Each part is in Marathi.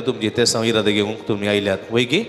तुमची ते संविरात घेऊन तुम्ही आयल्यात वय की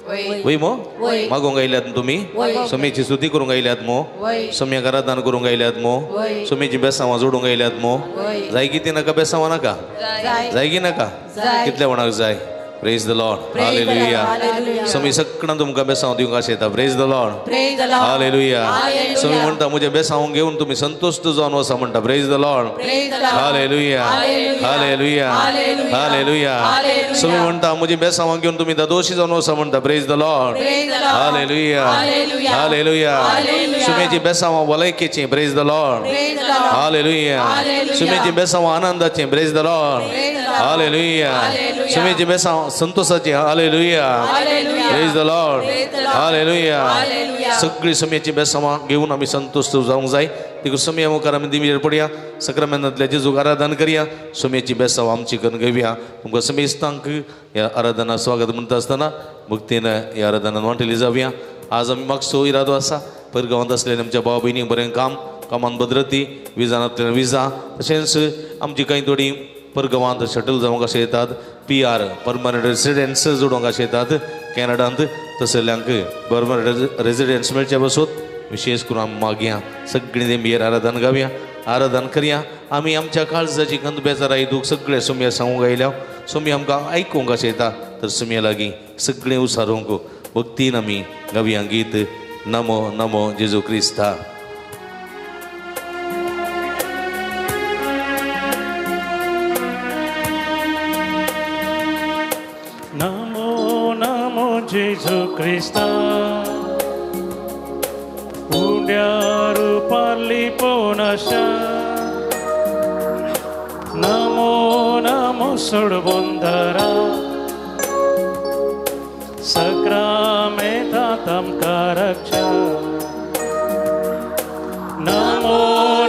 वय वय मो वय. मागोंक आयल्यात तुम्ही वय. समेची स्तुती करूंक आयल्यात मो वय. सम्याक आराधना करूंक आयल्यात मो वय. समेची बेसांवां जोडूंक आयल्यात मो वय. जाय कितें नाका बेसांवां नाका जाय जाय की नाका जाय. कितल्या कोणाक जाय praise the Lord Praise the Lord. हालेलुया Hallelujah. समी सगळ्यांना तुमकां बेसांव दिवंक आशेता praise the Lord Praise the Lord. हालेलुया Hallelujah. समी म्हणटा म्हजे बेसांव घेवन तुम्ही संतुष्ट जावन वसा म्हणटा praise the Lord Praise the Lord. हालेलुया Hallelujah. हालेलुया Hallelujah. हालेलुया Hallelujah. समी म्हणटा म्हजी बेसांव घेवन तुम्ही दोशी जावन वसा म्हणटा praise the Lord Praise the Lord. हालेलुया Hallelujah. हालेलुया Hallelujah. सुमेची बेसांव भलायकेची praise the Lord Praise the Lord. हालेलुया Hallelujah. सुमेची बेसांव आनंदाची praise the Lord Praise the Lord. हालेलुया Hallelujah. सुमेची बेसांव संतोषाची हालेलुया Hallelujah. Praise the Lord Praise the Lord. हालेलुया Hallelujah. सगळी समेची बेसांव घेऊन आम्ही संतुष्ट जावंक जाय देखून समय मुखार आमी दिमेर पडया सक्रामेंतांतल्या जेजूक आराधना करया समेची बेसांव आमची करून घेवया तुमकां समेस्तांक ह्या आराधना स्वागत म्हणटा आसतना भक्तीन ह्या आराधनान वांटली जावया आज आमी मागचो इरादो आसा परगांवांत आसलेल्या आमच्या भाव भयणीक बरें कामान भद्रती विजानांतल्यान विजा तशेंच आमची कांय थोडी परगांवांत शटल जावंक अशें येतात PR परमनंट रेसिडेंट्स जोडोवंक अशें येतात कॅनडांत तसल्यांक परमनंट रेसिडेंट्स मेळचे बसोत विशेष करून आमी मागया सगळीं देंबीर आराधना गावया आराधना करया आमी आमच्या काळजाची खंत बेजाराई दूख सगळे सुम्या सांगूंक आयल्या सुमी आमकां आयकूंक अशें येता तर सुम्या लागीं सगळें उसारूंक भक्तीन आमी गावया गीत नमो नमो जेजू क्रिस्ता नमो नमो जेजू क्रिस्ता उड्या रूपाली पोनाशा नमो नमो सोडबोंदरा सक्रामेता तमका रक्षा नमो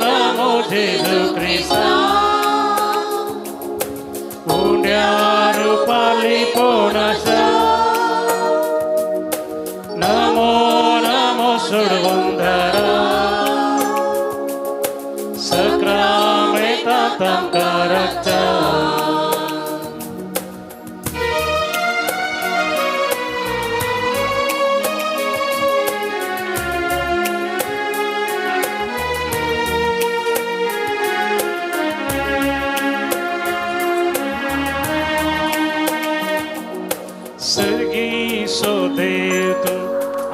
नमो जेजू क्रिस्ता उड्या रूपाली पोनाशा नमो नमो सोडबोंदरा सक्रामेता तमका रक्षा सर्गी सो देव तू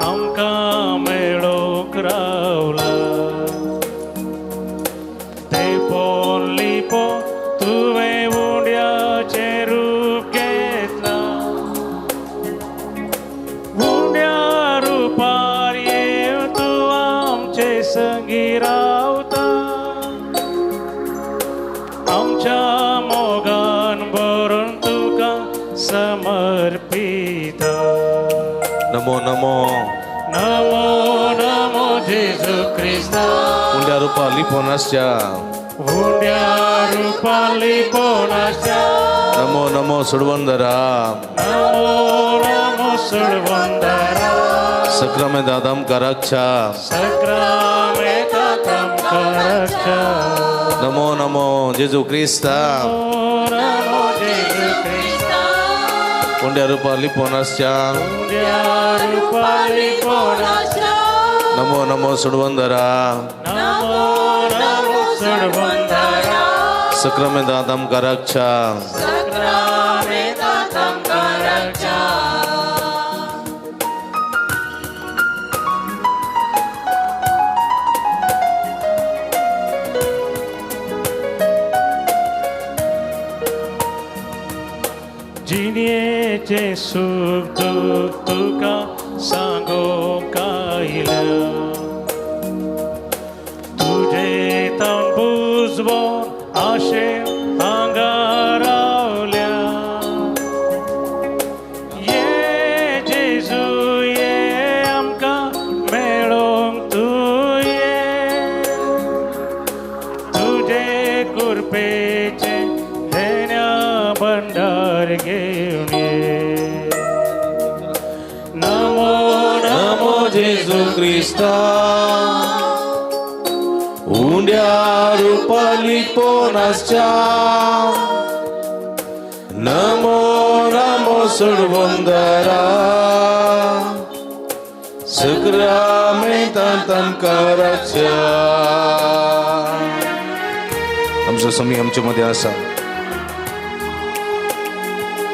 आमकां मेळोक रावला ते पोल्ली पो तुवें उड्याचें रूप घेतला उड्या रुपार येव तू आमचे संगी रावता आमच्या मोगान भरून तुका समर्पिता नमो नमो नमो नमो जेजू क्रिस्ता उंड्या रुपाली पोनासच्या उड्या रूपाली पोनाशा नमो नमो सुडवंदरा नमो नमो सुडबोंदरा सक्रामेंतांत आमकां रक्षा सक्रामेता तमका रक्षा नमो नमो जेजू क्रिस्ता नमो जेजू क्रिस्ता उंड्या रुपाली पोनासच्या उड्या रूपाली पोनाशा नमो नमो सुडवंदरा नमो नमो सुडबोंदरा सक्रामेंतांत आमकां रक्षा सक्रामेता तमका रक्षा जिणेचे सुख दुःख तुका सांगोंक आयल्या तुझे तन बुजवून आशे हांगा रावल्या ये जेजू ये आमकां मेळोंक तू ये तुझे कृपेचे देण्या भंडार घेवन ये नमो नमो जेजू क्रिस्ता उंड्या रुपाली पोनासच्या नमो सोडवंदरा सक्रमेंतांत आमकां रक्षा. आमचो समय आमचे मध्ये आसा.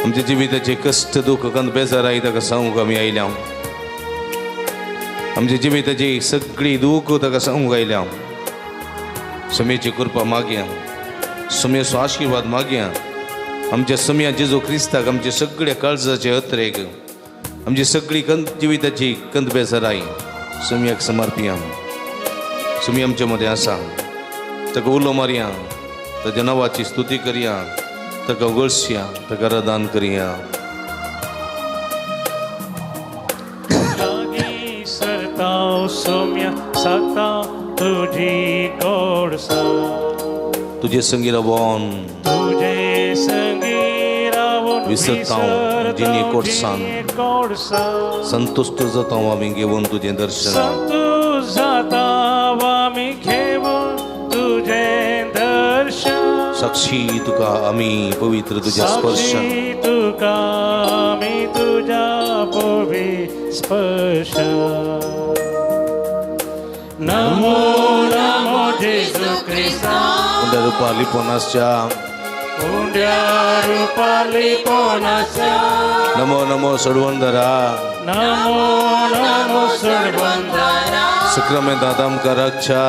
आमच्या जिविताचे कष्ट दुःख कंद बेजाराय ताका सांगूंक आमी आयल्या. आमच्या जिविताची सगळी दूख ताका सांगूंक आयल्या. समयाची कृपा मागया, समयाचो आशिर्वाद मागया. आमच्या समया जेजू क्रिस्ताक आमचे सगळ्या काळजाचे अत्रेक, आमची सगळी कंद जिविताची कंद बेजाराय समयाक समर्पया. समय आमच्या मध्ये आसा. ताका उलो मारया, ताच्या नांवाची स्तुती करया, ताका उगळसया, ताका आराधन करया. लागी सरताव सोम्या साता तुझी गोडसा. तुझे संगी रावोन तुझे संगी रावून विसरताव जिनी कोटसान. संतुष्ट जाताव आमी घेवन तुझे दर्शन. संतोष जाता आमी घेवन तुझे दर्शन. साक्षी तुका आमी पवित्र तुझ्या स्पर्श. साक्षी तुका आमी तुझ्या पवित्र स्पर्श. नमो नमो जेजू ख्रिस्ता. उंड्या रूपा लिपोनासच्या. उंड्या रूपा लिपोनासच्या. नमो नमो सोडवंदरा. नमो नमो सोडवंदरा. सक्रमेंतांत आमकां रक्षा.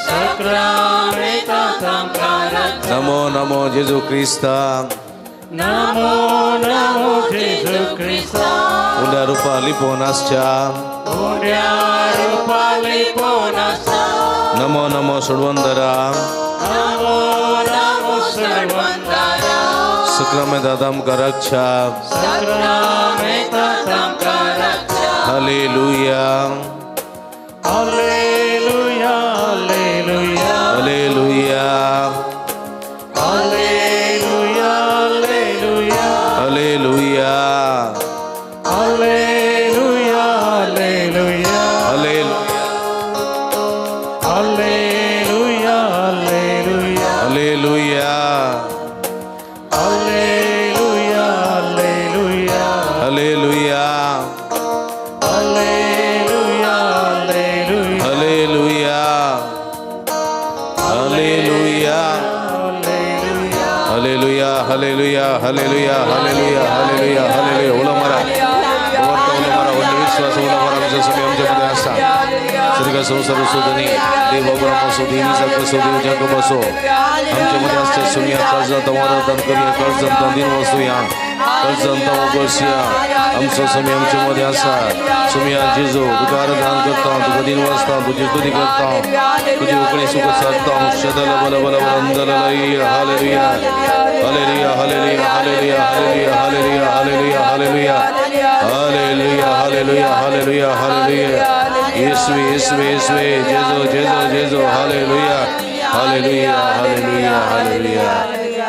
सक्रमेंतांत आमकां रक्षा. नमो नमो जेजू क्रिस्ता. नमो नमो जेजू ख्रिस्ता. उंड्या रूपा लिपोनासच्या. उंड्या रूपा लिपोनासच्या. नमो नमो सोडवंदरा. नमो नमो सोडवंदरा. सक्रमेंतांत आमकां रक्षा. सक्रमेंतांत आमकां रक्षा. हालेलुया. हालेलुया हालेलुया हालेलुया. हालेलुया हालेलुया हालेलुया. हालेलुया हालेलुया हालेलुया. हालेलुया हालेलुया हालेलुया. हालेलुया हालेलुया हालेलुया. हालेलुया हालेलुया हालेलुया. हालेलुया. हालेलुया. हालेलुया. हालेलुया. हालेलुया. हालेलुया. उलो मारा. उलो मारा. उलो विश्वास उलो मारा. आमच्या समय आमच्या मध्ये आसा. सर्ग संसार सुधनी देव ब्रह्म सुधी निसर्ग सुधी जग बसो. आमच्या मध्ये असते सुमिया कर्जंत वरदान करिया. कर्जंत दिन वसूया. कर्जंत उगळसिया. आमचो समय आमच्या मध्ये आसा. सुमिया जेजू तुका आराधन करता, तुका दिन वाजता, तुझी स्तुती करता, तुझी उकळी सुख साधता. शदल बल बल वंदल हालेलुया. हालेलुया. हालेलुया. हालेलुया. हालेलुया. हालेलुया. हालेलुया. हालेलुया. हालेलुया. हालेलुया. हालेलुया. येशुवे येशुवे येशुवे. जेजू जेजू जेजू. हालेलुया. हालेलुया. हालेलुया. हालेलुया.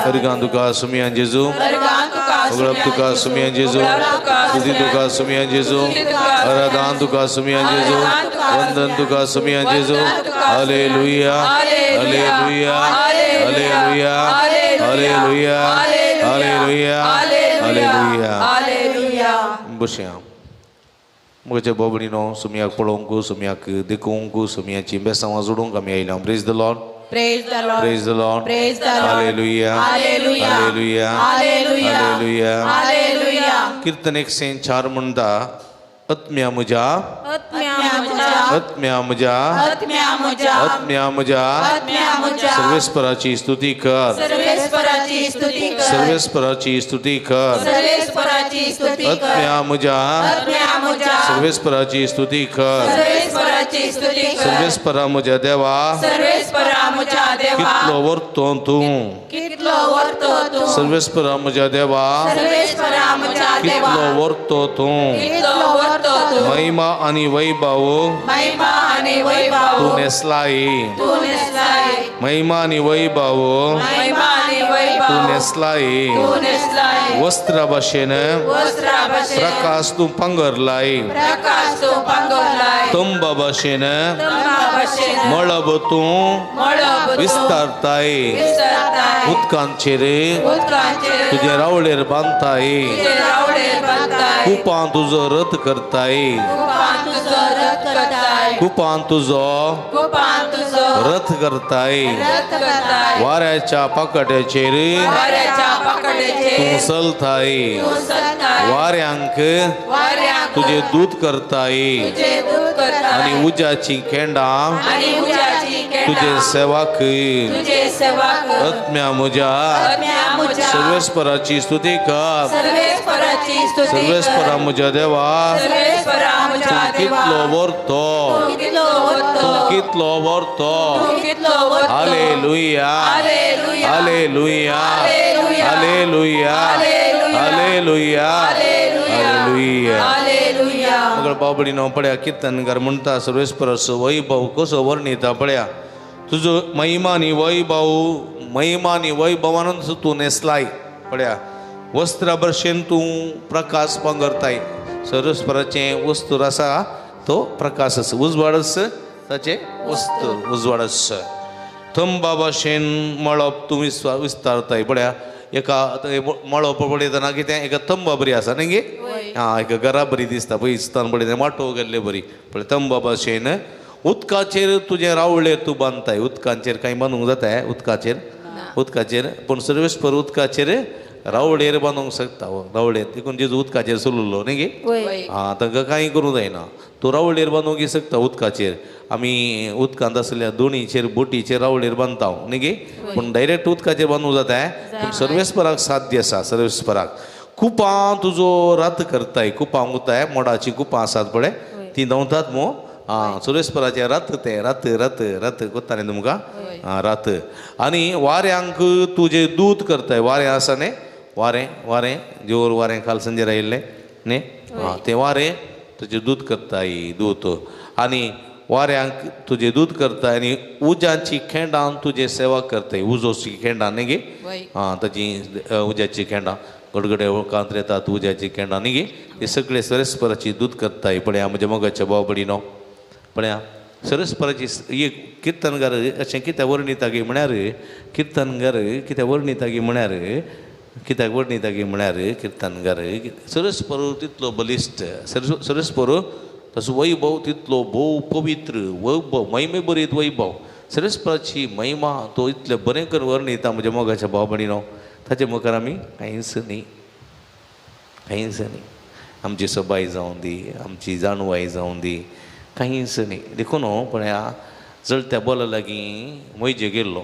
करगान तुका सुमिया जेजू. उगळप तुका सुमिया जेजू. स्तुती तुका सुमिया जेजू. आराधन तुका सुमिया जेजू. वंदन तुका सुमिया जेजू. हालेलुया. हालेलुया. हालेलुया. हालेलुया. हालेलुया. हालेलुया. बसया. म्हज्या बोबडीनो सुमियाक पळोवंक, सुमियाक देखूंक, सुमियाची बेसांवां जोडूंक आमी आयल्या. Praise the Lord. Praise the Lord. Praise the Lord. Praise the Lord. Hallelujah. Hallelujah. Hallelujah. Hallelujah. Hallelujah. Hallelujah. कीर्तन 104 म्हणटा. आत्म्या म्हज्या. आत्म्या म्हज्या. आत्म्या म्हज्या. आत्म्या म्हज्या. आत्म्या म्हज्या. आत्म्या म्हज्या. सर्वेस्पराची स्तुती कर. सर्वेस्पराची स्तुती कर. सर्वेस्पराची स्तुती कर. सर्वेस्पराची स्तुती कर. आत्म्या म्हज्या. आत्म्या म्हज्या. सर्वेस्पराची स्तुती कर. सर्वेस्पराची स्तुती कर. सर्वेस्परा म्हज्या देवा. सर्वेस्परा म्हज्या देवा. कितलो वर्तो तूं. कितलो वर्तो तूं. सर्वेस्परा म्हज्या देवा. सर्वेस्परा म्हज्या देवा. कितलो वर्तो तूं. कितलो वर्तो तूं. महिमा आणि वैभव महिमा आणि वैभव तू नेसलाई. तू नेसलाय. महिमा आणि वैभव महिमा आणि वैभव तू नेसलाई. तू नेसलाय. वस्त्र भाशेन वस्त्रा भाशेन प्रकाश तू पंगरलाई. प्रकाश तू पांगरलाय. तंब भाशेन तंबा भाशेन मळब तू मळब तू विस्तारताय. विस्तारताय. उदकांचेर उदकांचेर तुझे रावळेर बांधताय. तुझे रावळे करताय कुपां तुझो रथ करताय कुपान तुझो रथ करताय कुपां तुझो कुपान तुझो रथ करताय रथ करताय वाऱ्याच्या पाकट्याचेर वाऱ्याच्या पकडेचे तू चलताय तू सताय वाऱ्यांक वाऱ्यांक तुझे दूत करताय तुझे दूत करताय आणि उजाची खेंडा आणि उजाची केंडा तुझे सेवाक तुझे सेवा कर आत्म्या मुजा आत्म्या मुजा सर्वेश्वराची स्तुती कर सर्वेश्वराची स्तुती कर सर्वेश्वरा मुजा देवा सर्वेश्वरा मुजा देवा कितलो वरतो कितलो वरतो कितलो वरतो कितलो वरतो हालेलुया हालेलुया हालेलुया हालेलुया हालेलुया हालेलुया हालेलुया हालेलुया मग बाबडीनो पळ्या कीर्तनकार म्हणटा सर्वेश्वराचो वैभव कसो वर्णिता पळ्या तुझो महिमानी वैभवानंद तू नेसलाय पळ्या वस्त्रा भरशेन तूं प्रकाश पंगरताय सर्वेश्वराचे वस्तूर आसा तो प्रकाश आसा उजवाड आसा ताचे वस्तूर उजवाड आसा थंबा भाशेन मळप तूं विस्तारताय पळ्या एका मळप पळयतना कितें एका तंबा बरी आसा न्ही गे हां एका घरा बरी दिसता पळय इस्तान पळयतना वाटो गेल्ले बरी पळय तंबा भाशेन उदकाचेर तुजें रावळेर तूं बांदताय उदकाचेर कांय बांदूंक जाता उदकाचेर पूण सर्वेश्वर उदकाचेर रावळेर बांदूंक शकता रावळेर देखून जेजू उदकाचेर चललो न्ही गे हां तांकां कांय करूं जायना तूं रावळेर बांदूंक शकता उदकाचेर आमी उदकांत आसलेल्या दोणीचेर बोटीचेर रावळेर बांदता न्ही गे पूण डायरेक्ट उदकाचेर बांदूंक जाता पूण सर्वेश्वराक साध्य आसा सर्वेश्वराक कुपां तुजो रात करताय कुपां उरताय मोडाची कुपां आसात पळय ती धांवतात मो हां सुरेश्वराचे रथ ते रथ रथ रथ कोत्ता न्ही तुमकां हां रथ आनी वाऱ्यांक तुजे दूत करताय वारें आसा न्ही वारें जोर वारें काल संजेर आयिल्लें न्ही हां तें वारें तुजें दूत करताय दूत आनी वाऱ्यांक तुजें दूत करताय आनी उजाची खेंडां तुजे सेवा करताय उजोची खेंडां न्ही गे हां ताची उज्याची खेंडां गडगडे वळखांत येतात उज्याची खेंडां न्ही गे हे सगळे सर्वेश्वराची दूत करताय पळया म्हज्या मोगाच्या बाबडीनो पळया सर्वेश्वराची एक किर्तनगार अशें कित्याक वर्णिता गे म्हळ्यार किर्तनगार कित्याक वर्णिता गे म्हळ्यार कित्याक वर्णिता गे म्हळ्यार किर्तनगार सर्वेश्वर तितलो बलिश्ट सर्वेश्वर तसो वैभव तितलो भोव पवित्र वैभव महिमे बरीत वैभव सर्वेश्वराची महिमा तो इतले बरें करून वर्णिता म्हज्या मोगाच्या भावबणीनो ताचे मुखार आमी कांयच न्ही आमची सबाय जावं दी आमची जाणवाय जावं दी कांयच न्ही देखून पळया जळत्या बोला लागीं मोयजे गेल्लो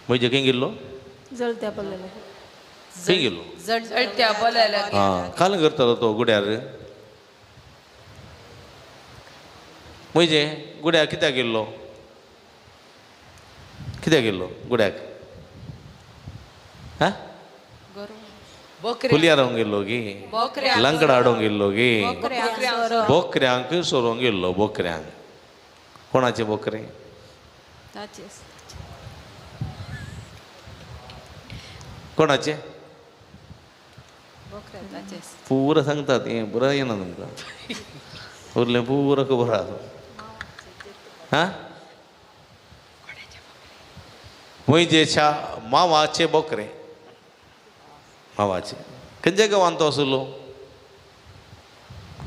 मोयजे खंय गेल्लो जळत्या पडलेलो खंय गेल्लो जळत्या बोलायला हां काल करतालो तो गुड्यार मोयजे गुड्याक कित्याक गेल्लो गुड्याक हां बोकऱ्या फुलिया रावंक गेल्लो गे बोकऱ्या लंगडा हाडूंक गेल्लो गे बोकऱ्या बोकऱ्यांक सोरोंक गेल्लो बोकऱ्यांक कोणाचे बोकरे ताचेच कोणाचे बोकऱ्या ताचेच पुरा सांगतात हें बरं येना तुमकां उरलें पुरा खबर आसा हां मोयजेच्या मावाचे बोकरे मावाचे खंयच्या गांवांत तो आसलो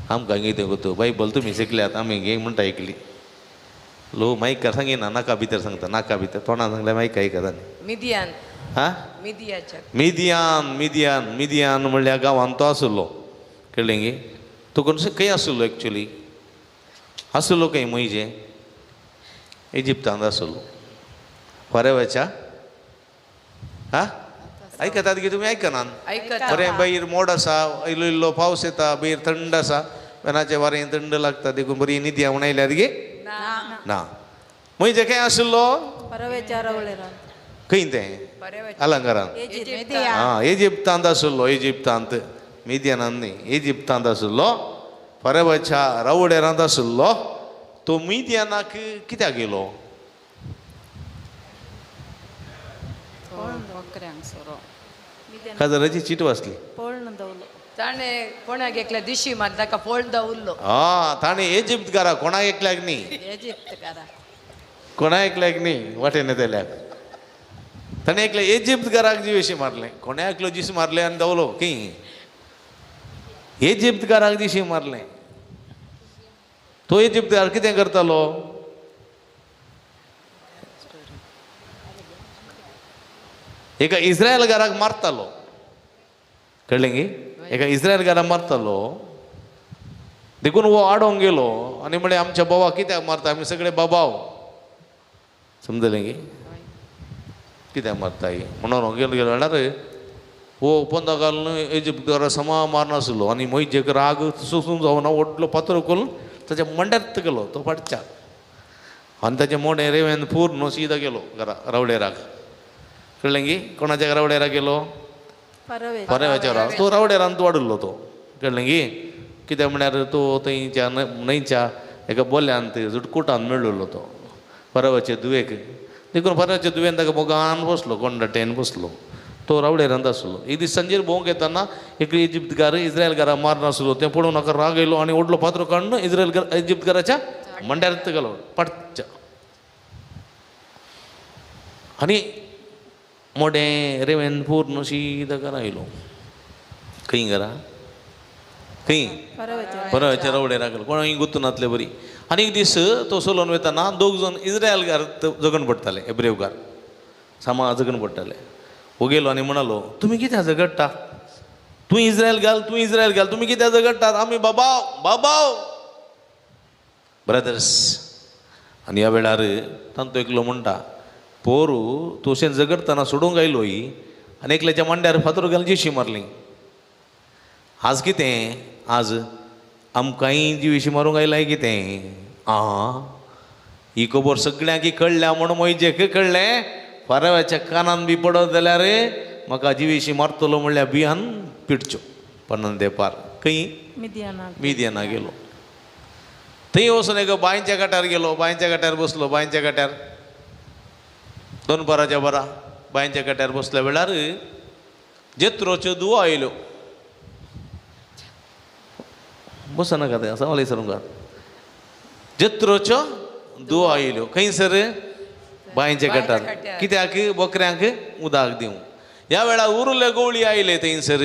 आमकां कितें गो बायबल तुमी शिकल्यात आमी गे म्हणटा ऐकली लो मायकार सांगिना नाका भितर सांगता नाका भितर तोंडां सांगल्यार मायक आयकता मिदियान हां मिदियाच्या मिदियान म्हणल्यार गांवांत तो आसलो कळ्ळें गे तो कोण खंय आसलो एक्चुली आसलो खंय मोयजे इजिप्तांत आसलो फरेवाच्या हां आयकतात गे तुमी आयकनात ऐकता बरें भायर मोड आसा इल्लो इल्लो पावस येता भायर थंड आसा वेनाचें वारें थंड लागता देखून बरी न्हिदी हांव आयल्यात गे ना म्हणजे खंय आशिल्लो परवेच्या रवळेरान खंय तें अलंकारान हां इजिप्तांत आशिल्लो इजिप्तांत मिदियानांत न्ही इजिप्तांत आशिल्लो फरेवाच्या रावडेरांत आशिल्लो तो मिदियानाक कित्याक गेलो बोकऱ्यांक सोरो काजराची चीट वाचली पळण दवलो ताणें कोणाक एकल्या दिशी मात ताका पळोवन दवरलो ताणें इजिप्तकारा कोणाक एकल्याक न्ही इजिप्तकारा कोणा एकल्याक न्ही वाटेन येतल्याक ताणें एकल्या इजिप्तकाराक जीव अशी मारलें कोणा एकलो जीस मारले आनी दवलो खंय इजिप्तकाराक दिशी मारलें. तो इजिप्तकार कितें करतालो? एका इस्रायलकाराक मारतालो. कळलें गे? एका इस्रायलकाराक मारतालो. देखून वो आडोंक गेलो आनी म्हणे आमच्या बाबा कित्याक मारता? आमी सगळे बाबाव. समजलें गे? कित्याक मारताय म्हणून हो गेलो गेलो म्हणल्यार वो पोंदा घालून इजिप्तकारा समा मारनासलो आनी मोइजेक राग सुसून जावना व्हडलो पातळ करून ताच्या मंड्यांत गेलो तो फाटच्यान आनी ताचें मोडें रेंवेन पूर्ण सीदा गेलो घरा रावडेराक. कळ्ळें गे? कोणाच्या रावडेराक गेलो? परव्याच्या राव. तो रावडेरान वाडलो तो. कळ्ळें गे? कित्याक म्हळ्यार तो थंयच्या न्हंयच्या एका बोल्यान ते जुटकुटान मेळ्ळलो तो परव्याचे दुवेक. देखून परव्याच्या दुवेन ताका मोगान बसलो कोंडाटेन बसलो. तो रावडेरांत आसलो. एक दीस संजेर भोंवंक येताना एक इजिप्तकार इस्रायलकारा मारनासलो. तें पळोवन म्हाका राग येयलो आनी व्हडलो पात्रो काडून इजिप्तकाराच्या मंड्यार गेलो पडच्या. आनी मोडें रेंवेन पूर्ण सीदा घरा येयलो. खंय घरा? खंय? परव्याच्या रावडेराक गेलो. कोणाक गुर्तू नासलें बरी. आनी एक दीस तो चलोवन वयताना 2 जण इस्रायलकार जगन पडटाले. एब्रेवकार सामा जगन पडटाले. हो गेलो आनी म्हणालो तुमी कित्याक झगडटा? तूं इस्रायल घाल तूं इस्रायल घाल तुमी कित्याक झगडटात? आमी बाबाव बाबाव ब्रदर्स. आनी ह्या वेळार तांतो एकलो म्हणटा पोरू तूं अशें झगडतना सोडूंक आयलो ही आनी एकल्याच्या मांड्यार फातर घालून जेशी मारली. आज कितें? आज आमकांय जीवेशी मारूंक आयलाय कितें? ही खबर सगळ्यांक कळ्ळ्या म्हणून मोइजेक कळ्ळें. परव्याच्या कानान बी पडत जाल्यार म्हाका जीवेशी मारतलो म्हणल्यार बियान पिडच्यो. पन्नान पार खंय? मिदियाना गेलो. थंय वचून एका बांयच्या कांट्यार गेलो. बांयच्या कांट्यार बसलो. बांयच्या कांट्यार 2 बराच्या बरा बांयच्या कांट्यार बसल्या वेळार जेत्रोच्यो दुवा आयल्यो. बसनाका ते सांगले सर जेत्रोच्यो दुवा आयल्यो. खंयसर? बांयच्या कांट्यार. कित्याक? बकऱ्यांक उदक दिवंक. ह्या वेळार उरले गवळी आयले थंयसर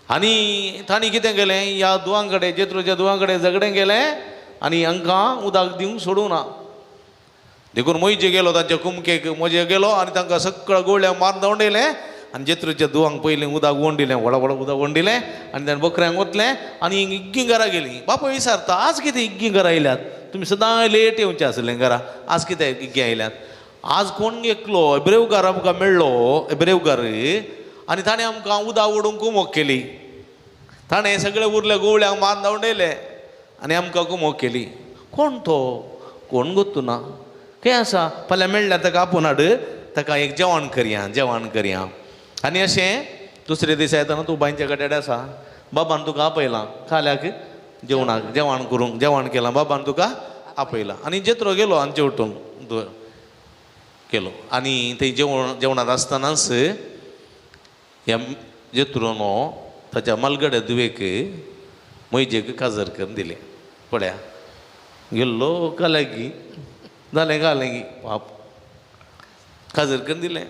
आनी तांणी कितें केलें? ह्या दुवां कडेन जेत्रोच्या दुवां कडेन झगडें केलें आनी हांकां उदक दिवंक सोडूंक ना. देखून मोइजे गेलो तांच्या कुमकेक मोजे गेलो आनी तांकां सगळ्या गवळ्यांक मारून दवंडयलें आनी जेत्रोच्या दुवांक पयलीं उदक वंडिलें. व्हडा व्हडा उदक वंडिलें आनी ताणें बकऱ्यांक ओतलें आनी इग्गी घरा गेलीं. बापा विचारता आज कितें इग्गी घरा आयल्यात? तुमी सदां लेट येवचें आसलें घरा. आज कितें इग्गी आयल्यात? आज कोण एकलो एब्रेवकार आमकां मेळ्ळो एब्रेवकार आनी ताणें आमकां उदक ओडूंक कुमक केली. ताणें सगळे उरल्या गवळ्यांक मारून दवंडयले आनी आमकां कुमक केली. कोण तो? कोण गोतू ना. खंय आसा? फाल्यां मेळ्ळ्यार ताका आपूण हाड ताका एक जेवण करया. आनी अशें दुसरे दीस येताना तूं बांयच्या कांट्यार आसा. बाबान तुका आपयलां खाल्याक जेवण करूंक. जेवण केलां बाबान तुका आपयलां. आनी जेत्रो गेलो आनी जेवटूंक केलो. आनी थंय जेवणांत आसतनाच ह्या जेत्रोनो ताच्या मालगड्या दुवेक मोइजेक काजर करून दिलें. पळया गेल्लो काल्यागी जालें घालें पाप काजर करून दिलें.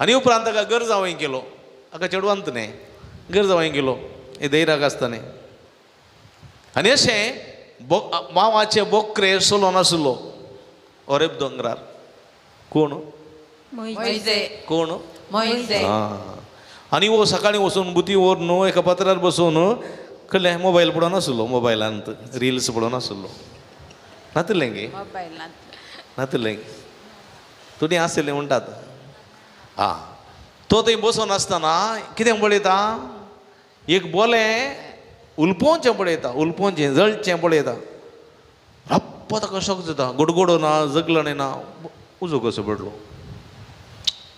आनी उपरांत ताका घर जावं केलो. हाका चेडवांत न्ही घर जावं केलो हे धैर्याक आसताना. आनी अशें मांवाचे बोकरे सोलो नासलो ओरेब दोंगरार. कोण? कोण? आनी वो सकाळीं वचून बुती व्हरून एका पत्रार बसून कळ्ळें मोबायल पळोवन आसलो. मोबायलांत रिल्स पळोवन आसलो. नातलें गे नातलें तुमी आसलें म्हणटात. तो थंय बसून आसतना कितें पळयता? एक बोलें उलपोवचें पळयता. उलपोवचें जळचें पळयता. रप्प ताका शॉक जाता. गडगडो ना जगलणें ना उजो कसो पडलो.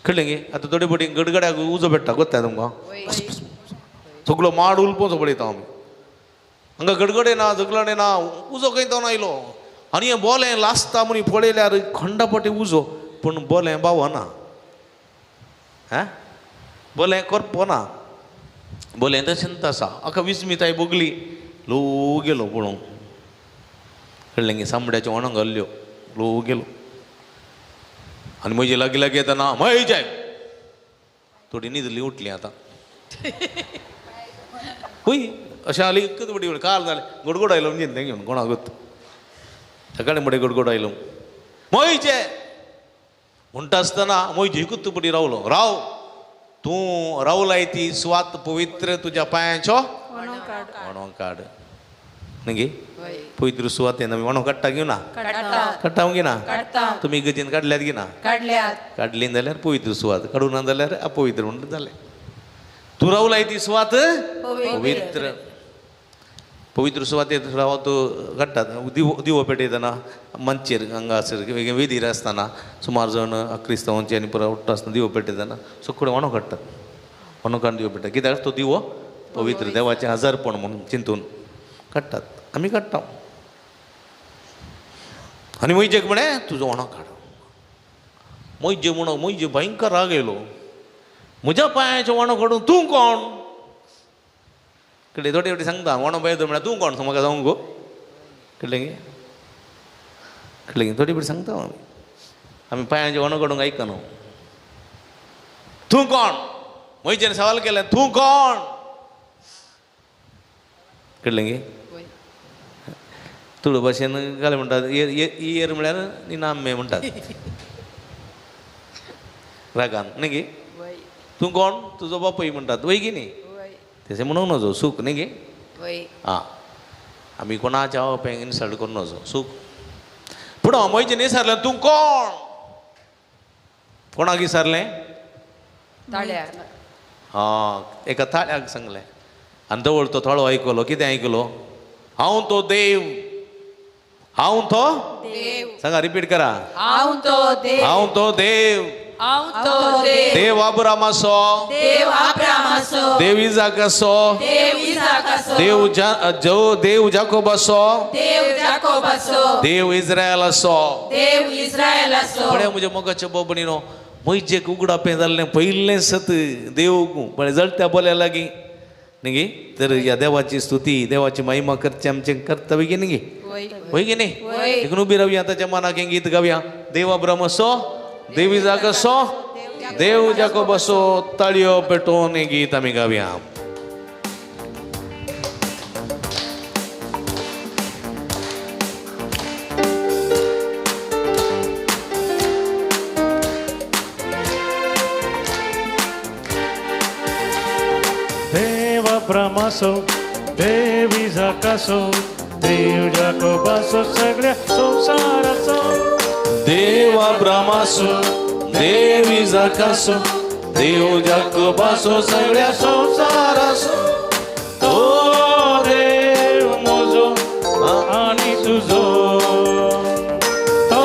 कळ्ळें गे? आतां थोडे फावटी गडगड्याक उजो पेट्टा कोत्ताय तुमकां. सगळो माड उलपोवचो पळयता आमी. हांगा गडगडे ना जगलणें ना उजो खंय तो आयलो. आनी हें बोलें लासता म्हूण पळयल्यार खंडापटी उजो पूण बोलें बावना. बोलें करपना. बोलें तशेंच आसा. आख्या विस्मिताय भोगली. लो गेलो पळोवंक. कळ्ळें गे? सामड्याच्यो वोणां घाल्ल्यो. लो गेलो आनी म्हजे लागीं लागीं येतना म्हजे थोडी न्हिदली उठली आतां. हुय अशें आली एकच बडी काल जालें गडगड आयलो म्हणजे तें घेवन कोणाक गोत सकाळी म्हणटा गडगड आयलो मोयचे म्हणटा आसतना मोयचे एकूच बडी रावलो राव तूं रावलाय ती स्वात पवित्र तुज्या पांयाचो म्हणून काढ वणो काड न्ही पवित्र सुवात आमी वणो काडटा घेवं ना काडटा घेना तुमी गजेन काडल्यात घेना काढल्यात काडली जाल्यार पवित्र सुवात काडूं ना जाल्यार अपवित्र म्हणटा जालें तूं रावलाय ती सुवात पवित्र पवित्र सुवातेर राव तूं काडटात दिवो पेटयतना मंचेर हांगासर वेदीर आसतना सुमार जण क्रिस्तांवांची आनी परत उठ्ठा आसतना दिवो पेटयतना सगळे वणो काडटात वणो काडून दिवो पेटटा कित्याक तो दिवो पवित्र देवाचें आजारपण म्हणून चिंतून काडटात आमी काडटा आनी मोयजेक म्हळें तुजो वणो काड मोयजे म्हणो मोयजे भयंकर राग येयलो म्हज्या पांयाचें वणो काडून तूं कोण कळ्ळें थोडे फावटी सांगता वणो बेदो म्हळ्यार तूं कोण म्हाका जावं गो कळ्ळें गे कळ्ळें गे थोडी फावटी सांगता आमी पांयाचें वणो काडूंक आयकना तूं कोण मोयजेन सवाल केलें तूं कोण कळ्ळें गे तुळ भाशेन घाले म्हणटात इयर म्हळ्यार निनामे म्हणटात रागान न्ही गे तूं कोण तुजो बापूय म्हणटात वय गे न्ही तशें म्हणूंक नजो सूख न्ही गे आं आमी कोणाच्या बापायक इन्सल्ट करूं नजो सूख पूण मोयजेन विचारलें तूं कोण कोणाक विचारलें ताळ्यार हां एका ताळ्याक सांगलें आनी जवळ तो थोडो आयकलो कितें आयकलो हांव तो देव हांव तो सांगा रिपीट करा हांव तो देव हांव तो देव हांव तो देव देव अब्रामाचो देव अब्रामाचो देव इजाकाचो देव इसाकाचो देव जाकोबाचो देव जाकोबाचो देव इस्रायलाचो देव इस्रायलाचो म्हळ्यार म्हज्या मोगाच्या बाबणीनो मोयजेक उगडापें जाल्लें पयलें सत देव म्हळ्यार जळत्या बोल्या लागीं न्ही गे तर ह्या देवाची स्तुती देवाची महिमा करचें आमचें कर्तव्य गे न्ही गे होय गे न्ही देखून उबी रावया ताच्या मनाक हें गीत गावया देव अब्रामाचो देव इजाकाचो देव जाकोबाचो ताळयो पेटोवन हें गीत आमी गावया देव अब्रामाचो देव इजाकाचो देव जाकोबाचो सगळ्या संसाराचो देव अब्रामाचो देव इजाकाचो देव जाकोबाचो सगळ्या संसाराचो तो देव म्हजो आनी तुजो तो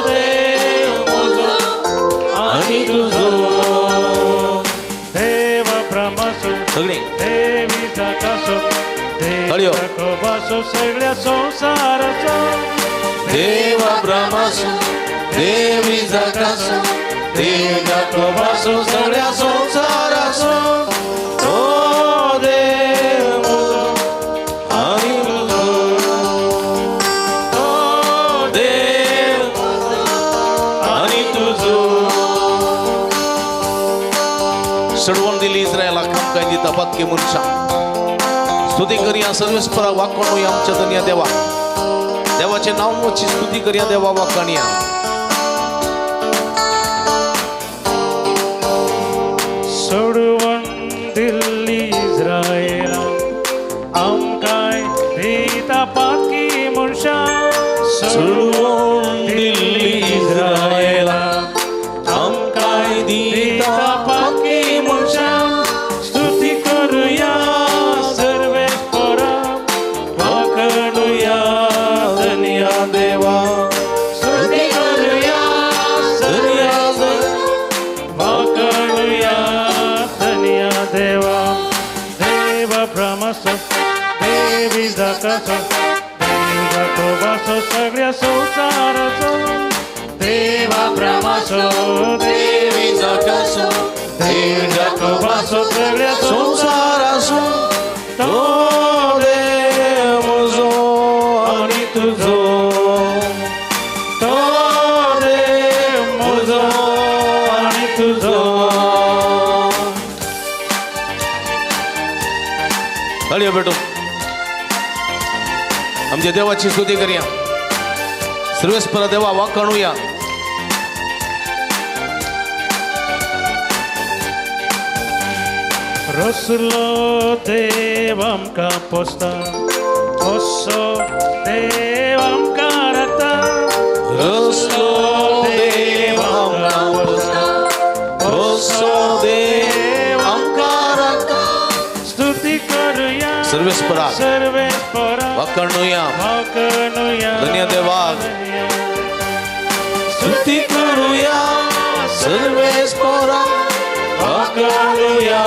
देव म्हजो आनी तुजो देव अब्रामाचो सगळीं देव इजाकाचो देव हळयो. जाकोबाचो सगळ्या संसाराचो देव अब्रामाचो देव इजाकाचो देव जाकोबाचो सगळ्या संसाराचो तो देव म्हजो आनी तुजो तो देव आनी तुजो सडवण दिली इस्रायलाक आमकां दिता पत्के मनशां स्तुती करिया सर्वेस्परा वाकोणूय आमच्या दुनिया देवा देवाचे नांवाची स्तुती करिया देवा वाकाणया सोडवण दिल्ली इस्रायला आमकांय दिता पातकी मनशां सोडवण दिल्ली इस्रायला आमकांय दिता पातकी मनशां स्तुती करूया सर्वेस्परा वाखाणूया धन्या देवा स्तुती करूया वाखाणूया धन्या देवा देव अब्रामाचो देव इजाकाचो देव जाकोबाचो सगळ्या संसाराचो देव अब्रामाचो देव इजाकाचो देव जाकोबाचो सगळ्या संसाराचो तो देव म्हजो आनी तुजो तो देव म्हजो आनी तुजो ताळयो भेटून आमच्या देवाची स्तुती करूया सर्वेस्पर देवा वाखाणूया रसलो देव आमकां पोसता असो देव आमकां राखता रसलो देव आमकां पोसता असो देव आमकां राखता स्तुती करूया सर्वेस्परा सर्वेस्परा वाखाणूया वाखाणूया धन्य देवाक स्तुती करूया सर्वेस्परा वाखाणूया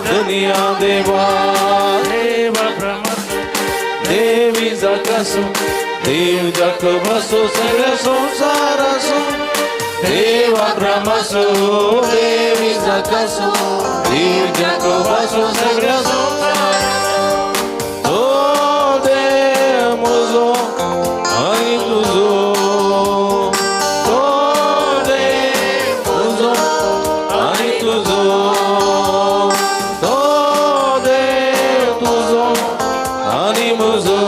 धन्य देवाक देव ब्रह्म देवी जगसो देव जग बसो सगळ्या संसारासो देवा ब्रह्मसो देवी जगसो देव जग बसो सगळ्या संसारासो ओ देव म्हजो आनी तुजो ओ देव म्हजो आनी तुजो ओ देव तुजो आनी म्हजो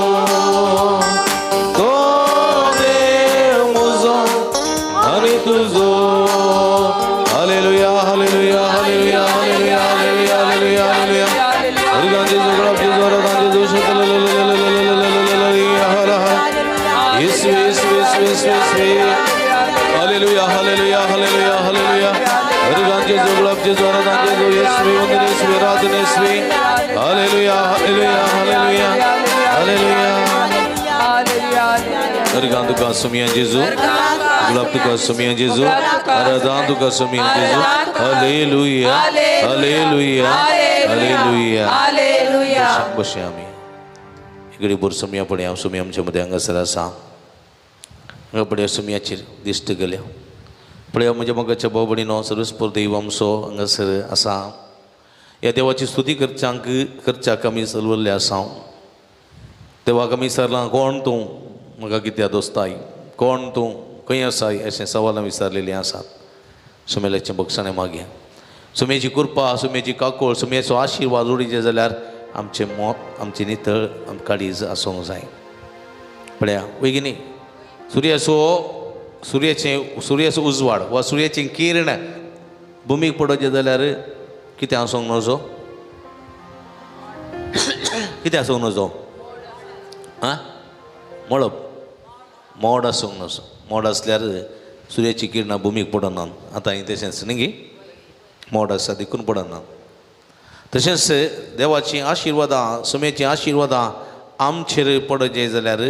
Tuka sumia Jesu, gelap tuka sumia Jesu, aradan tuka sumia Jesu. Haleluya, haleluya, haleluya, haleluya. Bersama इकडे बोर समिया पडया समिया आमच्या मध्ये हांगासर आसा हांगा पडया समियाचेर दिश्ट गेल्या पळया म्हज्या मगाच्या भाव भयणीनो सर्वेस्पर देव आमचो हांगासर आसा ह्या देवाची स्तुती करच्याक आमी सलवल्ले आसा देवाक आमी विचारलां कोण तूं म्हाका कित्या दोस्ताय कोण तूं खंय आसाय अशें सवालां विचारलेलीं आसात सुमेलाचें बक्षाणें मागया सुमेची कृपा सुमेची काकोळ सुमेचो आशिर्वाद उडीचे जाल्यार आमचे मोत आमचे नितळ काळीज आसूंक जाय पळया बेगिनी सुर्याचो उजवाड वा सुर्याचें किरण भुमीक पडोवचें जाल्यार कितें आसूंक नजो कितें आसूंक नजो आं मळब मोड आसूंक नजो मोड आसल्यार सुर्याची किरणां भुमीक पडनात आतां तशेंच न्ही मोड आसा देखून पडनात तशेंच देवाची आशिर्वादां सुमेची आशिर्वादां आमचेर पडचे जाल्यार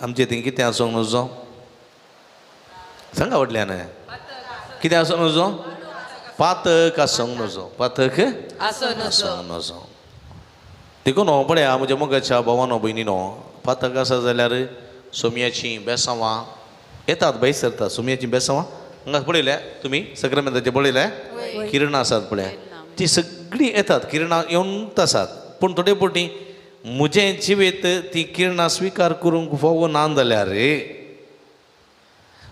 आमचें थंय कितें आसूंक नजो सांगा व्हडल्यान कितें आसूंक नजो पातक आसूंक नजो पातक आसूंक नजो देखून हो पळया म्हज्या मोगाच्या भावानो भयणीनो पातक आसा जाल्यार सोमयाचीं बेसांवां येतात भायर सरतात सोमयाचीं बेसांवां हांगा पळयल्या तुमी सक्रामेंताचें पळयल्या किरणां आसात पळया ती सगळीं येतात किरणां येवंत आसात पूण थोडे फावटी म्हजें जिवीत ती किरणां स्विकार करूंक फोव ना जाल्यार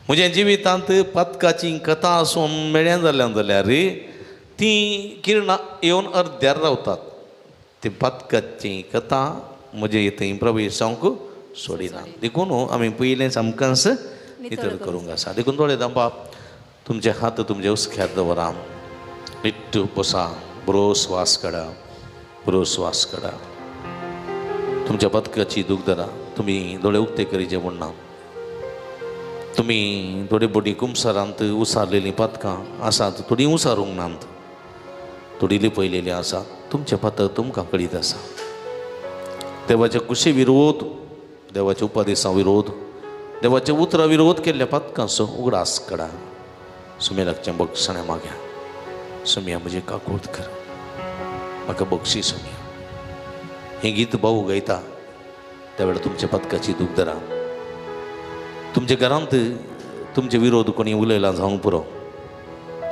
म्हज्या जिवितांत पातकाची कथा आसूं मेळ्ळें जाल्यार ती किरणां येवन अर्द्यार रावतात ती पातकाची कथा म्हजे थंय प्रवेशांक सोडिना देखून आमी पयलेंच आमकांच नितळ करूंक आसा देखून थोडे बाप तुमचे हात तुमचे उस्क्यार दवरा निट्ट बसा बरो स्वास काडा बरो स्वास काडा तुमच्या पतकाची दूख धरा तुमी दोळे उक्ते करीचे म्हणना तुमी थोडी बोटी कुमसारांत उसारलेलीं पतकां आसात थोडी उसारूंक नात थोडी लिपयलेलीं आसात तुमचें पतक तुमकां कळीत आसा देवाच्या कुशी विरोध देवाच्या उपादेशा विरोध देवाच्या उतरा विरोध केल्ल्या पतकांचो उगडास काडा सुमेलाचें बक्षाणें माग्या सुमिया म्हजें काकूळट कर म्हाका बक्षी सुमिया हें गीत भाऊ गायता त्या वेळार तुमच्या पतकाची दूख धरा तुमच्या घरांत तुमचे विरोध कोणी उलयला जावंक पुरो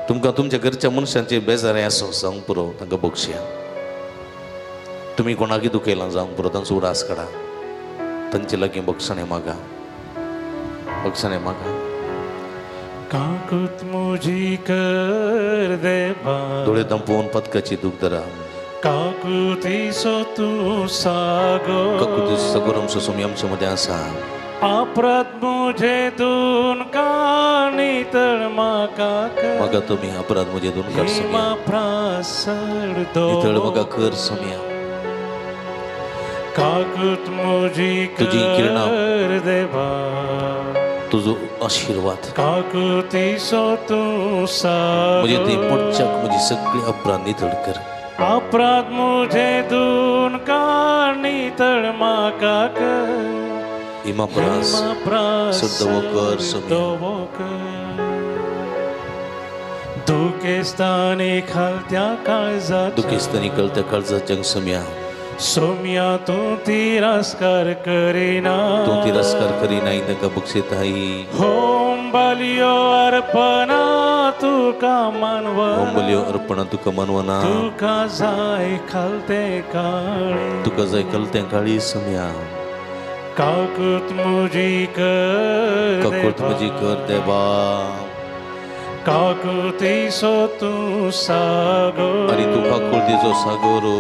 तुमकां तुमच्या घरच्या मनशांचेर बेजारें आसूं जावंक पुरो तांकां बक्षया तुमी कोणाकय दुखयलां जावंक पुरो तांचो उडास काडा तांचे लागीं बक्षाणें मागा बक्षाणें मागा काकूत मुजी कर देवा दोळे दंपोवन पतकाची दूख धरा काकुतीसो तू सागो ककुती सगोरम सोमी आमच्यामध्ये असा अपराध मुझे दून कानी तळमाका मग तुम्ही अपराध म्हणजे दोन कर हिमा सोमिया प्रासड इथळ दो मग कर सोमिया काकुत मुझी तुझी किरणा कर देवा तुझो आशीर्वाद काकुतीसो तू म्हणजे ते सागो पुढच्या म्हणजे सगळे अपराध नितळ कर अपराध मुझे दून कानी तळमाका इमा प्रास शुद्ध वो कर सोमिया दुखे स्थानी खालत्या काळजात दुखीस्तनी कळत्या काळजा जंग सोमिया सोम्या तू तिरस्कार करीना तू तिरस्कार करी नाही नका बक्षित आहे होम बलियो अर्पणा तुका मानव ओंबलियो अर्पण तुका मनवना तुका जाय खालते काळी तुका जाय कळत्या काळी सोमिया काकुत मुजी कर ककोट म्हणजे कर देवा काकुती सो तू सागो आणि तू काकुळतीचो सागरो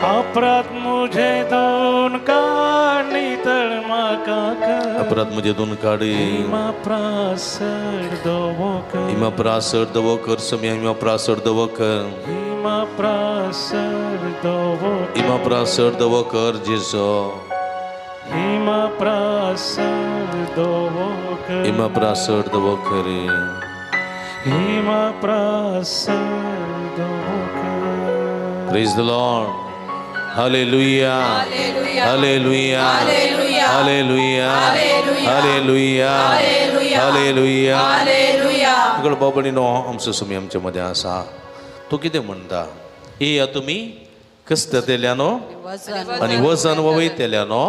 अपराध मुझे दोन कानी तळमाका अपराध म्हणजे दोन काढे हिमा प्रासड दोक इमा प्रासड दव कर सोमिया इमा प्रासड दव कर हिमा प्रासड दोक इमा प्रासड दव कर जेसो हिमा प्रासड दोक इमा प्रासड दव कर हिमा प्रासड दोक प्रेज द लॉर्ड हालेलुया हालेलुया हालेलुया हालेलुया हालेलुया इकडे बाबणीनो आमचो सोमी आमच्या मध्ये असा तो कितें म्हणटा येया तुमी कस्त तेल्यानो आणि वजन वयतेल्यानो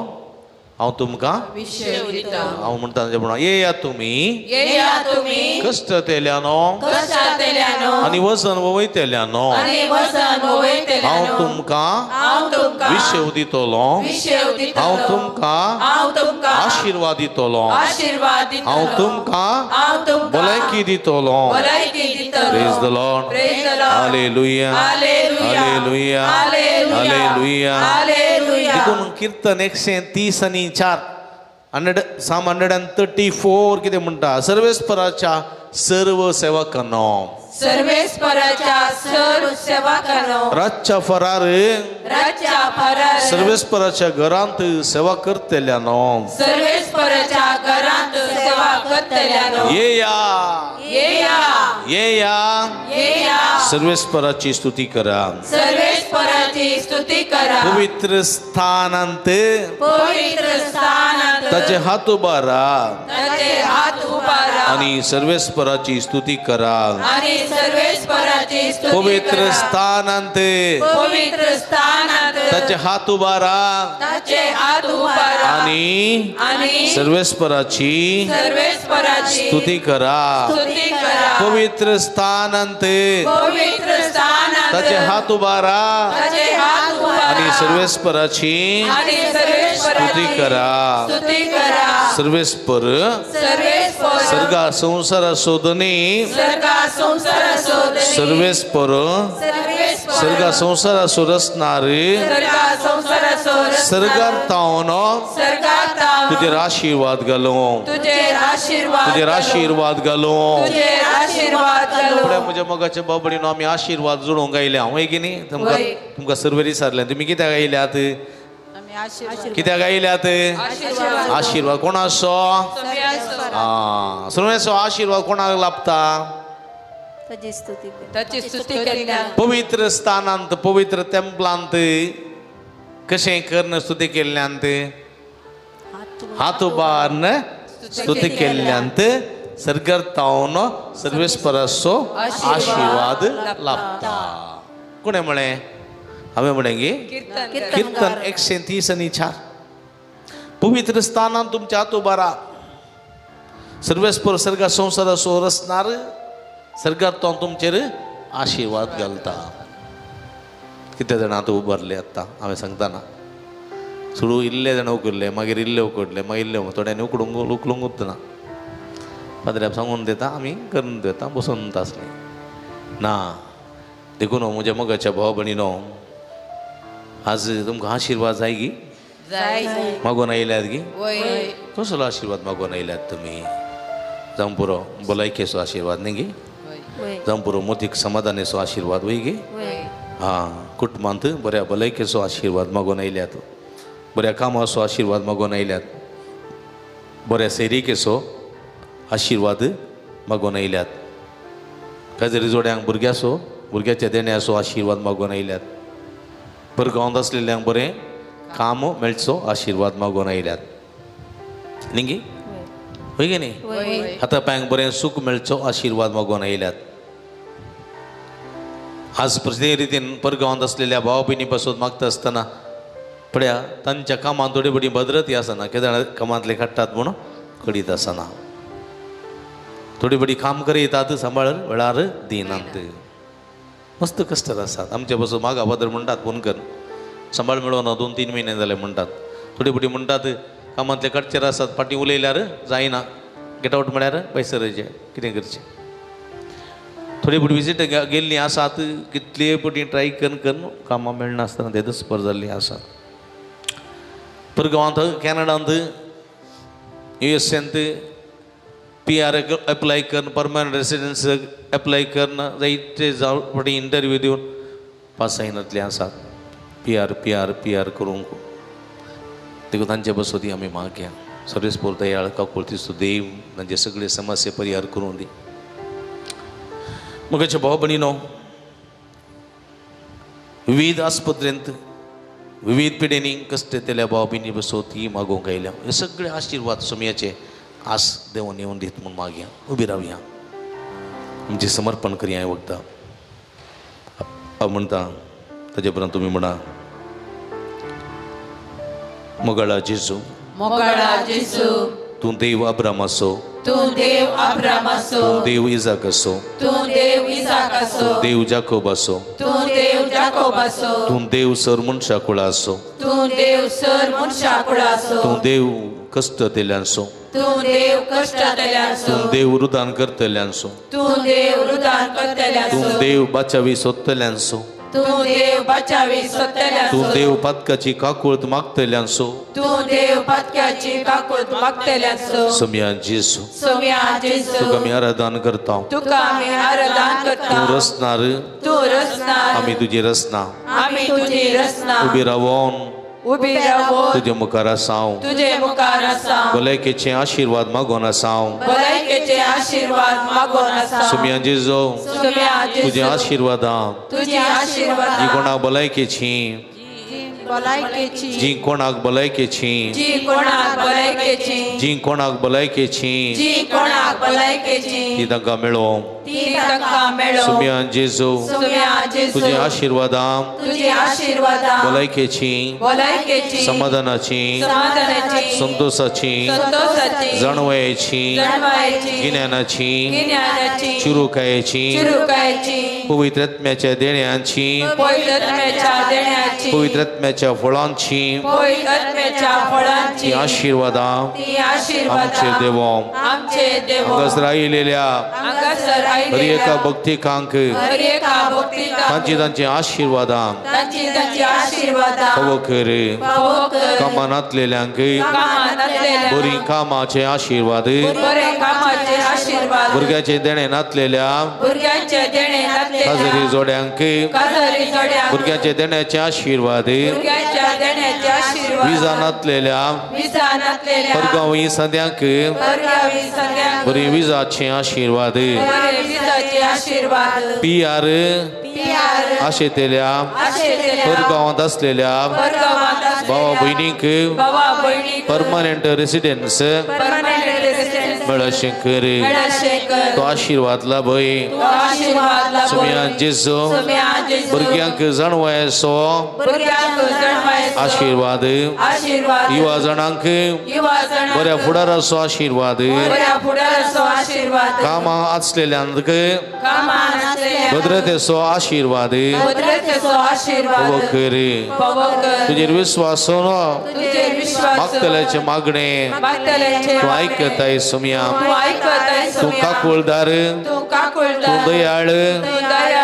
हांव तुमकां विषय उरिता हांव म्हणटा ताचे म्हणून येया तुमी येया तुम्ही कष्ट तेल्यानो कष्टातेल्यानो आणि वजन वयतेल्यानो आणि वसन हांव वयतेल्यानो तुमकां हांव तुमका विशेव दितलो विषय हांव दितलो तुमकां हांव तुमका आशीर्वाद दितलो आशीर्वाद दितलो हांव तुमकां हांव तुमका भलायकी दितलो भलायकी दितलो praise the Lord Praise the Lord. हालेलुया Hallelujah. हालेलुया Hallelujah. हालेलुया Hallelujah. देखून कीर्तन 130 आणि 4 Psalm 134 कितें म्हणटा सर्वेस्पराच्या सर्व सेवकांनो सर्वेस्पराच्या सर्व सेवकांनो रातच्या फरार रातच्या फरार सर्वेस्पराच्या घरांत सेवा करतेल्यानो सर्वेस्पराच्या घरांत सेवा करतल्यानो येया येया येया येया सर्वेस्पराची स्तुती करा सर्वेस्पराची स्तुती करा पवित्र स्थानांत पवित्र स्थानात ताचे हात उबारा त्याचे हात उभारा आणि सर्वेस्पराची स्तुती करा आणि सर्वेस्पराची स्तुती पवित्र करा स्थानांत पवित्र स्थानात ताचे हात उबारा त्याचे हात उभारा आणि सर्वेस्पराची सर्वेस्पराची स्तुती करा स्तुती करा पवित्र स्थानांत पवित्र स्थानात ताचे हात उबारा त्याचे हात उभारा आणि सर्वेस्पराची आणि सर्वेस्पराची स्तुती करा स्तुती करा सर्वेस्पर सर्वेस्पर सर्गा संसार शोधने सर्गा संसार शोधने सर्वेस्पर सर्वेस्पर सर्गा संसार सोरसणारे सर्गा संसार शोधने सर्गार्थावन सर्गात तुझे आशीर्वाद घालो तुझे आशीर्वाद तुझे आशीर्वाद घालो तुझे आशीर्वाद पुढे घालो म्हज्या मोगाच्या बाबडीनो आमी आशीर्वाद जोडूंक गायल्या होय की न्ही तुमकां होय. तुमकां सर्व विचारलें तुमी कित्याक गायल्यात आम्ही आशीर्वाद कित्याक गायल्यात आशीर्वाद आशीर्वाद कोणाचो सर्वेचो आशीर्वाद कोणाक लाभता त्याची स्तुती त्याची स्तुती केल्या पवित्र स्थानांत पवित्र टेंपलांत कशें कर्ण स्तुती केल्ल्यांत हात उबारन स्तुती केल्ल्यांत सर्गर्तावन सर्वेस्पराचो आशीर्वाद लाभता कोणे म्हळें हांवें म्हळें गे कीर्तन 130 आणि 4 पवित्र स्थानांत तुमच्या हात उबारा सर्वेस्पर सर्गा संसार सोरसणार सर्गार्थावन तुमचेर आशीर्वाद घालता कितले जाण आतां उबारले आतां हांवें सांगताना सुरू इल्ले जाण उकडले मागीर इल्ले उकडले मागीर इल्ले थोड्यांनी उकडूंक उखलूंक उरना पाद्र्याक सांगून दिता आमी करून दिता बसून आसली ना देखून म्हज्या मोगाच्या भाव भयणीनो आज तुमकां आशिर्वाद जाय गी जाय मागून आयल्यात गी वय कसलो आशिर्वाद मागून आयल्यात तुमी जावं पुरो भलायकेचो आशिर्वाद न्ही गी वय जावं पुरो मोतीक समाधानाचो आशिर्वाद वय गी वय हां कुटुंबांत बऱ्या भलायकेचो आशिर्वाद मागून आयल्यात बऱ्या कामाचो आशिर्वाद मागून आयल्यात बऱ्या सैरिकेचो आशिर्वाद मागून आयल्यात काजरी जोड्यांक भुरग्याच्या देण्याचो आशिर्वाद मागून आयल्यात भुरगांवत आसलेल्यांक बरें काम मेळचो आशिर्वाद मागून आयल्यात न्ही गी होय गे न्ही वय हाता पांयांक बरें सूख मेळचो आशिर्वाद मागून आयल्यात आज प्रत्येक रितीन परगांवांत असलेल्या भाव भयणी पासून मागता आसतना पळया तांच्या कामांत थोडी बडी भद्रती आसना केदार कामांतले काडटात म्हूण कळीत आसना थोडी बडी काम करयतात सांबाळ वेळार दिनांत मस्त कश्टार आसात आमचे पासून मागा बदर म्हणटात फोन कर सांबाळ मेळोना 2-3 म्हयने जाले म्हणटात थोडी बडी म्हणटात कामांतले काडचेर आसात फाटीं उलयल्यार जायना गेट आउट म्हळ्यार पयसरचे कितें करचें थोडी बडी विजीट गेल्लीं आसात कितले बडी ट्राय करून कामां मेळनासतना ते दसपर जाल्लीं आसात परगांवांत कॅनडांत USA PR अप्लाय करून परमनंट रेसिडेन्स अप्लाय करून जायते फाटी इंटरव्यू दिवन पास जायनातले आसात PR करूंक देखून तांचे बसोदी आमी मागया सर्वेस पोर दयाळ काकुळती देव तांचे सगळे समस्या परिहार करून दी मुखाचे भाव भयणीनो विविध आस्पत्रेंत विविध पिडेनी कश्ट तेल्या भाव भयणी बसोती मागोवंक आयल्या हे सगळे आशिर्वाद सुमयाचे आस देवान येवन दीत म्हूण मागया उबी रावया आमचें समर्पण करया हे वखदां हांव म्हणटा ताजे उपरांत तुमी म्हणा मोगाळा जेजू मोगाळा जेजू तूं देव अब्रामाचो तूं देव अब्रामाचो तूं देव इजाकाचो तूं देव इसाकाचो तूं देव जाकोबाचो तूं देव जाकोबाचो तूं देव सर मनशा कुळाचो तूं देव सर मनशा कुळाचो तूं देव कश्ट तेल्यांचो तूं देव कश्टांतल्यांचो तूं देव रुदान करतल्यांचो तूं देव रुदान तूं करतल्यांचो देव बाचावी सोदतल्यांचो तूं देव बचावी तूं सत्तल्यांचो देव पातकाची काकुळत मागतल्यांचो तूं देव पत्क्याची काकुळत मागतल्यांचो समया जेजू सोम्या जेजू तुका आमी आराधन करता तुका आमी आराधन करता तूं रचणार तूं रचणार आमी तुजी रचना आमी तुजी रचना उबी रावोन उबी रावून तुजे मुखार आसांव तुजे मुखार आसा भलायकेचे आशिर्वाद मागोन आसांव भलायकेचे आशीर्वाद मागोन आसा समया जेजू सोम्या तुजे जेजू आशिर्वादां तुजी आशीर्वाद जी कोणाक भलायकेची भलायकेची जी कोणाक भलायकेची जी कोणाक भलायकेची जी कोणाक भलायकेची जी कोणाक भलायकेची ती तांकां मेळो ती ताका मेळो सुम्या जेजू सोम्या जेजू तुजे आशिर्वादां तुजी आशीर्वाद भलायकेची भलायकेची समाधानाची समाधानाची संतोषाची संतोषाची जाणवायेची जाणवायची गिन्यानाची गिन्यानाची चिरुकायेची चिरुकायची पवित्रात्म्याच्या देण्यांची पवित्रात्म्याच्या देण्याची पवित्रात्म्याच्या फळांची पवित्रात्म्याच्या फळांची ती आशिर्वादां ती आशीर्वाद आमचेर देवो आमचे देव हांगासर आयिल्ल्या हांगासर हर एका आयिल्ल्या भक्तिकांक हर एका भक्तिकांक तांची तांची आशिर्वादां तांची आशीर्वाद फावो कर फावो कर कामांतलेल्यांक कामांत असलेल्या बरी कामाचे आशिर्वाद बरे कामाचे आशीर्वाद भुरग्याचे देणे नातलेल्या भुरग्यांचे देणे हाजरी नातलेल्या जोड्यांक काजरी जोड्या भुरग्याचे देण्याचे आशिर्वाद भुरग्यांच्या देण्याचे आशीर्वाद विजा नातलेल्या विजा नातलेल्या परगांवी सद्यांक परगावी सगळ्यांक बरी विजाचे आशिर्वाद बरे विजाचे आशीर्वाद PR पियार आशेतेल्या आशेतेल्या परगांवांत असलेल्या परगावात भावा असलेल्या भयणीक भावा बहिणी परमनंट रेसिडेन्स परमनंट रेसिडेन्स मेळशें कर शेखर तो आशिर्वाद लाभय तो आशीर्वाद लाभो सुम्या जेजू सोम्या जेजू भुरग्यांक जाणवायचो भुरग्यांक जन्मायचो आशिर्वाद आशीर्वाद युवा जाणांक युवा जणांक बऱ्या फुडाराचो आशिर्वाद बऱ्या फुडाराचो आशीर्वाद कामां आसलेल्यांक कामान असलेल्या भद्रतेचो आशिर्वाद भद्रतेचो आशीर्वाद फावो कर फावो कर तुजेर विश्वास तुझे विश्वास मागतल्याचे मागणे मागतल्याचे तूं आयकताय सुम्या तू ऐकताय तूं सोम्या काकुळदार तू तूं काकुळदार दयाळ तू दयाळ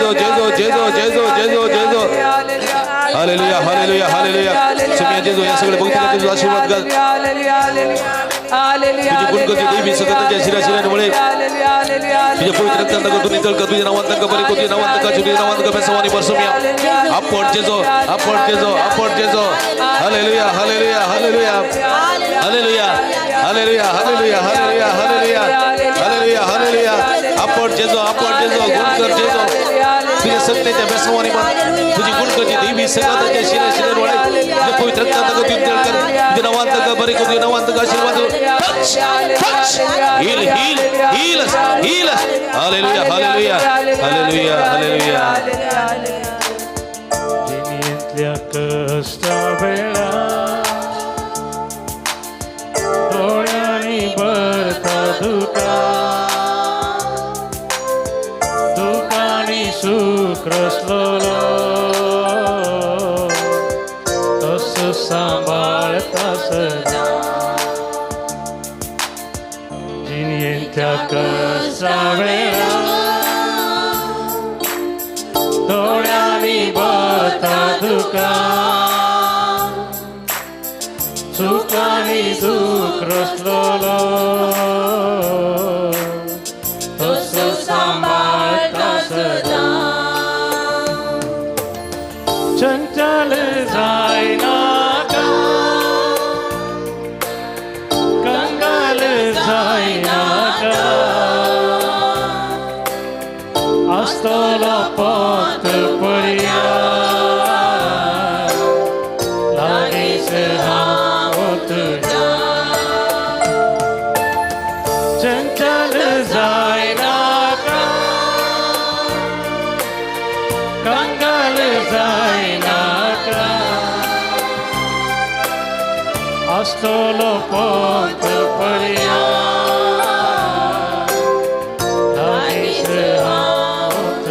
हालेलुया हालेलुया हालेलुया सुमिया जेजो या सगळे भक्तीला तुझा आशीर्वाद घाल तुझे गुणगती देवी सगळ्याच्या शिराशिरांमुळे तुझ्या पवित्र रक्तांत तुझी तळक तुझ्या नावांत का बरे तुझ्या नावांत का तुझ्या नावांत का बेसवानी परसुमिया आपण जेजो हालेलुया हालेलुया हालेलुया हालेलुया हालेलुया हालेलुया हालेलुया हालेलुया हालेलुया हालेलुया आपण जेजो गुणकर जेजो तुझ्या सत्तेच्या बेसवानी तुझी गुणगती देवी सगळ्याच्या शिराशिरांमुळे तुझ्या पवित्र रक्तांत तुझी तळक तुझ्या नावांत का बरे तुझ्या नावांत का आशीर्वाद heal us hallelujah hallelujah hallelujah hallelujah जिनीतल्या कष्टा वेळा डोळ्यांनी भरता दुखानी सुख रसलो तस सांभाळता सदा जिनीतल्या कष्टा वेळा डोळ्यांनी भरता सुखानी दुःख रसलो तस सांभाळता सदा चंचल जायना का कंगाल जायना का astolo pot păria lagi se hamot ja चंचल जायना का कंगाल जायना का astolo pot păria lagi se hamot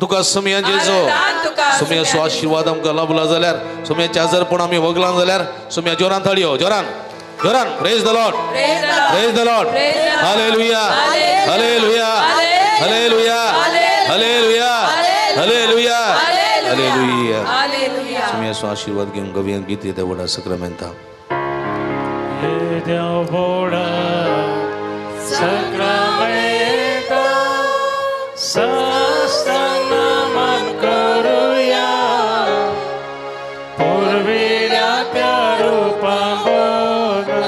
तुका समया जेजो समया सो आशीर्वाद आमकां लाभला जाल्यार समयाचे आजारपण आमी वगलां जाल्यार समया जोरान थाळयो जोरान जोरान praise the Lord praise the Lord हालेलुया हालेलुया हालेलुया हालेलुया हालेलुया हालेलुया समया सो आशीर्वाद घेवन गव्यान गीत येता vada सक्रामेंता Devoda Sacramento Sastanaman Karuya Purvira Karupamboga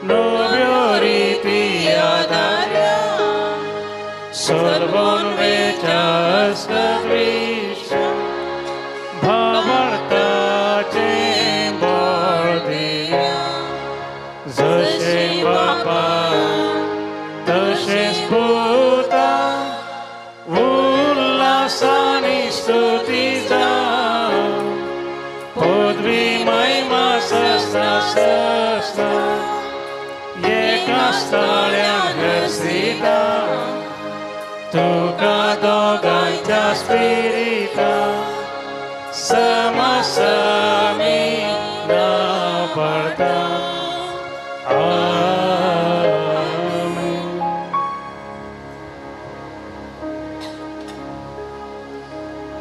Novioriti Adarya Sorbon Vechas Kadrisha Bhavarta Chembordiya Zase Baba, Tashes Buddha, Ullasani Stutiza, Podvi Maima Sasta Sasta, Yekastalya Hersita, Tuka Doganta Spirita, Samasami Naparta.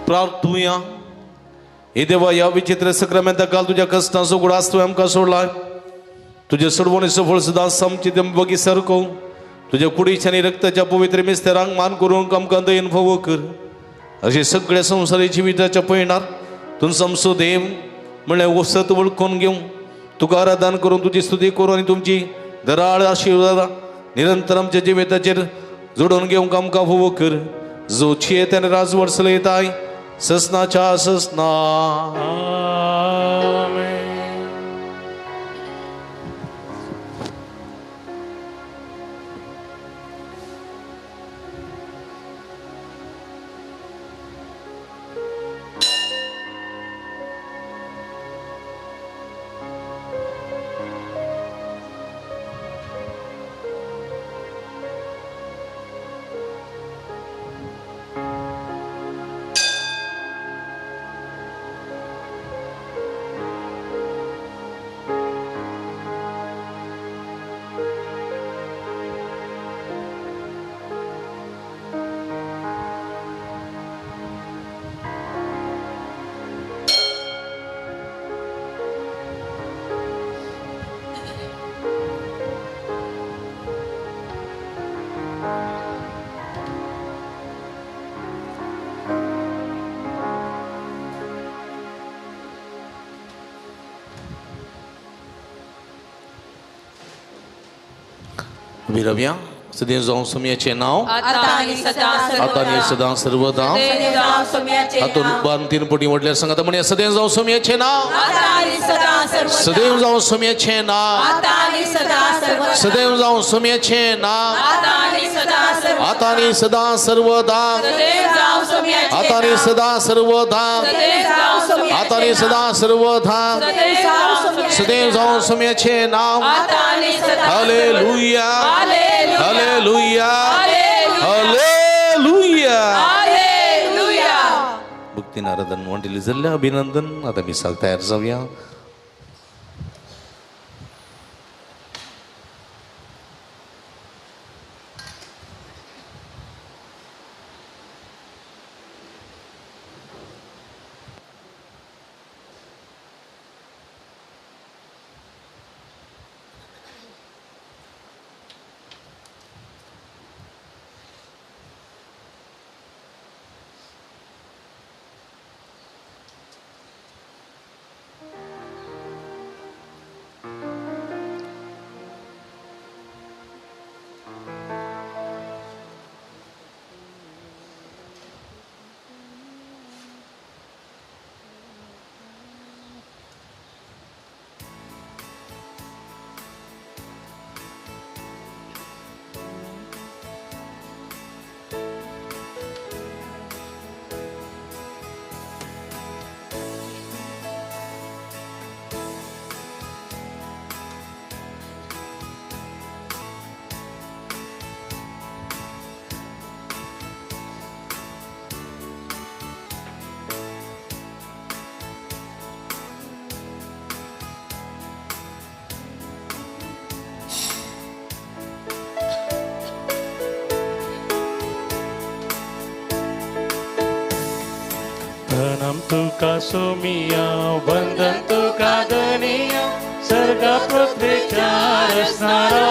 प्रार्थूया हे देवा या विचित्र सक्रामेंता काल तुझ्या कष्टाचो गुडास तुवें आमकां सोडला तुझे सोडवणीचो फळ सदांच आमची बगी सारको तुझ्या कुडीच्यानी रक्ताच्या पवित्र मिस्तेरांक मान करून आमकां दयेन फावो कर अशें सगळे संवसारी जिविताच्या पयणार तुमचो आमचो देव म्हणल्यार वसत वळखून घेवं तुका आराधन करून तुजी स्तुती करून आनी तुमची दराळ आशिर्वाद निरंतर आमच्या जिविताचेर जोडून घेवंक आमकां फावो कर जो छियेत आनी राजवट चलयताय ससनाच्या ससना विरव्या सदैव जावं समयाचें नांव आता आणि सदां सर्वदा हातून बान तीन पटी म्हटल्यार सांगात म्हणे सदैव जावं समयाचें नांव सदैव जावं समयाचें नांव सदैव जावं समयाचें नांव आता आणि सदां सर्वदा आता आणि सदां सर्वदा आता आणि सदां सर्वदा सदैव जावं समयाचें नांव हालेलुया हालेलुया हालेलुया भक्ती आराधन मंडळी जाल्ल्या अभिनंदन आता मिसाक तयार जावया सोमिया वंदन तुका गनिया सर्ग पृथ्वीच्या रचणारा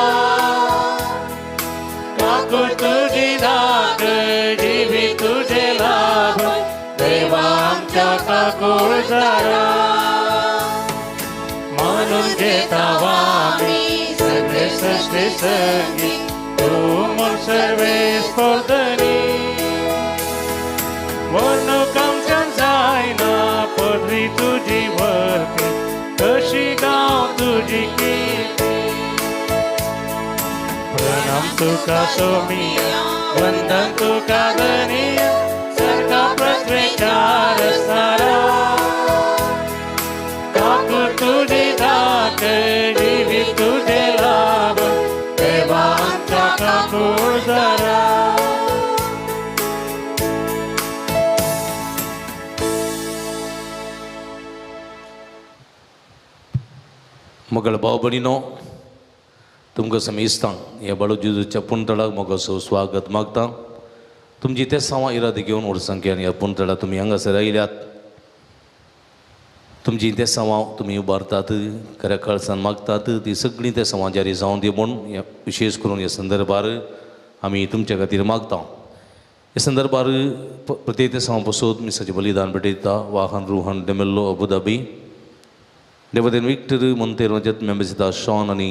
काकू तुझी धाक जीवी तुझे लाभ देवा आमच्या काकूळ जरा म्हणून घेतावा आम्ही सगळे सृष्टी संगीत तू म्हण सर्वे स्पर्धनी वणूक आमच्या जायना पदरी तुझी वरती कशी गाव तुझी कीर्ती प्रणाम तुका सोमिया वंदन तुका गनिया सर्ग पृथ्वीच्या रचणारा काकू तुझी धाक जीवी तुझे लाभ देवा आमच्या काकूळ जरा मगळ भाव भयणीनो तुमकां समेस्तां हे बाळू जेजूच्या पुंतळाक मोगाचो स्वागत मागता तुमची ते सावां इरादे घेवन व्हडसंख्येन ह्या पुंतळाक तुमी हांगासर आयल्यात तुमची ते सावां तुमी उबारतात खऱ्या कळसान मागतात ती सगळीं ते सावां जारी जावं दी म्हूण विशेश करून ह्या संदर्भार आमी तुमच्या खातीर मागता ह्या संदर्भार प्रत्येक ते सावां पासून मिसाचें बलिदान भेटयता वाहन रुहन डेमेल्लो अबुधाबी देवदेन विक्टर मोंतेरो जत मेंबेसिदा शॉन आनी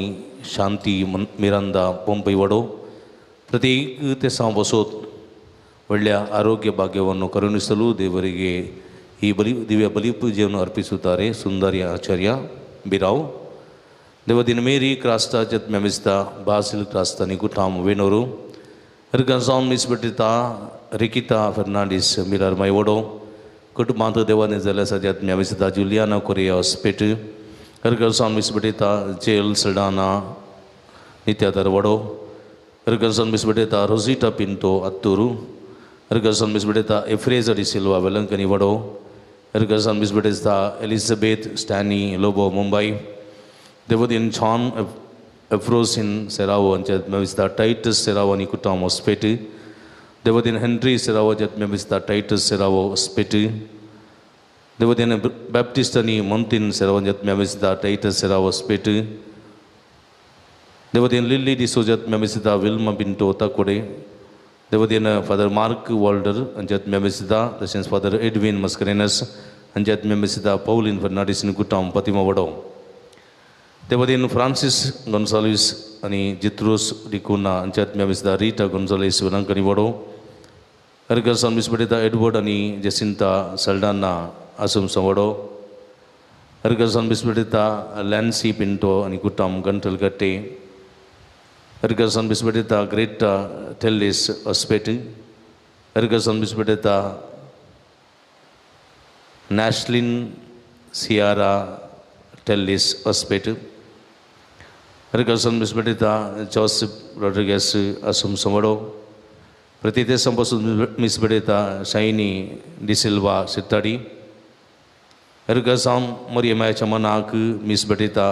शांती मिरांदा पोंपई वडो प्रत्येक ते सावां पासून व्हडल्या आरोग्य भाग्यವನ್ನು ಕರುಣಿಸಲು ದೇವರಿಗೆ ಈ ದಿವ್ಯ ಬಲಿಪೂಜೆಯನ್ನು ಅರ್ಪಿಸುತ್ತಾರೆ ಸುಂದರಿ ಆಚಾರ್ಯ ಬಿರಾವ್ ದೇವದಿನ ಮೇರಿ ಕ್ರಾಸ್ತಾ ಜತ್ ಮೆಮಿಸ್ತಾ ಬಾಸಿಲ್ ಕ್ರಾಸ್ತಾನಿ ಕುಟಾಮ್ ವೇಣೂರು ಹರ್ಗನ್ಸಾನ್ ಮಿಸ್ಬಿಟ್ಟಿತಾ ರಿಕಿತಾ ಫೆರ್ನಾಂಡಿಸ್ ಮಿರಾರ್ ಮೈವಡೋ कुटुंबांत देवाने जाल्या सद्यात मेमिस्ता Juliana Korea Hospet हरगरसान मिसबिटिता gel Sadana नित्याधर वडो हरगरसान मिसबिटिता रोजिटा पिंटो अत्तूरू हरगरसान मिसबिटिता एफ्रेजा डी सिल्वा वेलंकनी वडो हरगरसान मिसबिटिता एलिझाबेथ स्टॅनी लोबो मुंबई देवदीन छॉन एफ्रोसिन सेरावो अंचत मेमिस्ता टाइटस सेरावो आणि कुटाम Hospet देवदिन Henry Serrao Jat मेमिस्ता Titus Serrao स्पेट देवदिन Baptist आणि मोंतिन Serrao Jat मेमिस्ता Titus Serrao स्पेट देवदिन lily डिसोजत मेमिस्ता Wilma Pinto तकोडे देवदिन father Mark Walder अंजत मेमिस्ता तशेंच फादर एडविन मस्करेनस अंजत मेमिस्ता पौलिन फर्नांडिस कुटाम पतिमा वडो देवदिन फ्रांसिस गोन्साल्विस आणि जित्रोस डिकुना अंचत मेमिस्ता रीटा गोन्साल्विस वेलंकनी वडो हरगरसान मिसबिटिता एडवर्ड आणि जेसिंता सल्डाना आसुम संवडो हरगरसान मिसबिटिता लॅन्सी पिंटो आणि कुटाम गंटलगट्टे हरगरसान मिसबिटिता ग्रेटा टेल्लिस हॉस्पेट हरगरसान मिसबिटिता नॅशलिन सियारा टेल्लिस हॉस्पेट हरगरसान मिसबिटिता जोसेफ रॉड्रिगेस आसुम संवडो प्रत्येक संपासून मिसबिटिता शाइनी डिसिल्वा सिताडी हरगरसान मरियमाच्या मनाक मिसबिटिता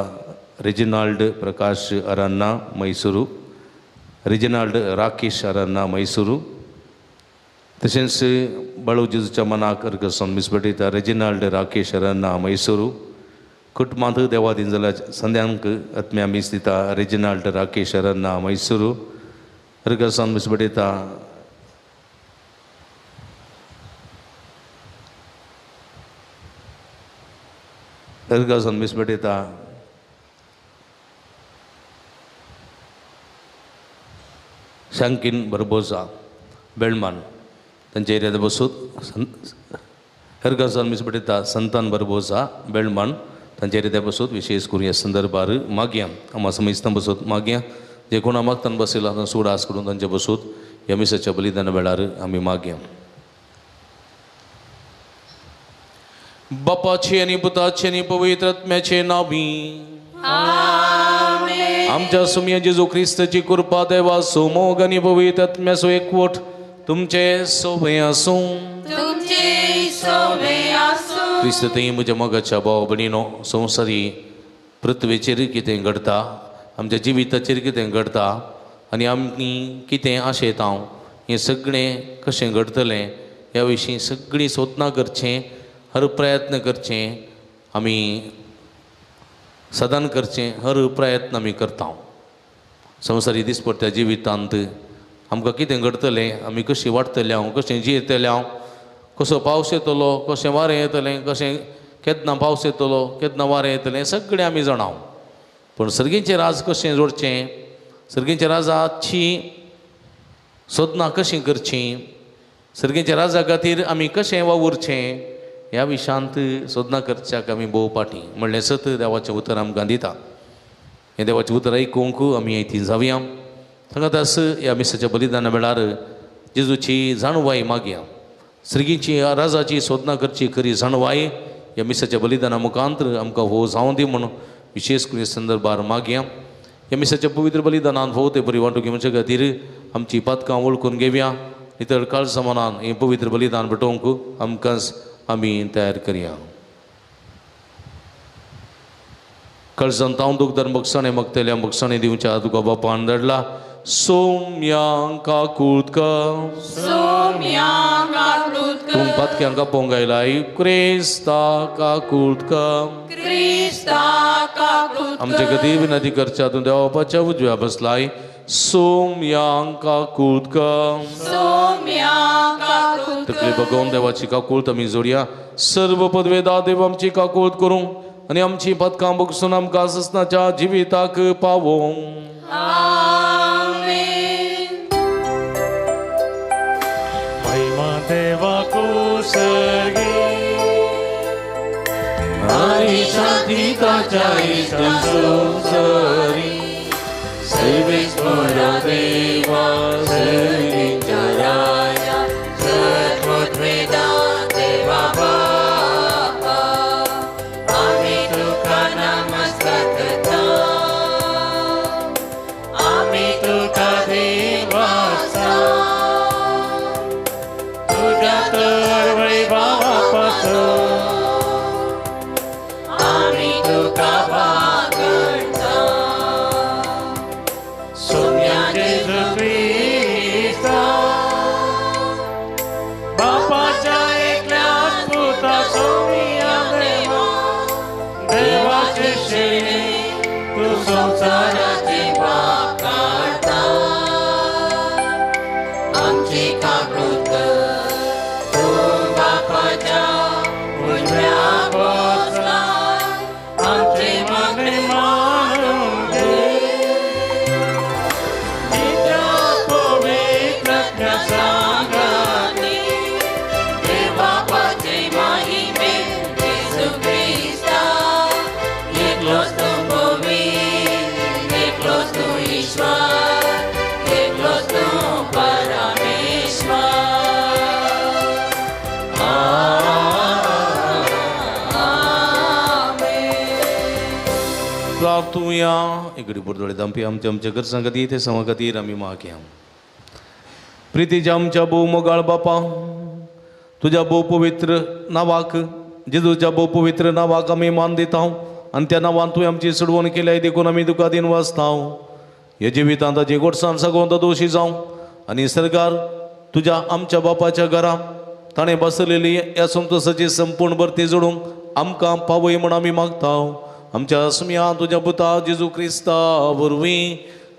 रेजिनाल्ड प्रकाश अरान्ना मैसूरू रेजिनाल्ड राकेश अरान्ना मैसूरू तशेंच बाळू जेजूच्या मनाक हरगरसान मिसबिटिता रेजिनाल्ड राकेश अरान्ना मैसूरू कुटुंबांत देवा दिन जाल्यार संध्यांक आत्म्या मीस दिता रेजिनाल्ड राकेश अरान्ना मैसूरू हरगरसान मिसबिटिता हरगरसान मिसबिटिता शंकिन बरबोजा बेळमान तांचे एरिया बसून हरगरसान मिसबिटिता संतान बरबोजा बेळमान तांचे एरिया बसून विशेष करून ह्या संदर्भार मागया आम्हा समेस्तां बसून मागया जे कोणा मागतान बसयला सुडास करून तांचे बसून ह्या मिसाच्या बलिदाना वेळार आमी मागया बापाचे आणि पुताचे आणि पवित्र आत्म्याचे नावी आमच्या सुम्य जेजू ख्रिस्ताची कृपा देवा सोमोग आणि पवित्र आत्म्याचो एकवट तुमचे सोबे आसूं ख्रिस्त थंय म्हज्या मोगाच्या भाव भयणीनो संवसारी पृथ्वीचेर कितें घडटा आमच्या जिविताचेर कितें घडटा आनी आमी कितें आशेता हें सगळें कशें घडतलें ह्या विशीं सगळीं सोदना करचें हर प्रयत्न करचे आमी सदान करचे हर प्रयत्न आमी करता संवसारी दिसपट्ट्या जिवितांत आमकां कितें घडतलें आमी कशीं वाडटले हांव कशें जियेतलें हांव कसो पावस येतलो कशें वारें येतलें कशें केन्ना पावस येतलो केन्ना वारें येतलें हें सगळें आमी जाणाव पूण सर्गेचें राज कशें जोडचें सर्गेच्या राजाची सोदनां कशीं करचीं सर्गेच्या राजा खातीर आमी कशें वावुरचें ह्या विशयांत सोदनां करच्याक आमी भोव पाटी म्हणलें सत देवाचें उतर आमकां दिता हें देवाचें उतर आयकूंक आमी थंय जावया सांगात आस ह्या मिसाच्या बलिदाना वेळार जेजूची जाणवाय मागया सर्गेची राजाची सोदनां करची खरी जाणवाय ह्या मिसाच्या बलिदाना मुखांतर आमकां हो जावं दी म्हणून विशेष करून संदर्भार मागया ह्या मिसाच्या पवित्र बलिदानान हो ते बरी वांटून घेवचे खातीर आमची पातकां वळखून घेवया नितळ काळ समानान हें पवित्र बलिदान भेटोवंक आमकांच आमी तयार करया कळसांत हांव तुका दर मगसाणें मागतल्या मगसाणें दिवच्या तुका बापान धाडला सोम्यांक काकुळका तुम पातक्यांका पोंगायलाय क्रिस्ता काकुळका आमचे खातीर विनंती करच्या तूं देवा बापाच्या उजव्या बसलाय सोम्यांक काकुळका तकली बघून देवाची काकुळत आमी जोडया सर्व पदवेदा देव आमची काकुळत करूं आनी आमची पदकां बगसून आमकां ससनाच्या जिविताक पावों महिमा देवाकू सर्गी आणि शांती ताच्या इष्टं संसारी सर्वेश्वर देवा सर्गीच्या राजा सर्वोद्वेदा देवा बापा आम्ही तुका नमस्कारता आम्ही तुका देवाचा तुझ्या तर वैभवापासून आम्ही तुका वागणता सोम्या जेजू ख्रिस्ता बापाच्या एकल्याच पुता सोम्या देवा देवाचे शेळी तू संसाराची पाप काढता आमची काकुळत तू बापाच्या उजव्या बसलाय आमचे मागणे मानून घे नित्य पवित्र सांगाती देवाचे महिमे येशू ख्रिस्ता एकलोच तू पवित्र एकलोच तू ईश्वर एकलोच तू परमेश्वर प्रार्थुया इकडे बुरदोळे दांपी आमच्या आमच्या गरजां खातीर ते सवा खातीर आमी मागया प्रितीच्या आमच्या भोव मोगाळ बापा तुज्या भोव पवित्र नांवाक जेजूच्या भोव पवित्र नांवाक आमी मान दिता आनी त्या नांवान तुवें आमची सोडवण केल्या देखून आमी तुका दिन वाचता हे जिवितांत ताची गोडसाण सागोंद दोशी जावं आनी सरकार तुज्या आमच्या बापाच्या घरा ताणें बसलेली ह्या संतोशाची संपूर्ण भरती जोडूंक आमकां पावय म्हण आमी मागता आमच्या सुम्या तुज्या पुता जेजू क्रिस्ता वरवीं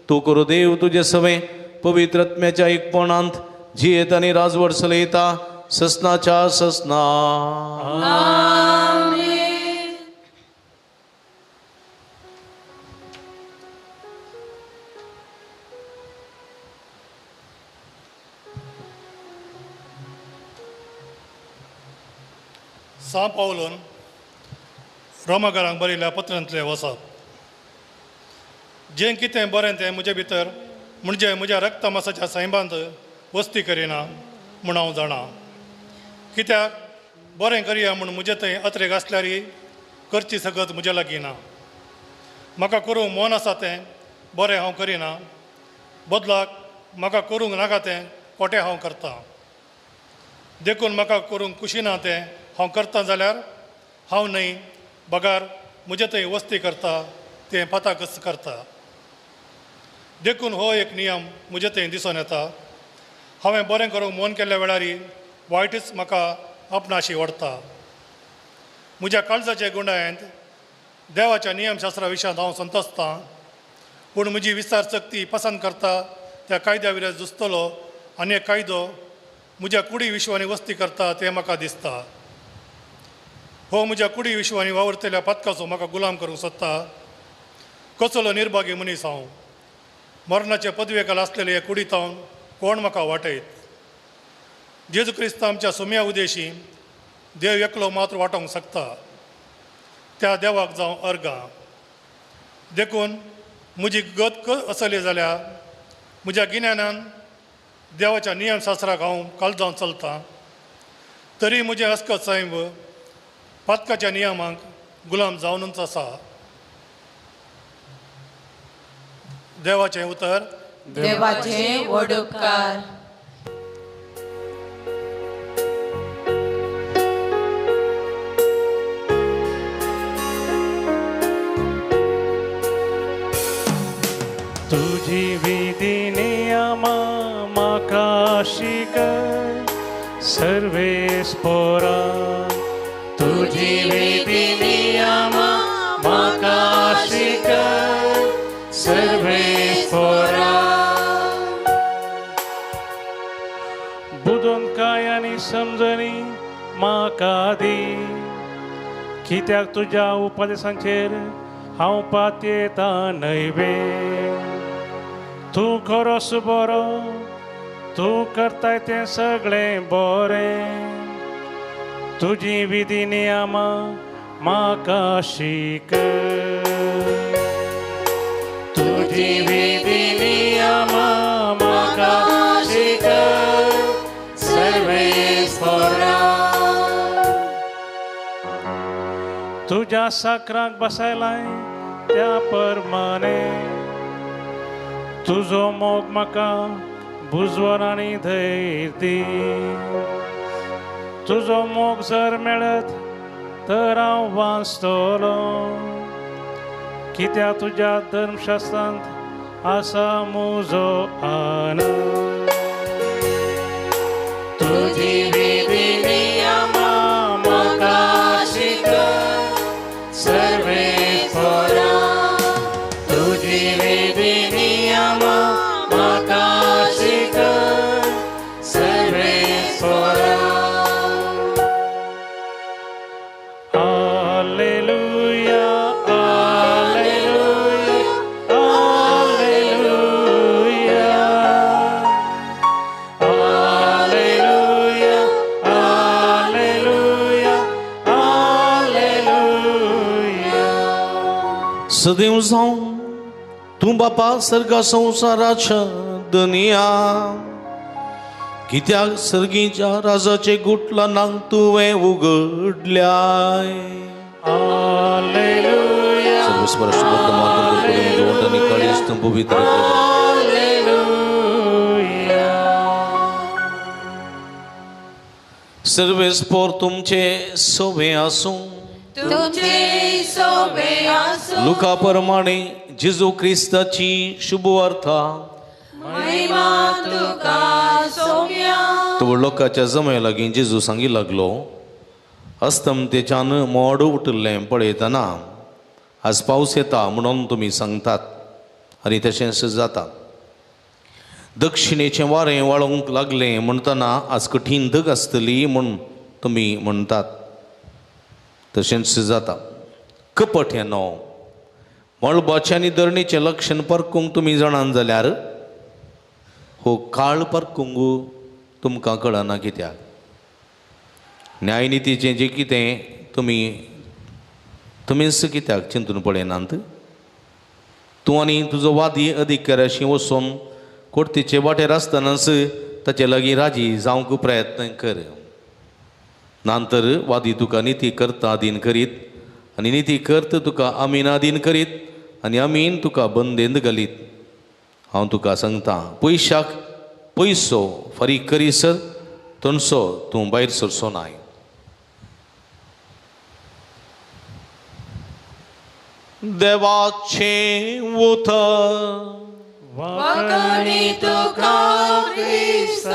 तूं करो देव तुजे सवे पवित्र आत्म्याच्या एकपणांत जियेत आनी राजवट चलयता ससनाच्या ससना सा पावलोन रोमाकारांक बरयल्या पत्रांतलें वचप जें कितें बरें तें म्हजे भितर म्हणजे म्हज्या रक्तमासाच्या सैमांत वस्ती करिना म्हूण हांव जाणा कित्याक बरें करया म्हूण म्हजे थंय अत्रेक आसल्यारय करची सगत म्हजे लागीं ना म्हाका करूंक मन आसा तें बरें हांव करिना बदलाक म्हाका करूंक नाका तें खोटें हांव करतां देखून म्हाका करूंक खुशी ना तें हांव करतां जाल्यार हांव न्हय बगार म्हजे थंय वस्ती करता तें पाताकच करता देखून हो एक नियम म्हजे थंय दिसून येता हांवें बरें करूंक मन केल्ल्या वेळार वायटच म्हाका आपणाशी ओडता म्हज्या काळजाचे गुंडायंत देवाच्या नियमशास्त्रा विशयांत हांव संतोसतां, पूण म्हजी विचारशक्ती पसंत करता त्या कायद्या विरोध झुजतलो आनी एक कायदो म्हज्या कुडी विश्वांनी वस्ती करता तें म्हाका दिसता. हो म्हज्या कुडी विश्वांनी वावरतल्या पथकाचो म्हाका गुलाम करूंक सोदता. कसलो निर्भागी मनीस हांव. मरणाचे पदवेकाल आसलेले हे कुडीत हांव कोण म्हाका वाटयत. जेजू क्रिस्त आमच्या सुम्या उदेशी देव एकलो मात्र वाटोवंक शकता. त्या देवाक जावं अर्गां. देखून म्हजी गत आसली जाल्यार म्हज्या गिन्यानान देवाच्या नियमशास्त्राक हांव काळजावन चलतां. तरी म्हजें अस्कत सैम पथकाच्या नियमांक गुलाम जावनूच आसा. देवाचें उतर. देवाचे व्हड उपकार. तुझी विधी नियमा म्हाका शिकय सर्वेस्परा. तुझी विधी नियमा म्हाका शिकय सर्वेस्परा. बुदोन काय आनी समजणी म्हाका दी, कित्याक तुज्या उपदेशांचेर हांव पातयेता नैवे. तूं खरोच बरो, तूं करताय तें सगळें बरें. तुजी विधी नियमा म्हाका शिकय. तुजी विधी नियमा म्हाका शिकय सर्वेस्परा. तुज्या साकराक बसयलाय त्या परमाने. तुजो मोग म्हाका बुजवण आनी धैर्य दी. तुजो मोग जर मेळत तर हांव वाचतलो, कित्याक तुज्या धर्मशास्त्रांत आसा म्हजो आनंद. तुजी विधी नियमा म्हाका शिकय सर्वेस्परा. तुजी विधी नियमा म्हाका शिकय सर्वेस्परा. Alleluia, alleluia, alleluia. Alleluia, alleluia, alleluia. सदैव जावं तूं बापा सर्गा संवसाराच्या दुनिया. कित्याक सर्गीच्या राजाचे गुटलांक तुवें उगडल्याय. Alleluia, सर्वेस्पराचे वर्तमान आनी काळीज तूं पवित्र. alleluia. सर्वेस्पर तुमचे सोबे आसूं. तुमचे सोबे आसूं. लुका प्रमाणे जेजू क्रिस्ताची शुभवार्ता महिमा तुका सोम्या. तो लोकांच्या जमया लागीं जेजू सांगी लागलो, अस्तमतेच्यान मोड उठिल्लें पळयतना आज पावस येता म्हणून तुमी सांगतात आनी तशेंच जाता. दक्षिणेचें वारें वाळोवंक लागलें म्हणटना आज कठीण धग आसतली म्हूण तुमी म्हणटात. तशेंच जाता. कपट हें न्हय. मळबाचें आनी धरणीचें लक्षण परकूंक तुमी जाणात जाल्यार हो काळ परकूंक तुमकां कळना. कित्याक न्यायनितीचें जें कितें तुमीच कित्याक चिंतून पळयनात. तूं आनी तुजो वादी अधिकाऱ्याशी वचून कोर्टीचे वाटेर आसतनाच ताचे लागीं राजी जावंक प्रयत्न कर. नंतर वादी तुका निती करता अधीन करीत आनी निती करत तुका अमीन अधीन करीत आनी अमीन तुका बंदेंत घालीत. हांव तुका सांगता, पयशाक पयसो फारीक करीसर तणसो तूं भायर सरचो नाय. देवाचें उतर. वखणी तुका क्रिस्त.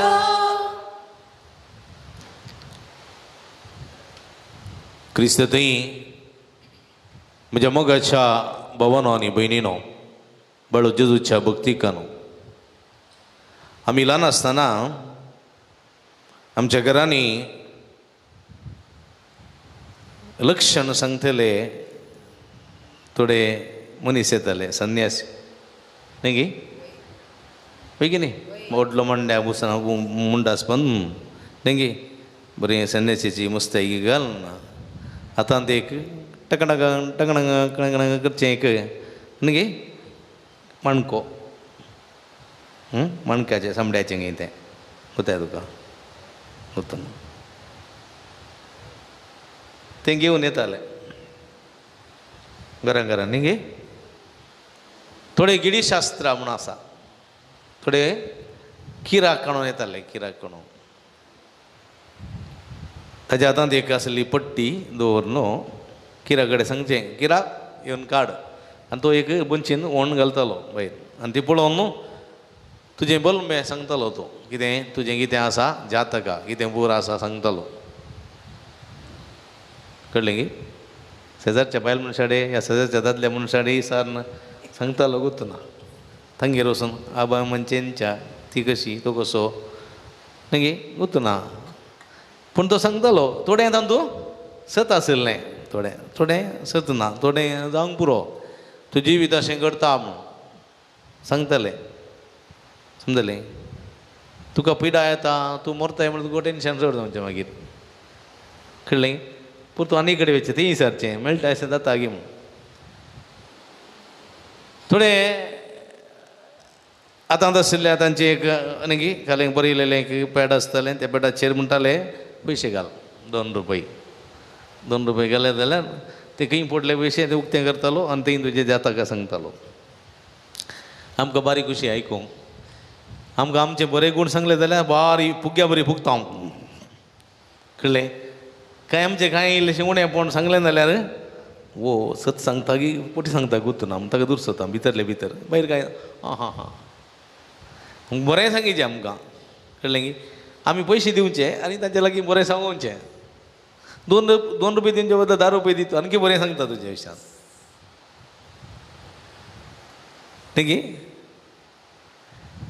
क्रिस्त थंय म्हज्या मोगाच्या भावानो आनी भयणीनो बाळो जेजूच्या भक्तिकानो आमी ल्हान आसतना आमच्या घरांनी लक्षण सांगतले थोडे मनीस येताले संन्यासी न्ही गे पळय की न्ही व्हडलो मंड्या बुसां मुंडास पण न्ही गे बरें संन्यासीची मस्तायकी घाल आतां ते एक टकणग टकणग कणगण करचें एक न्ही गे मणको मणक्याचें समड्याचें गे तें कोताय तुका वतन तें घेवन येताले घरां घरां न्ही गे थोडे गिडीशास्त्रां म्हूण आसा थोडे किराक काडून येताले किराक काडून ताच्या हातांत एक आसली पट्टी दवर न्हू किरा कडेन सांगचें किराक येवन काड आनी तो एक बंचीन ओण घालतालो भायर आनी ती पळोवन न्हू तुजें बल्बें सांगतालो तो कितें तुजें कितें आसा जातका कितें बूर आसा सांगतालो कळ्ळें गे शेजारच्या बायल मनशाडे या शेजारच्या दादल्या मनशाडे सारन सांगतालो गुर्तना थंगेर वचून आबा मनचेंच्या ती कशी तो कसो न्ही गे गुर्तना पूण तो सांगतालो थोडें तांतूं सत आसलें थोडें थोडें सत ना थोडें जावंक पुरो तूं जिवीत अशें करता म्हूण सांगतालें समजलें तुका पिडा येता तूं मरताय म्हणून तुका टेन्शन चड जावचें मागीर कळ्ळें पूण तूं आनी कडेन वयचें तें विचारचें मेळटा अशें जाता गे म्हूण थोडे आतां आशिल्लें तांचें एक न्ही गे खालें बरयलेलें एक पॅड आसतालें त्या पॅडाचेर म्हणटाले पयशे घाल ₹2 घाले जाल्यार ते खंय पडले पयशे ते उक्तें करतालो आनी थंय तुजें जाता सांगतालो आमकां बारीक कशी आयकूंक आमकां आमचे बरे गूण सांगले जाल्यार बारी फुग्या बरी फुगता हांव कळ्ळें कांय आमचे कांय इल्लेशें उणेंपण सांगलें जाल्यार वो सत सांगता की पोटी सांगता गुर्तना ताका दूर सोदता भितरले भितर भायर काय आं हां हां बरें सांगिचें आमकां कळ्ळें की आमी पयशे दिवचे आनी ताचे लागीं बरें सांगोवचें ₹2 दिवचे बद्दल ₹10 दिता आनकी बरें सांगता तुज्या विशयान न्ही गे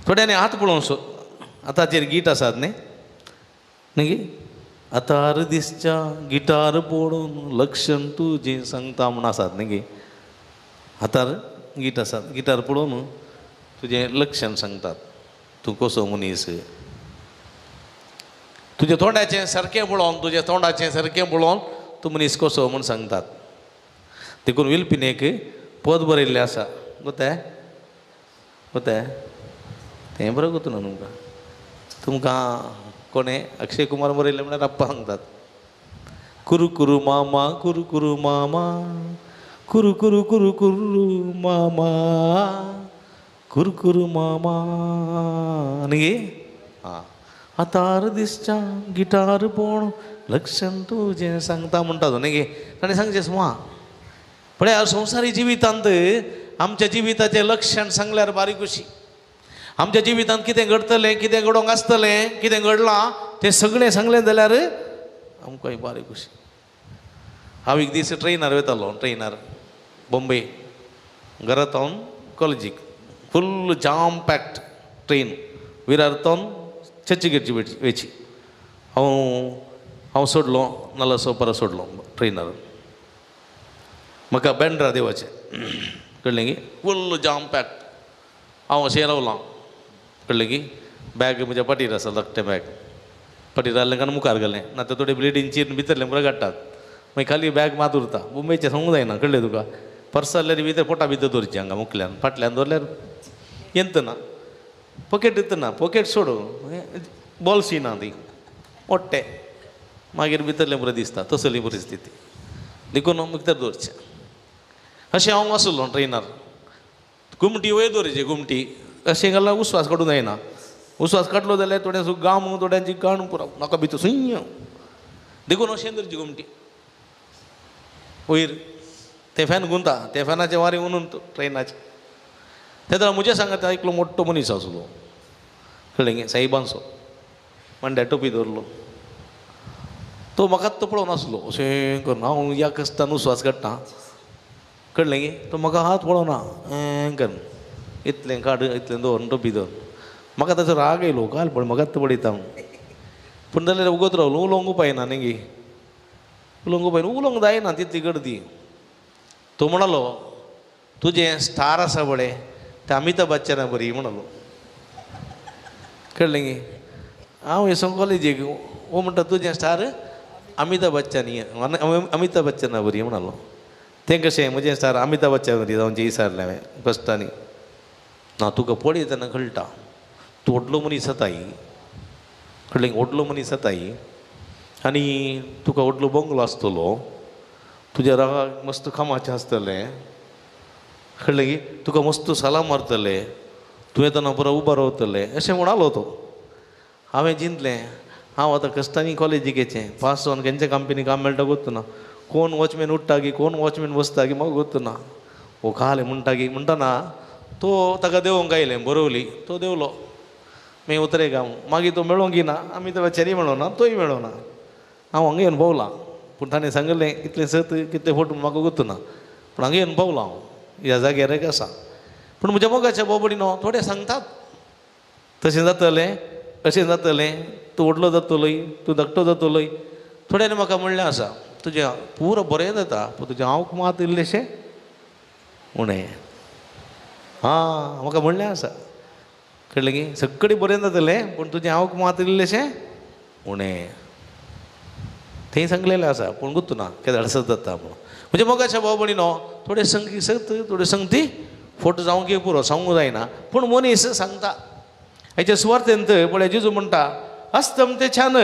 थोड्यांनी हात पळोवंक सो आतांचेर गीत आसात न्ही गे आतार दिसच्या गिटार पडून लक्षण तुजें सांगता म्हूण आसात न्ही गे हातार गीत आसात गिटार पळोवन तुजें लक्षण सांगतात तूं कसो मनीस तुज्या तोंडाचें सारकें पळोवन तुज्या तोंडाचें सारकें पळोवन तूं मनीस कसो म्हूण सांगतात देखून विलपीन एक पद बरयल्लें आसा गोताय गोताय तें बरें गोतू ना तुमकां कोणें अक्षय कुमार बरयल्लें म्हळ्यार आप्पा सांगतात कुरू कुरू मामा कुरू कुरू मामा कुरू कुरू कुरू कुरू मामा कुरू कुरू मामा न्ही गे हां आतार दिसच्या गिटार पोण लक्षण तुजें सांगता म्हणटा तो न्ही गे ताणें सांगचें सुमा पळय संवसारी जिवितांत आमच्या जिविताचें लक्षण सांगल्यार बारीक कशी आमच्या जिवितांत कितें घडतलें कितें घडोवंक आसतलें कितें घडलां तें सगळें सांगलें जाल्यार आमकां बारीक कशी हांव एक दीस ट्रेनार वयतालो ट्रेनार बॉम्बे घरांतून कॉलेजीक फुल्ल जाम पॅक्ड ट्रेन विरारतून चर्चगेटची वेची हांव सोडलो नाल्या सोपारा सोडलो ट्रेनार म्हाका बँड्रा देवाचें कळ्ळें की फुल्ल जाम पॅक्ड हांव अशें रावलां कळ्ळें की बॅग म्हज्या पाठीर आसा धाकटें बॅग पाठीर आसलें कारण मुखार गेलें ना तर थोडे ब्लेडीन चीर भितरलें बरें काडटात मागीर खाली बॅग मात उरता मुंबयचें सांगूंक जायना कळ्ळें तुका पर्स जाल्यार भितर पोटा भितर दवरचें हांगा मुखल्यान फाटल्यान दवरल्यार येत ना पॉकेट येत ना पॉकेट सोडू बॉल्सी ना ती मोट्टे मागीर भितरलें बरें दिसता तसली परिस्थिती देखून भितर दवरचें अशें हांव आसलो ट्रेनार घुमटी वयर दवरचें घुमटी अशें घालून उस्वास काडूंक जायना उस्वास काडलो जाल्यार थोड्यांचो गाम थोड्यांची काण पुरो नाका भितर सुंय देखून अशें धरची घुमटी वयर ते फॅन गुंता ते फॅनाचे वारें उनून ट्रेनाचे ते तर म्हज्या सांगात एकलो मोठो मनीस आसलो कळ्ळें गे साईबांचो मांड्या टोपी दवरलो तो म्हाका पळोवन नासलो अशें करून हांव या कस्तान उस्वास काडटा कळलें गे तो म्हाका हात पळोवना करून इतलें काड इतलें दवर टोपी दवर म्हाका ताचो राग येयलो काल पळय म्हाका पळयता पूण जाल्यार उगत रावलो उलोवंक पायना न्ही गे उलोवंक पायना उलोवंक जायना तितली गर्दी तो म्हणालो तुजें स्टार आसा पळय तें अमिताभ बच्चना बरी म्हणालो कळलें गे हांव येसो कॉलेजीक वो म्हणटा तुजें स्टार अमिताभ बच्चना बरी म्हणालो तें कशें म्हजें स्टार अमिताभ बच्चन बरी जावन विचारलें हांवें फस्टांनी ना तुका पळय तेन्ना कळटा तूं व्हडलो मनीस जाताय कळ्ळें व्हडलो मनीस जाताय आनी तुका व्हडलो बंगलो आसतलो तुज्या रागाक मस्त कामाचें आसतलें कळ्ळें गे तुका मस्त सालां मारतले तूं येतना पुरो उबो रावतलें अशें म्हणालो तो हांवें चिंतलें हांव आतां कश्टांनी कॉलेजीक येचें पास जावन खंयच्या कंपनी काम मेळटा गोत्तू ना कोण वॉचमॅन उठटा की कोण वॉचमॅन बसता की म्हाका गोत्तू ना हो खालें म्हणटा की म्हणटाना तो ताका देवोंक आयलें बरोवली तो देवलो मागीर उतरेक हांव मागीर तो मेळोंक ना आमी तो चेरी मेळोना तोय मेळोना हांव हांगा येवन भोंवलां पूण ताणें सांगलें इतलें सत कितलें फोटो म्हाका गोत्तू ना पूण हांगा येवन भोंवलां हांव ह्या जाग्यार एक आसा पूण म्हज्या मोगाच्या बोबडीनो थोडे सांगतात तशें जातलें अशें जातलें तूं व्हडलो जातलोय तूं धाकटो जातलोय थोड्यांनी म्हाका म्हणलें आसा तुजें पुरो बरें जाता पूण तुजें हांव मात इल्लेशें उणें म्हाका म्हणलें आसा कळ्ळें गे सगळें बरें जातलें पूण तुजें हांव मात इल्लेशें उणें थंय सांगलेलें आसा पूण गुत्तू ना केन्ना अडचण जाता म्हणून म्हणजे मोगाच्या भाव भयणीनो थोडे संगी सत थोडे संगती फोटो जावंक घे पुरो सांगूंक जायना पूण मनीस सांगता हेच्या सुवार्थेंत पळय जेजू म्हणटा अस्तम ते छान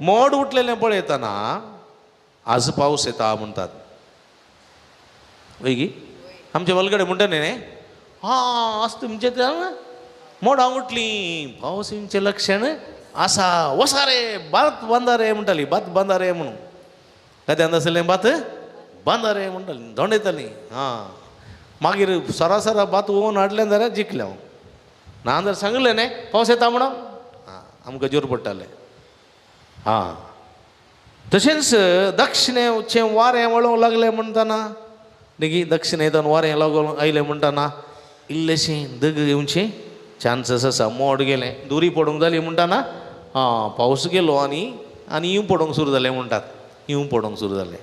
मोड उठलेलें पळयतना आज पावस येता म्हणटात वैगी आमचे वलगडे म्हणटा न्ही अस्तमचे मोडां उठलीं पावस येवचें लक्षण आसा वसा रे बात बांदा रे म्हणटाली बात बांदा रे म्हणून कद्यांत आसलें बात बांदा रे म्हणटाली धोंडयतालीं मागीर सरासरा बात ओवन हाडलें जाल्यार जिखलें हांव ना जाल्यार सांगलें न्ही पावस येता म्हणून आमकां जोर पडटालें तशेंच दक्षिणेचें वारें वळोवंक लागलें म्हणटाना न्ही दक्षिणेंतल्यान वारें लागून आयलें म्हणटाना इल्लेशें दग येवचें चान्सीस आसा मोड गेलें दुरी पडूंक जाली म्हणटाना पावस गेलो आनी इव पडोंक सुरू जालें म्हणटात इव पडोंक सुरू जालें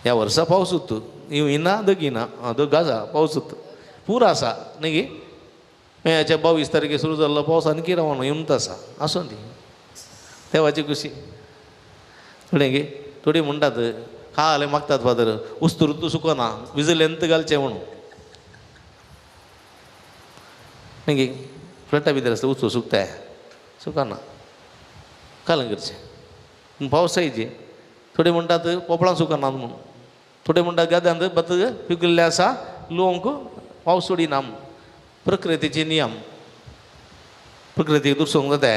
ह्या वर्सा पावसूत इव येना दग येना दग आसा पावसूत पूर आसा न्ही गे मेयाच्या 22 तारखेक सुरू जाल्लो पावस आनी रावना येवंत आसा आसूं दी देवाची खुशी थोडे गे थोडी म्हणटात खाले मागतात फादर उस्तुरूत सुकना विजलेंत घालचें म्हणून न्ही गे फ्लटा भितर आसता उस्तू सुकताय सुकना कालं करचें पावस येयचे थोडे म्हणटात पोपळां सुकनात म्हणून थोडे म्हणटात गाद्यांत बत पिकिल्लें आसा लोवंक पावस सोडिना म्हणून प्रकृतीचे नियम प्रकृतीक दुरसोंक जाता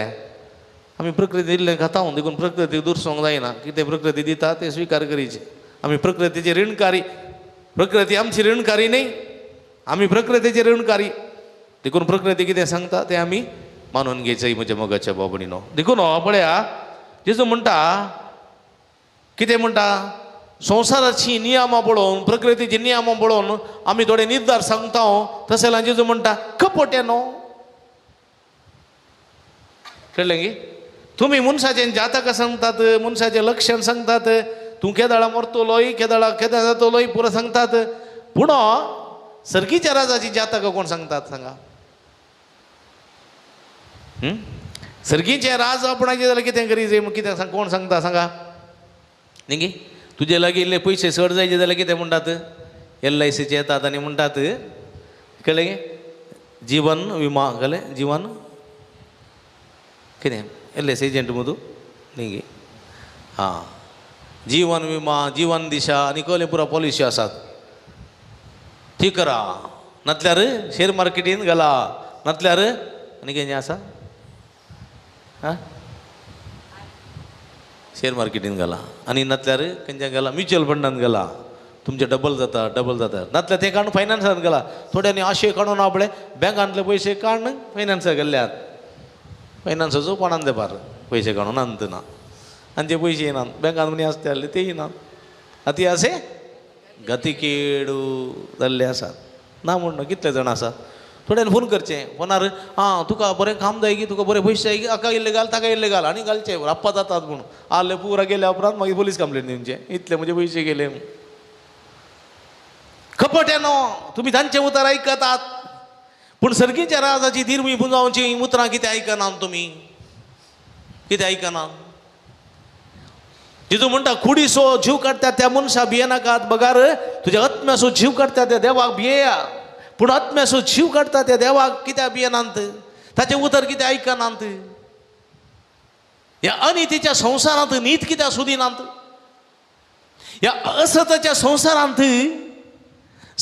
आमी प्रकृती दिल्लें खाता देखून प्रकृतीक दुरसोंक जायना कितें प्रकृती दिता तें स्विकार करीचें आमी प्रकृतीचे ऋणकारी प्रकृती आमची ऋणकारी न्ही आमी प्रकृतीचे ऋणकारी देखून प्रकृती कितें सांगता तें आमी मानून घेवचें म्हज्या मोगाच्या भाव भयणीनो देखून हो पळया जेजू म्हणटा कितें म्हणटा संवसाराची नियमां पळोवन प्रकृतीची नियमां पळोवन आमी थोडे निर्धार सांगता तशें जाल्यार जेजू म्हणटा कपट्यानो कळ्ळें गे तुमी मनशाचें जातकां सांगतात मनशाचें लक्षण सांगतात तूं केदाळा मरतलोय केदाळा केदां जातलोय पुरो सांगतात पूण सर्गीच्या राजाची जातकां कोण सांगतात सांगा सर्गीचे राज आपणाचे जाल्यार कितें करीत कितें कोण सांगता सांगा न्ही गे तुजे लागीं इल्ले पयशे चड जायचे जाल्यार कितें म्हणटात LICचे येतात आनी म्हणटात कळ्ळें गे जीवन विमा कळ्ळें जीवन कितें LIC एजंट मदू न्ही गे जीवन विमा जीवन दिशा आनी कसले पुरो पॉलिसी आसात ती करा नातल्यार शेअर मार्केटीन घाला नातल्यार आनी कितें आसा शेअर मार्केटीन घाला आनी नातल्यार खंयच्या घाला म्युच्युअल फंडान घाला तुमचे डबल जाता नातल्यार तें काडून फायनान्सान घाला थोड्यांनी आशे काडून आपले बँकांतले पयशे काडून फायनान्साक घाल्ल्यात फायनान्साचो कोणान तेपार पयशे काडून अंत ना आणि ते पैसे येणार बँकात म्हणे असते आले ते येणार अति असे गती केडू जाल्ले आसात ना म्हणणं कितले जाण आसा थोड्यान फोन करचे फोनार हां तुका बरें काम जाय की तुका बरें पयशे जाय की हाका इल्ले घाल ताका इल्ले घाल आनी घालचे राप्पा जातात म्हणून आले पुरा गेल्या उपरांत मागीर पोलीस कंप्लेंट दिवचे इतले म्हणजे पयशे गेले कपट्यानो तुम्ही तांचे उतर ऐकतात पूण सर्गीच्या राजाची दिरमी पुंजावची उतरां कितें आयकनात तुमी कितें आयकनात जिजू म्हणटा कुडीसो जीव काडटा त्या मनशा भियेनाकात बगार तुज्या आत्म्याचो जीव काडटा त्या देवाक भियेया पूण आत्म्याचो जीव काडटा त्या देवाक कित्याक भियेनात ताचें उतर कितें आयकनात ह्या अनितीच्या संवसारांत नीत कित्याक सोदिनात ह्या असताच्या संवसारांत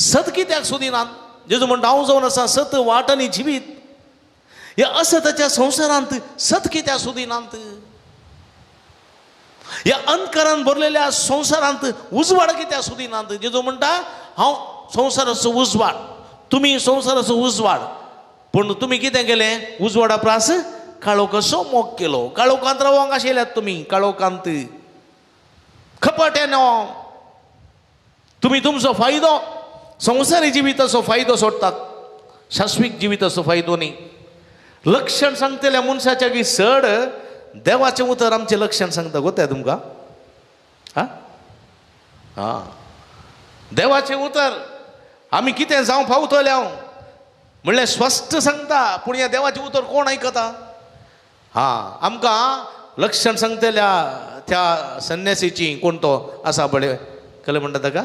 सत कित्याक सोदिनात जेजू म्हणटा हांव जावन आसा सत वाट आनी जिवीत ह्या असताच्या संवसारांत सत कित्याक सोदिनात ह्या अंधकारान भरलेल्या संवसारांत उजवाड कित्याक सोदिनात जेजू म्हणटा हांव संवसाराचो उजवाड तुमी संवसाराचो उजवाड पूण तुमी कितें केलें उजवाडा प्रास काळोखाचो मोग केलो काळोखांत रावंक आशिल्ल्यात तुमी काळोखांत खपट्यानो तुमी तुमचो फायदो संवसारी जिविताचो फायदो सोडतात शाश्वीत जिविताचो फायदो न्ही लक्षण सांगतल्या मनशाच्या की सड देवाचें उतर आमचें लक्षण सांगता गोत्या तुमकां हा हा देवाचें उतर आमी कितें जावं पावतले हांव म्हणल्यार स्पश्ट सांगता पूण ह्या देवाचें उतर कोण आयकता हा आमकां लक्षण सांगतल्या त्या संन्यासीची कोण तो आसा बळे कले म्हणटा ताका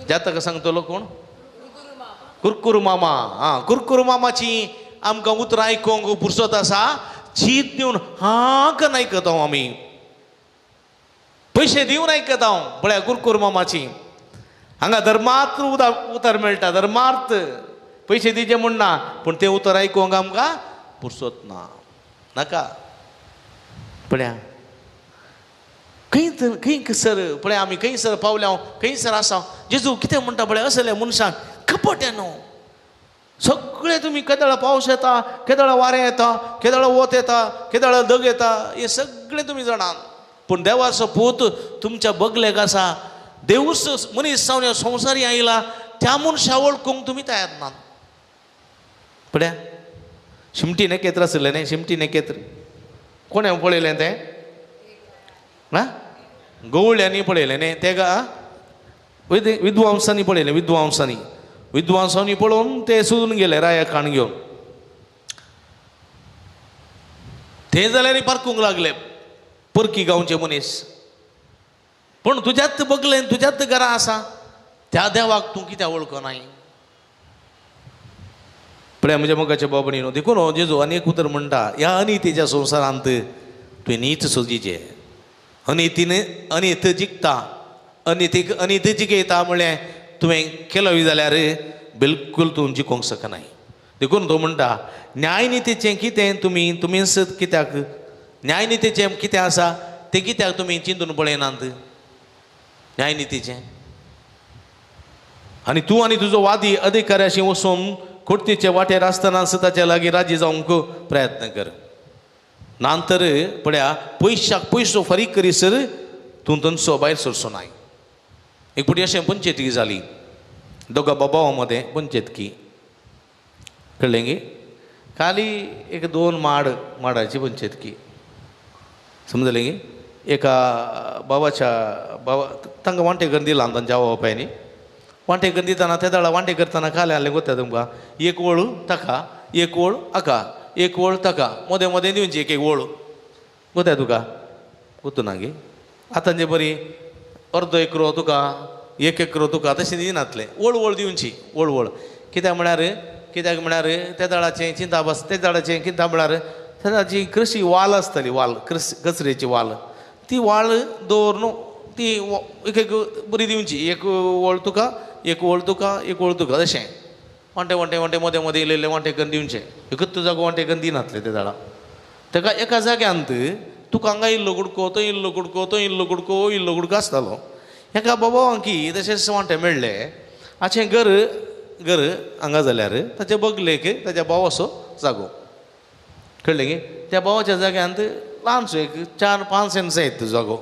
जातक सांगतलो कोण कुरकुरू मामा हा कुरकुरू मामाची आमकां उतरां आयकोंक फुरसत आसा चीत दिवन हांक आयकता आमी पयशे दिवन आयकता पळया कुरकुरू मामाची हांगा धर्मार्थ उतर मेळटा धर्मार्थ पयशे दिवचे म्हणना पूण तें उतर आयकोंक आमकां फुरसत ना नाका पळया खंयसर पळय आमी खंयसर पावल्या खंयसर आसा जेजू कितें म्हणटा पळय असले मनशांक खपट्यानो सगळे तुमी केदळ पावस येता केदळ वारें येता केदळ वत येता केदळ दग येता हे सगळे तुमी जाणात पूण देवाचो पूत तुमच्या बगलेक आसा देवूच मनीस जावन संवसारी आयला त्या मनशा वळखूंक तुमी तयार नात पळया शिमटी नकेत्र आसलें न्ही शिमटी नकेत्र कोणें पळयलें तें ना गवळ्यांनी पळयलें न्ही तेका विद्वांसांनी पळयलें विद्वांसांनी पळोवन ते सोदून गेले राया खाण घेवन ते जाल्यार पारकूंक लागले परकी गांवचे मनीस पूण तुज्याच बगलेन तुज्याच घरा आसा त्या देवाक तूं कित्याक वळखनाय पळय म्हज्या मोगाच्या बाबणीनो देखून जेजू आनीक उतर म्हणटा ह्या अनितीच्या संवसारांत तुवें नीत सोदीचें अनित जिखता अनित जिखयता म्हळ्यार तुवें केलो जाल्यार बिलकूल तूं जिखोंक शकनाय देखून तो म्हणटा न्यायनितीचें कितें तुमी सत कित्याक न्यायनितीचें कितें आसा तें कित्याक तुमी चिंतून पळयनात न्यायनितीचें आनी तूं आनी तुजो वादी अधिकाऱ्याशी वचून कोर्टीचे वाटेर आसतना ताच्या लागीं राजी जावंक प्रयत्न कर नांतर पळया पयशाक पयसो फारीक करीसर तूं थंयचो भायर सरचो नाय एक पुटी अशें पंचायती जाली दोगा बाबावां मदें पंचायतकी कळ्ळें गे खाली एक 2 माडाची पंचायतकी समजलें गे एका बाबा तांकां वांटेकर दिलां तांच्या आवय बापायनी वांटेकर दितना त्या दाळा वांटे करतना खालें आहलें गोत्या तुमकां एक वळ ताका एक वळ हाका एक वळ ताका मदें मदें दिवची एक वळ गोत्या तुका गुतू ना गे आतां जे बरी अर्दो एकरो तुका एक एकरो तुका तशें दिनातलें वळ दिवची वळ कित्याक म्हळ्यार त्या दाळाचें चिंता बस त्या दाळाचें कित्याक म्हळ्यार त्या दाळाची कृशी वाल आसतली वाल कचरेची वाल ती वाल दवरून ती एक एक बरी दिवची एक वळ तुका एक वळ तुका तशें वांटे मदें मदें इल्लें वांटे करून दिवचें एकूच जागो वांटे करून दिनातलें त्या दाळा ताका एका जाग्यांत तुका हांगा इल्लो कुडको थंय इल्लो कुडको आसतालो एका बाबावांकी तशेंच वांटे मेळ्ळे हाचें घर हांगा जाल्यार ताच्या बगलेक ताच्या भावाचो जागो कळ्ळें गे त्या भावाच्या जाग्यांत ल्हानसो एक 4-5 सेंट्स आहेत जागो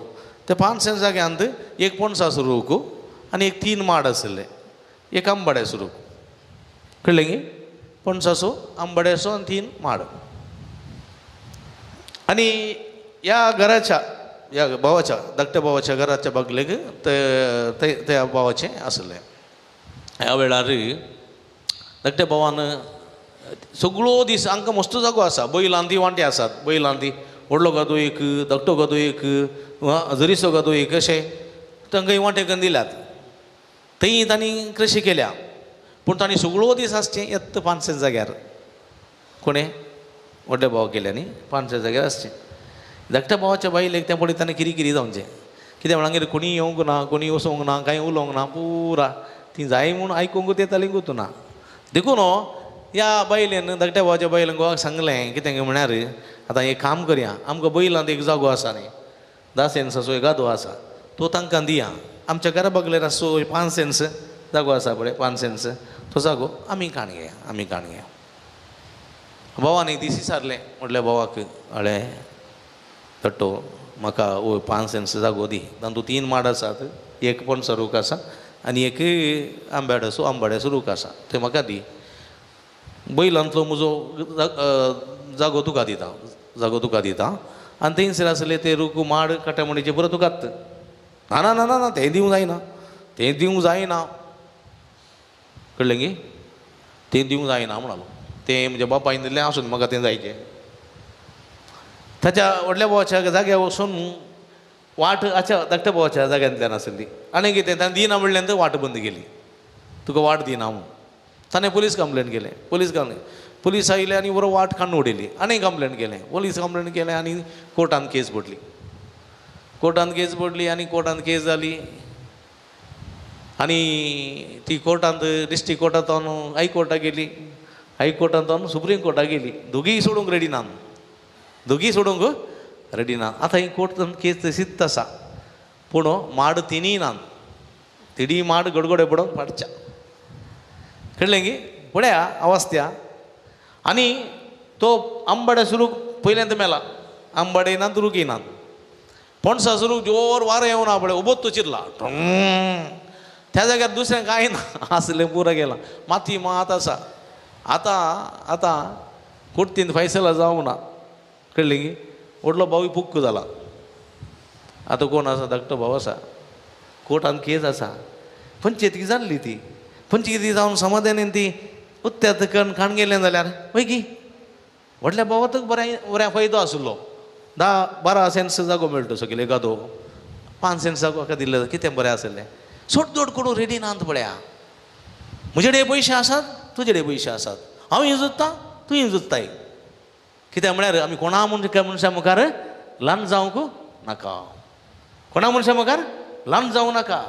ते 5 सेंट जाग्यांत एक पणसा सुरूक आनी एक 3 माड आसले एक आंबाड्या सुरूक कळ्ळें गे पणसासो आंबाड्यासो आनी 3 माड आनी या घराच्या या भावाच्या धाकट्या भावाच्या घराच्या बागलेक त्या भावाचें आसलें ह्या वेळार धाकट्या भावान सगळो दीस हांकां मस्त जागो आसा बैलांती वांटे आसात बैलांती व्हडलो गादो एक धाकटो गादो एक झरीसो गादो एक अशें तांकां वांटे करून दिल्यात थंय तांणी कृशी केल्या पूण तांणी सगळो दीस आसचें येत्त 5 जाग्यार कोणें व्हडल्या भावा केल्यांनी 5 जाग्यार आसचें धाकट्या भावाच्या बायलेक तें पळयतना किरी किरी जावचें कित्याक म्हळ्यार कोणी येवंक ना कोणी वचोंक ना कांय उलोवंक ना पुरा ती जाय म्हूण आयकूंक येताली गुतूना देखून ह्या बायलेन धाकट्या भावाच्या बायलेन गोवाक सांगलें कितें म्हळ्यार आतां एक काम करया आमकां बैलांत एक जागो आसा न्ही 10 सेंट्साचो एक गादो आसा तो तांकां दिया आमच्या घरा बगलेर आसो 5 सेंट्स जागो आसा पळय 5 सेंट्स तो जागो आमी काण घेया भावान एक दीस विचारलें म्हटल्या भावाक अळे तट्टो म्हाका 5 सेंट्स जागो दी तातूंत 3 माड आसात एक पणसा रूख आसा आनी एक आंबाड्याचो रूख आसा ते म्हाका दी बैलांतलो म्हजो जागो तुका दिता आनी थंयसर आसले ते रूख माड काट्यामणीचे बरो तुकात ना ना ना ना तें दिवंक जायना कळ्ळें गे तें दिवंक जायना म्हणालो तें म्हणजे बापायन दिल्लें आसून म्हाका तें जायचें ताच्या व्हडल्या भावाच्या जाग्यार वचून वाट धाकट्या भावाच्या जाग्यांतल्यान आसली आनी कितें ताणें दिना म्हणल्यान तर वाट बंद केली तुका वाट दिना म्हणून ताणें पुलीस कंप्लेंट केलें पुलीस आयले आनी बरो वाट काडून उडयली आनी कंप्लेंट केलें पुलीस कंप्लेंट केलें आनी कोर्टांत केस पडली आनी कोर्टांत केस जाली आनी ती कोर्टांत डिस्ट्रिक्ट कोर्टांतून हायकोर्टाक गेली हायकोर्टांतून सुप्रीम कोर्टाक गेली दोगूय सोडूंक रेडी ना आतां ही कोर्टांत केस तशीच आसा पूण माड तिनूय ना तिनूय माड गडगडे पडोवन फाटच्या कळ्ळें गे पळया अवस्था आनी तो आंबाड्या सुरूक पयल्यांत मेला आंबाडे नात रुगी नात पणसा सुरूक जोर वारो येवं ना पळय उबोच तो चिरला त्या जाग्यार दुसरें कांय ना आसलें पुरो गेलां माती मात आसा आतां कोर्टींत फैसला जावंक ना कळ्ळें गे व्हडलो भावूय पुक्क जाला आतां कोण आसा धाकटो भाव आसा कोर्टांत केस आसा पंचायती जाल्ली ती पंचायती जावन समाधानान ती उत्त्यात काण गेलें जाल्यार वय की व्हडल्या भावातूच बऱ्या फायदो आसलो 10-12 सेंट्स जागो मेळटो सगळे गादो 5 सेंट्स जागो म्हाका दिल्ले कितें बरें आसलें सोडजोड करून रेडी नात पळया म्हजे कडेन पयशे आसात तुजे कडेन पयशे आसात हांव झुजता तूं झुजताय कित्याक म्हळ्यार आमी कोणा मनशा मुखार ल्हान जावंक नाका कोणा मनशा मुखार ल्हान जावं नाका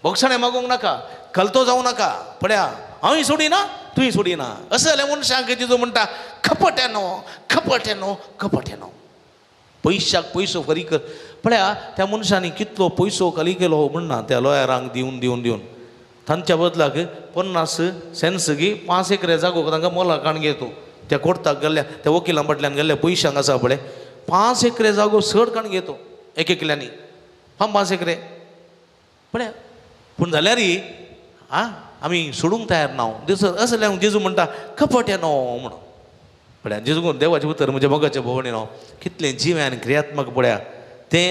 बोगसाणें मागूंक नाका कलतो जावं नाका पळया हांवूय सोडिना तूंय सोडिना असं जाल्यार मनशाक जिजो म्हणटा खपट्यानो पयशाक पयसो फारीक कर पळया त्या मनशांनी कितलो पयसो खाली केलो म्हणना त्या लॉयरांक दिवन तांच्या बदलाक 50 सेंट्स गी 5 एकरे जागो तांकां मोलाक काण घेतो त्या कोर्टाक गेल्ल्या त्या वकिलां फाटल्यान गेल्ल्या पयशांक आसा पळय 5 एकरे जागो चड काण घेतो एकल्यांनी 5 एकरे पळया पूण जाल्यार आमी सोडूंक तयार ना असं जाल्यार जेजू म्हणटा खपट्यानो म्हणून पळया जेजू देवाचे उतर म्हणजे मोगाच्या भोवणी न्हू कितलें जीव आनी क्रियात्मक पळया तें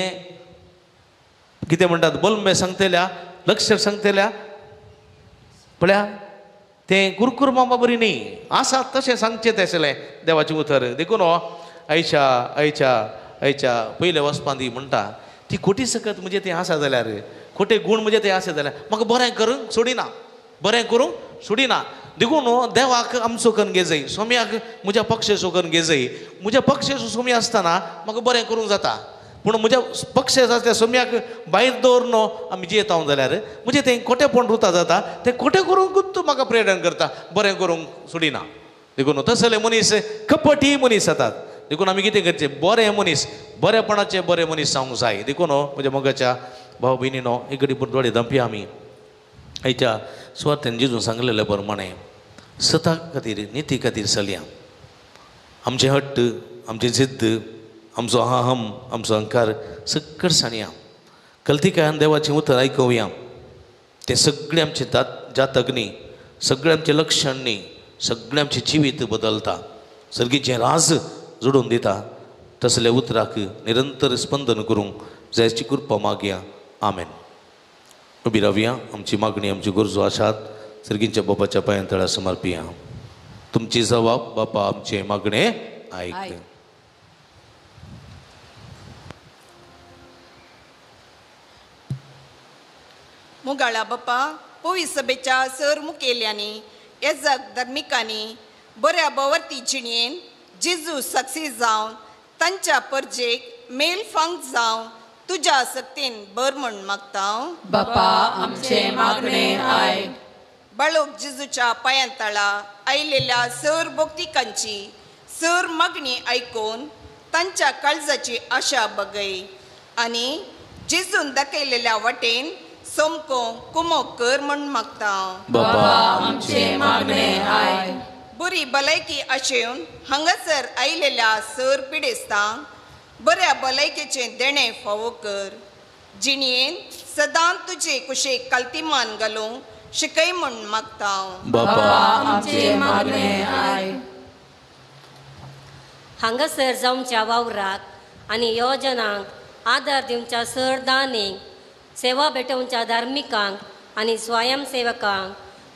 कितें म्हणटात बोलमे सांगतल्या लक्ष सांगतल्या पळया तें कुरकुर मामा बरी न्ही आसा तशें सांगचें तें आसलें देवाचें उतर देखून आयच्या पयले वचपांदी म्हणटा ती खोटी सकत म्हणजे तें आसा जाल्यार खोटे गूण म्हणजे तें आसा जाल्यार म्हाका बरें करूंक सोडिना देखून देवाक आमचो करून घे जाय सोम्याक म्हज्या पक्षाचो करून घे जाय म्हज्या पक्षाचो सोमी आसतना म्हाका बरें करूंक जाता पूण म्हज्या पक्षाचो आसल्या सोम्याक भायर दवरनो आमी जियेता जाल्यार म्हणजे तें खोटेपण रुता जाता तें खोटें करूंकूच तूं म्हाका प्रेरण करता बरें करूंक सोडिना देखून तसले मनीस कपटी मनीस जातात देखून आमी कितें करचें बरेपणाचे बरे मनीस जावंक जाय देखून म्हज्या मोगाच्या भाव भयणीनो एक घडी पूण थोडे दंपया आमी आयच्या सुवातेन जेजून सांगलेल्या प्रमाणे सता खातीर निती खातीर चलया आमचे हट्ट आमची जिद्द आमचो अहम आमचो अहंकार सगळं साणया कल्तिकायान देवाचें उतर आयकुया ते सगळे आमचे जातकनी सगळे आमचे लक्षणनी सगळे आमचे जिवीत बदलता सर्गीचें राज जोडून दिता तसले उतराक निरंतर स्पंदन करूंक जायची कृपा मागया आमेन. उबी रावया आमची मागणी आमची गरजो आसात सर्गींच्या बापाच्या पांयांतळा समर्पिया. तुमची जबाब बापा आमचे मागणे ऐक. मुगाळा बाप्पा पोवी सभेच्या सर मुखेल्यांनी येजक धर्मिकांनी बऱ्या बवर्ती जिणेन जेजू सक्सेस जावन तांच्या परजेक मेल फांक जावन तुज्या सक्तीन बर म्हण मागता. बापा आमचे मागणे आयक. बाळोक जेजूच्या पांयांतळा आयलेल्या सर भोक्तिकांची सर मागणी आयकून तांच्या काळजाची आशा बगय आनी जेजून दाखयलेल्या वाटेन सोमको कुमो कर म्हण मागता. बापा आमचे मागणे आयक. बरी भलायकी आशेवन हांगासर आयलेल्या सर पिडेस्तांक बऱ्या भलायकेचें देणें फावो कर. जिणेन सदां तुजे कुशेक काल्तिमान घालूंक शिकय म्हण मागता. बापा आमचे मागणे आयक. हांगासर जावच्या वावराक आनी योजनांक आदार दिवच्या सरदानीक सेवा भेटोवच्या धार्मिकांक आनी स्वयंसेवकांक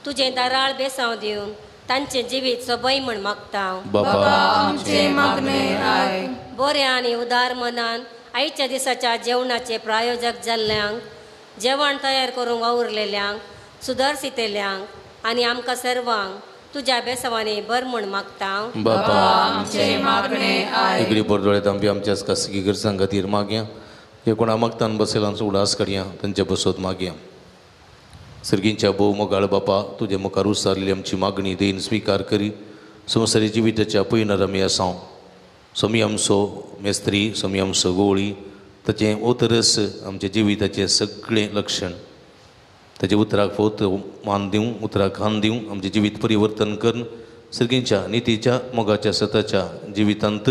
तुजें दाराळ बेसांव दिवन तांचें जिवीत सोबय म्हण मागता. बापा आमचे मागणे आयक. बऱ्या आनी उदार मनान आयच्या दिसाच्या जेवणाचे प्रायोजक जाल्ल्यांक जेवण तयार करूंक वावुरलेल्यांक सुदारसितेल्यांक आनी आमकां सर्वांक तुज्या बेसांवांनी बर म्हण मागता. बापा आमचे मागणे आयक. इगडी परदोळ्यांत आमी आमच्या खासगी गरजां खातीर मागया. हे कोणा मागतान बसयलांचो उडास काडया तांचे बसत मागया. सर्गींच्या भोव मोगाळ बापा तुजे मुखार उसारली आमची मागणी देन स्विकार करी. संवसारी जिविताच्या पयणार आमी आसांव सोमी आमचो मेस्त्री सोमी आमचो गोळी ताचें उतरस आमच्या जिविताचें सगळें लक्षण ताचे उतराक फोत मान दिवं उतराक खान दिवं आमचें जिवीत परिवर्तन करून सर्गींच्या नितीच्या मोगाच्या सताच्या जिवितांत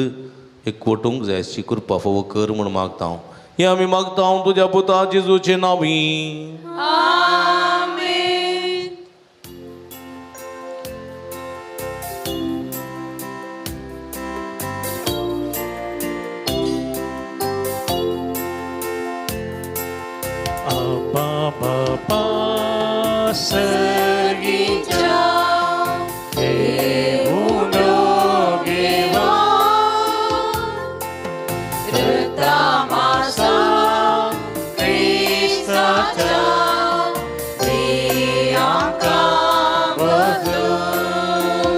एकवटूंक जाय अशी कृपा फावो कर म्हूण मागता हांव. हे आमी मागता हांव तुज्या पुता जेजूचे नांवी. बापा सर्गीच्या देऊन गेवा रक्तामासा ख्रिस्ताच्या प्रियांका बदलून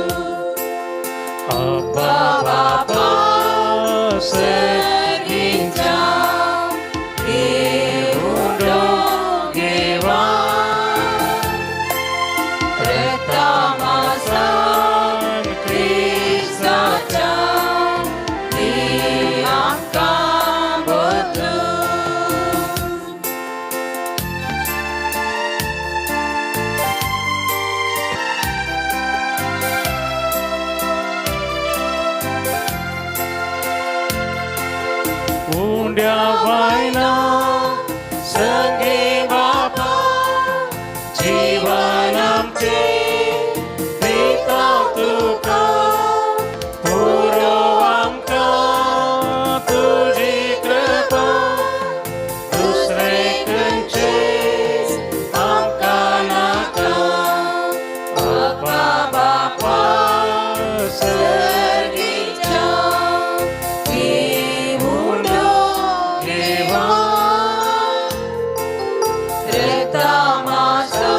बापा सर्गीच्या उंड्या बायला संगे बापा जीवन आमचे दिता तुका पुरो आमकां तुजी कृपा दुसरे खंयचे आमकां नाका. बापा बापा सर्गीच्या रक्तामासा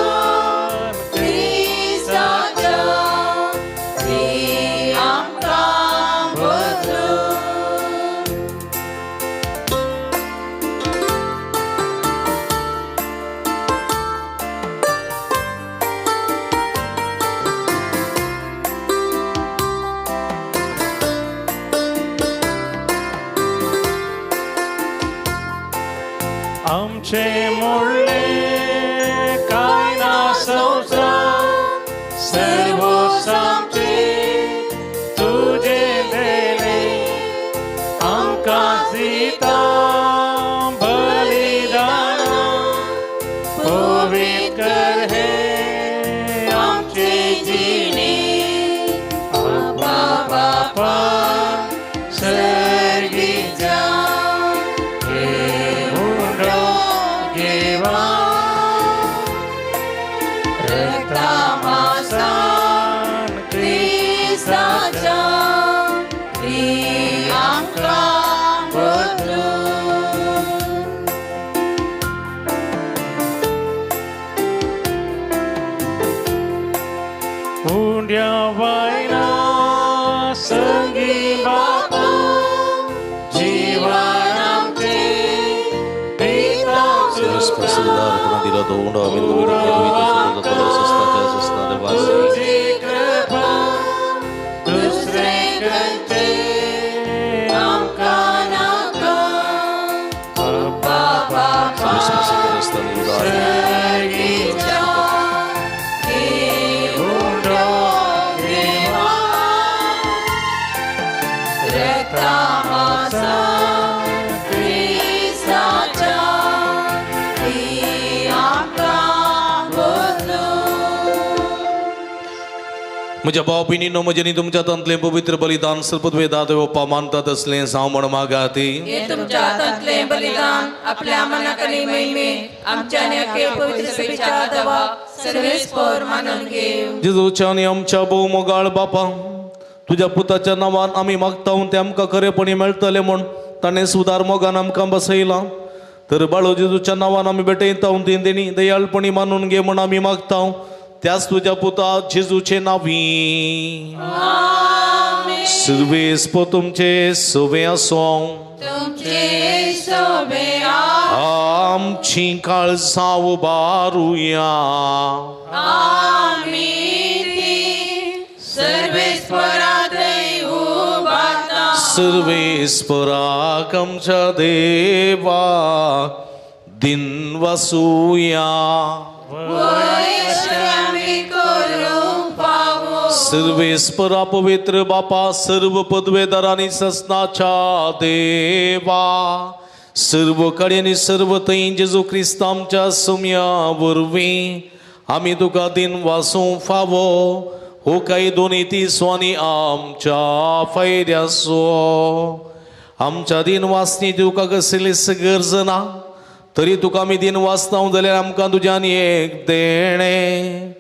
तो उंडा बिंदू सस्ता वासी म्हज्या भाव भयणींनो म्हजेनी तुमच्या हातांतले पवित्र बलिदान सर्पद्वे दाते बाप्पा मानतात असले सावमण मागाती हे तुमच्या हातांतले बलिदान आपल्या मनाकरी महिमे आमच्या नेके पवित्र सभेच्या दवा सर्वेस्पर मानून घेव. जेजूच्या आणि आमच्या भोव मोगाळ बापा तुझ्या पुताच्या नांवान आमी मागतां ते आमकां खरेपणी मेळटले म्हूण ताणें सुदार मोगान आमकां बसयला. तर बाळो जेजूच्या नांवान आमी भेटयता ती देणी दयाळपणी मानून घे म्हूण आमी मागतां त्याच तुझ्या पुता जेजूचे नावी. सर्वेस्प तुमचे सोबे आसो आमची काळजां उबारुया. सर्वेस्पराक आमच्या देवा दिन वासुया. सर्वेस्परा पवित्र बापा सर्व पदवेदारांनी ससनाच्या देवा सर्व कडेनी सर्व थंय जेजू क्रिस्त आमच्या सुम्या वरवीं आमी तुका दिन वासूंक फावो हो काही दोनी तिसवांनी आमच्या फायद्याचो. आमच्या दिन वासनी तुका कसलीच गरज ना तरी तुका आमी दिन वाचता जाल्यार आमकां तुज्यान एक देणे.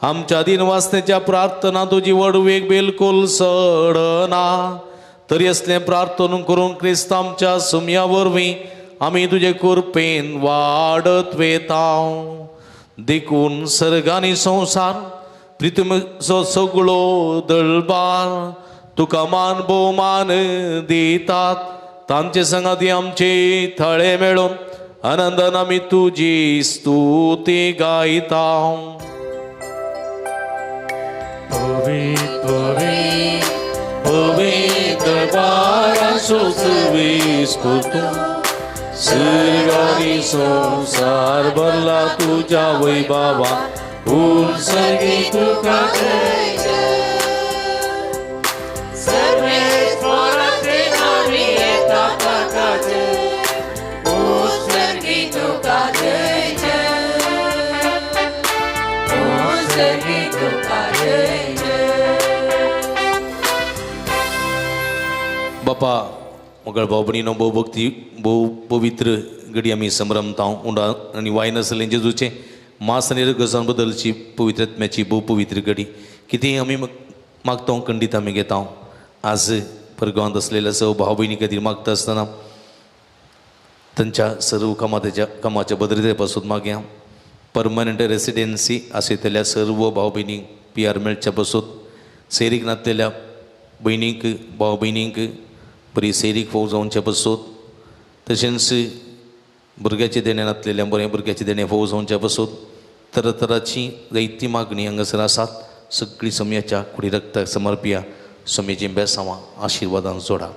आमच्या दिन वाचण्याच्या प्रार्थना तुजी वडवेक बिलकुल सडना तरी असलें प्रार्थना करून क्रिस्त आमच्या सुम्या वरवीं आमी तुजे कृपेन वाडत वेता. देखून सर्गानी संसार पृथ्वीचो सगळो दळबार तुका मान भोवमान दितात. तांचे संगाती आमचे थळे मेळून आनंदान आमी तुजी स्तुती गायता. पवित्र बारासो सर्वेस्पर तूं सर्गानी संसार भरला तुझ्या वैभवा उर्सगी तुका जय जय. सर्वेस्पराचे नावी येता ताका जय उर्सगी तुका जय जय उर्सगी तुका जय. बापा मोगळ भाव भयणीनो भोव भक्ती भोव पवित्र घडी आमी संभ्रमता उंडा आनी वायन आसलें जेजूचे मास आनी रगजान बदलची पवित्र आत्म्याची भोव पवित्र घडी कितें आमी मागता खंडीत आमी घेता. आज परगांवांत असलेल्या सर्व भाव भयणी खातीर मागता आसतना तांच्या सर्व कामाच्या भद्रते पासून मागया. परमनंट रेसिडेन्सी आसयतल्या सर्व भाव भयणींक PR मेळच्या पासून सेरीक नातलेल्या भयणींक भाव भयणींक बरी सेरीक फोव जावचे पासून तशेंच भुरग्याचे देणे नातलेल्या बरें भुरग्याचे देणे फोव जावचे पासून तरातराची जायती मागणी हांगासर आसात. सगळी समयाच्या कुडी रक्ताक समर्पिया समयाची बेसांवां आशिर्वादान जोडा.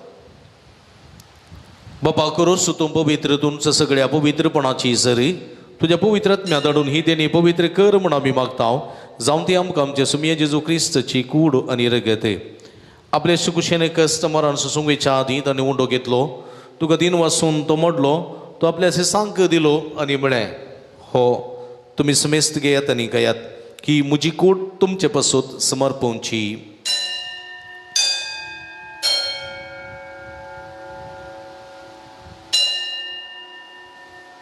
बापा करोस तूं पवित्र तुमचं सगळ्या पवित्रपणाची सरी तुझ्या पवित्र आत्म्या धाडून ही देणी पवित्र कर म्हूण आमी मागता. जावं ती आमकां आमचे सुमये जेजू क्रिस्तची कूड आनी रगत आपल्या सुकुशेने कस्टमरान सुसुंगेच्या आदी ताणें उंडो घेतलो तुका दिन वाचून तो मोडलो तो आपल्या सांक दिलो आनी म्हळें हो तुमी समेस्त घेयात आनी कयात की म्हजी कूड तुमचे पासून समर्पोवची.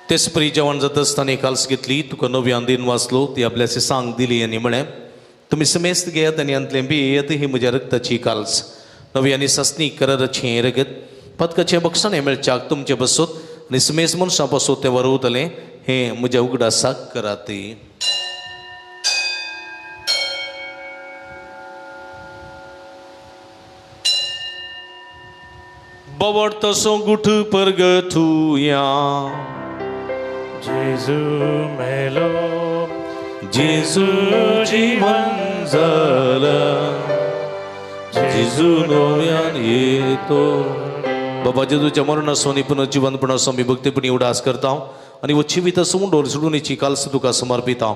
तेच परी जेवण जाता आसतना काल्स घेतली तुका नव्यान दिन वाचलो ती आपल्या सांक दिली आनी म्हळें तुमी समेस्त घेयात आनी अंतलें पियेत ही म्हज्या रक्ताची काल्स नव्यानी सस्नी कररचें रगत पदकाचें बक्षण मेळच्याक तुमचे बसोत आनी समेस्त मनशां पासून तें वरवतलें हें म्हज्या उगडासाक करात. बवड तसो गुठ परगठुया जेजू मेलो जेजू जीवन झालं जेजू नव्यान येतो. बाबा जेजूच्या मरणासो आणि पुनर्जीवनपणासो मी भक्तीपणी उडास करता आणि जिवीत आसूं डोर सोडूनची कालस तुका समर्पिता.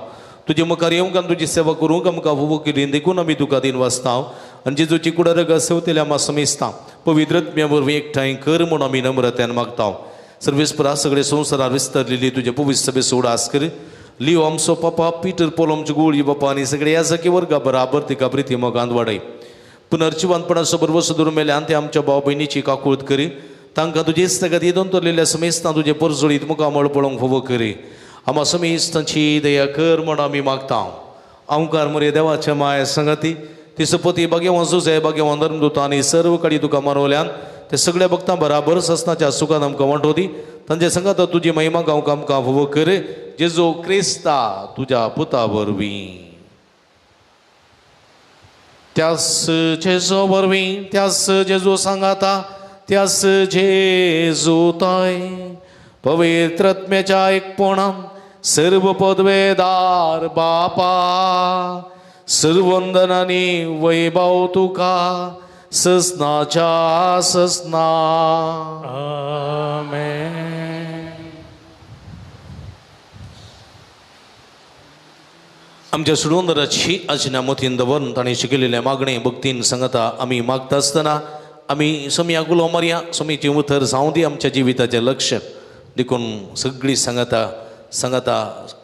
तुझे मुखार येवंक आनी तुजी सेवा करूंक आमकां फोव केली देखून आमी तुका दिन वाचता आनी जेजूची कुडारक सेवतेल्या आमी समेजता. पवित्रत्म्या वरवीं एकठांय कर म्हूण आमी नम्रतेन मागता. सर्वेस्परा सगळे संवसारार विस्तारलेली तुजे पवित्र सभे उडास कर. लिओ आमचो पापा पिटर पोल आमचे गोळी बापा आनी सगळे याजकी वर्गा बराबर तिका प्रिती मोगांत वाडय. पुनर्जीवनपणाचो बरोबर सुदूर मेल्यान ते आमच्या भाव भयणीची काकूळट करी. तांकां तुजे इस्तगात येदोन तोरलेल्या समेस्तां तुजे परजोळीत मुखामळ पळोवंक फोव करी. आम्हा समेस्तांची दया कर म्हण आमी मागता. अवकार मरे देवाच्या माया संगती तिसपती भाग्यवान सुजय भाग्यवान धर्मदूत आनी सर्व कडी तुका मानवल्यान ते सगळ्या भक्तां बराबर ससनाच्या सुखान आमकां वांटोदी. तांचे संगत तुजी महिमा गावंक आमकां फोव कर. जेजू क्रिस्ता तुज्या पुता वरवीं त्यास जेजू वरवीं त्यास जेजू सांगाता त्यास जेजू ताय पवित्रत्म्याच्या एकपणान सर्व पदवेदार बापा सर्वंदनानी वैभव तुका ससनाच्या ससना. आमेन. आमच्या सुडोंदराची आजच्या मतीन दवरून ताणें शिकयलेल्या मागणे भक्तीन सांगता आमी मागता आसतना आमी सोम्या गुलाम मारया. सोमीची उतर जावं दी आमच्या जिविताचें लक्ष देखून सगळी सांगता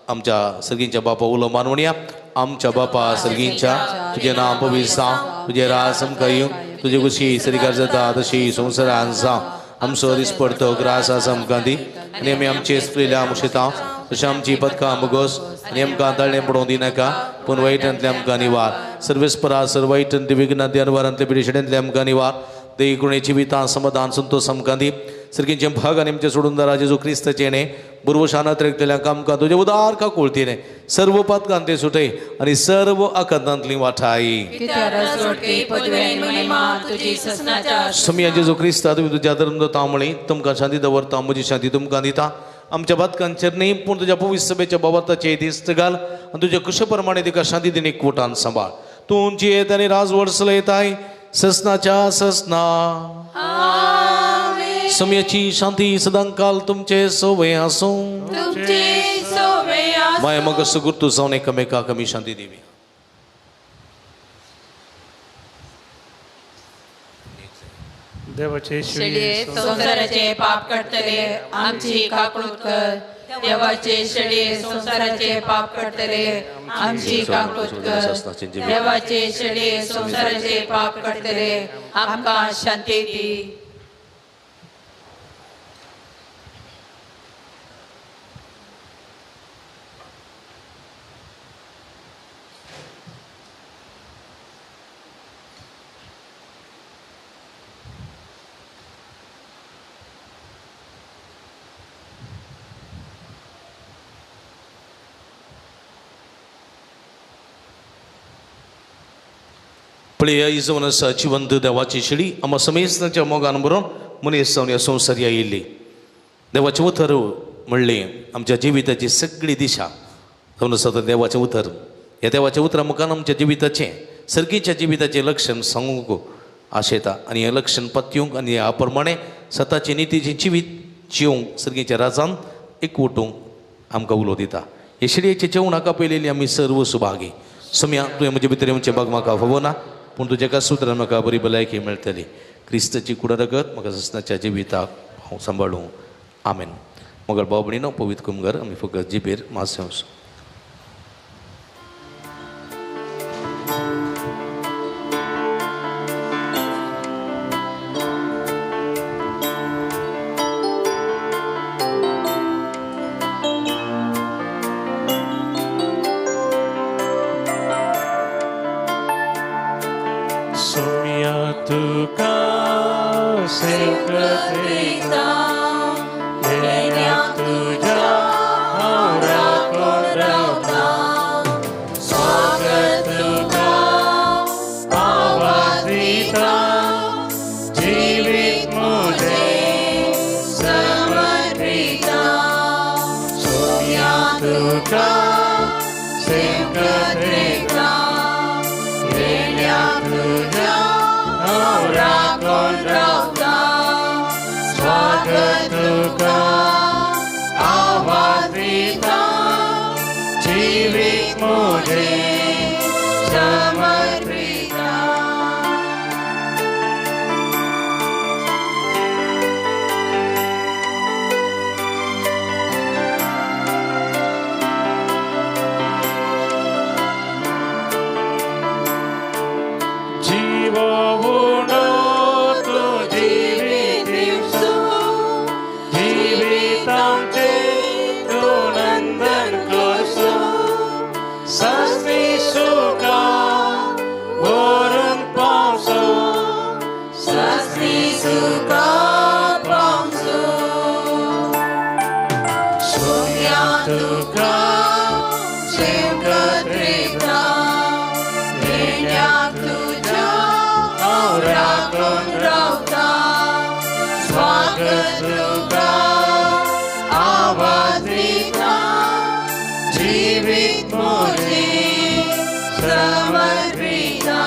आमच्या सर्गींच्या बापा उलो मानवण्या. आमच्या बापा सर्गींच्या तुझें नांव पवित्र जावं तुजें राज आमकां येवं तुजे कुशी सरिकार जाता तशी संवसारान जावं. आमचो दिसपडतो ग्रास आसा आमकां दी आनी आमी आमचे चुकलेल्या आमशेतां तशें आमची पदकां मुगोस आनी आमकां ताळणें पडोवंक दिनाका पूण वायटांतल्यान आमकां निवार. सर्वेस्परा सर्व वायटांतले विघ्नांतले अनवारांतले पिडेशड्यांतले आमकां निवार. देही गुणेची वितां समाधान संतोष आमकां दी. सर्गींचे भाग आनी आमचे सोडून दारा जेजू क्रिस्ताचे येणे बरोबर शानात रेखलेल्यांक आमकां तुजे उदार का कोळतीने सर्व पातकांत ते सुटय आनी सर्व आकांतांतली वाठाय. समिया जेजू क्रिस्ता तुमी तुज्या धर्म तांबळी तुमकां शांती दवरता म्हजी शांती तुमकां दिता. आमच्या बातकांचेर न्ही पूण तुज्या पवित्र सभेच्या बाबताचे दिस्त घाल आनी तुज्या कुशे प्रमाणे तिका शांती दिनी कोटान सांबाळ. तूं जियेत आनी राजवड चलयताय ससनाच्या ससना. समयाची शांती सदांकाल तुमचे सोवे आसूं माय मग सुगुर्तू जावन एकामेकाक आमी शांती दिवी. देवाचे संसाराचे पाप काडटले आमची काकूळट कर. देवाचे शेळये संसाराचे पाप काडटले आमची काकूळट कर. देवाचे शेळये संसाराचे पाप काडटले आमकां शांती दी. पळय इजवन आसा जिवंत देवाची शेळी आम्हा समेस्तांच्या मोगान बरोवन मनीस जावन ह्या संवसार येयल्ली. देवाचें उतर म्हणलें आमच्या जिविताची सगळी दिशा जावन आसा देवाचें उतर. ह्या देवाच्या उतरा मुखार आमच्या जिविताचें सर्गीच्या जिविताचें लक्षण सांगूंक आशेता आनी हें लक्षण पत्यूंक आनी ह्या प्रमाणे सताची नितीचें जिवीत जिवंक सर्गीच्या राजान एकवटूंक आमकां उलो दिता. हे शेळयेचे जेवणाका पयलेली आमी सर्व सुभागी. सम्या तुवें म्हजे भितर येवचें भाग म्हाका फावो ना पूण तुज्या एका सुत्रान म्हाका बरी भलायकी मेळटली. क्रिस्ताची कुडरगत म्हाका ससनाच्या जिविताक हांव सांबाळूं. आमेन. मोगल भाव भयणीनो पवित्र कुमगार आमी फकत जिबेर मातशें वचूं. तुका सेवकत रिता येण्या तुझ्या हावरा कोरवता स्वागत तुका आवाज दिता जीवित मुझे समर्पिता तुका सेवकत रेखा येल्या तुझ्या हांव राखून रावता स्वागत तुका आवाज दिता जिवीत म्हजें समर्पिता जीवित मोजे समर्पिता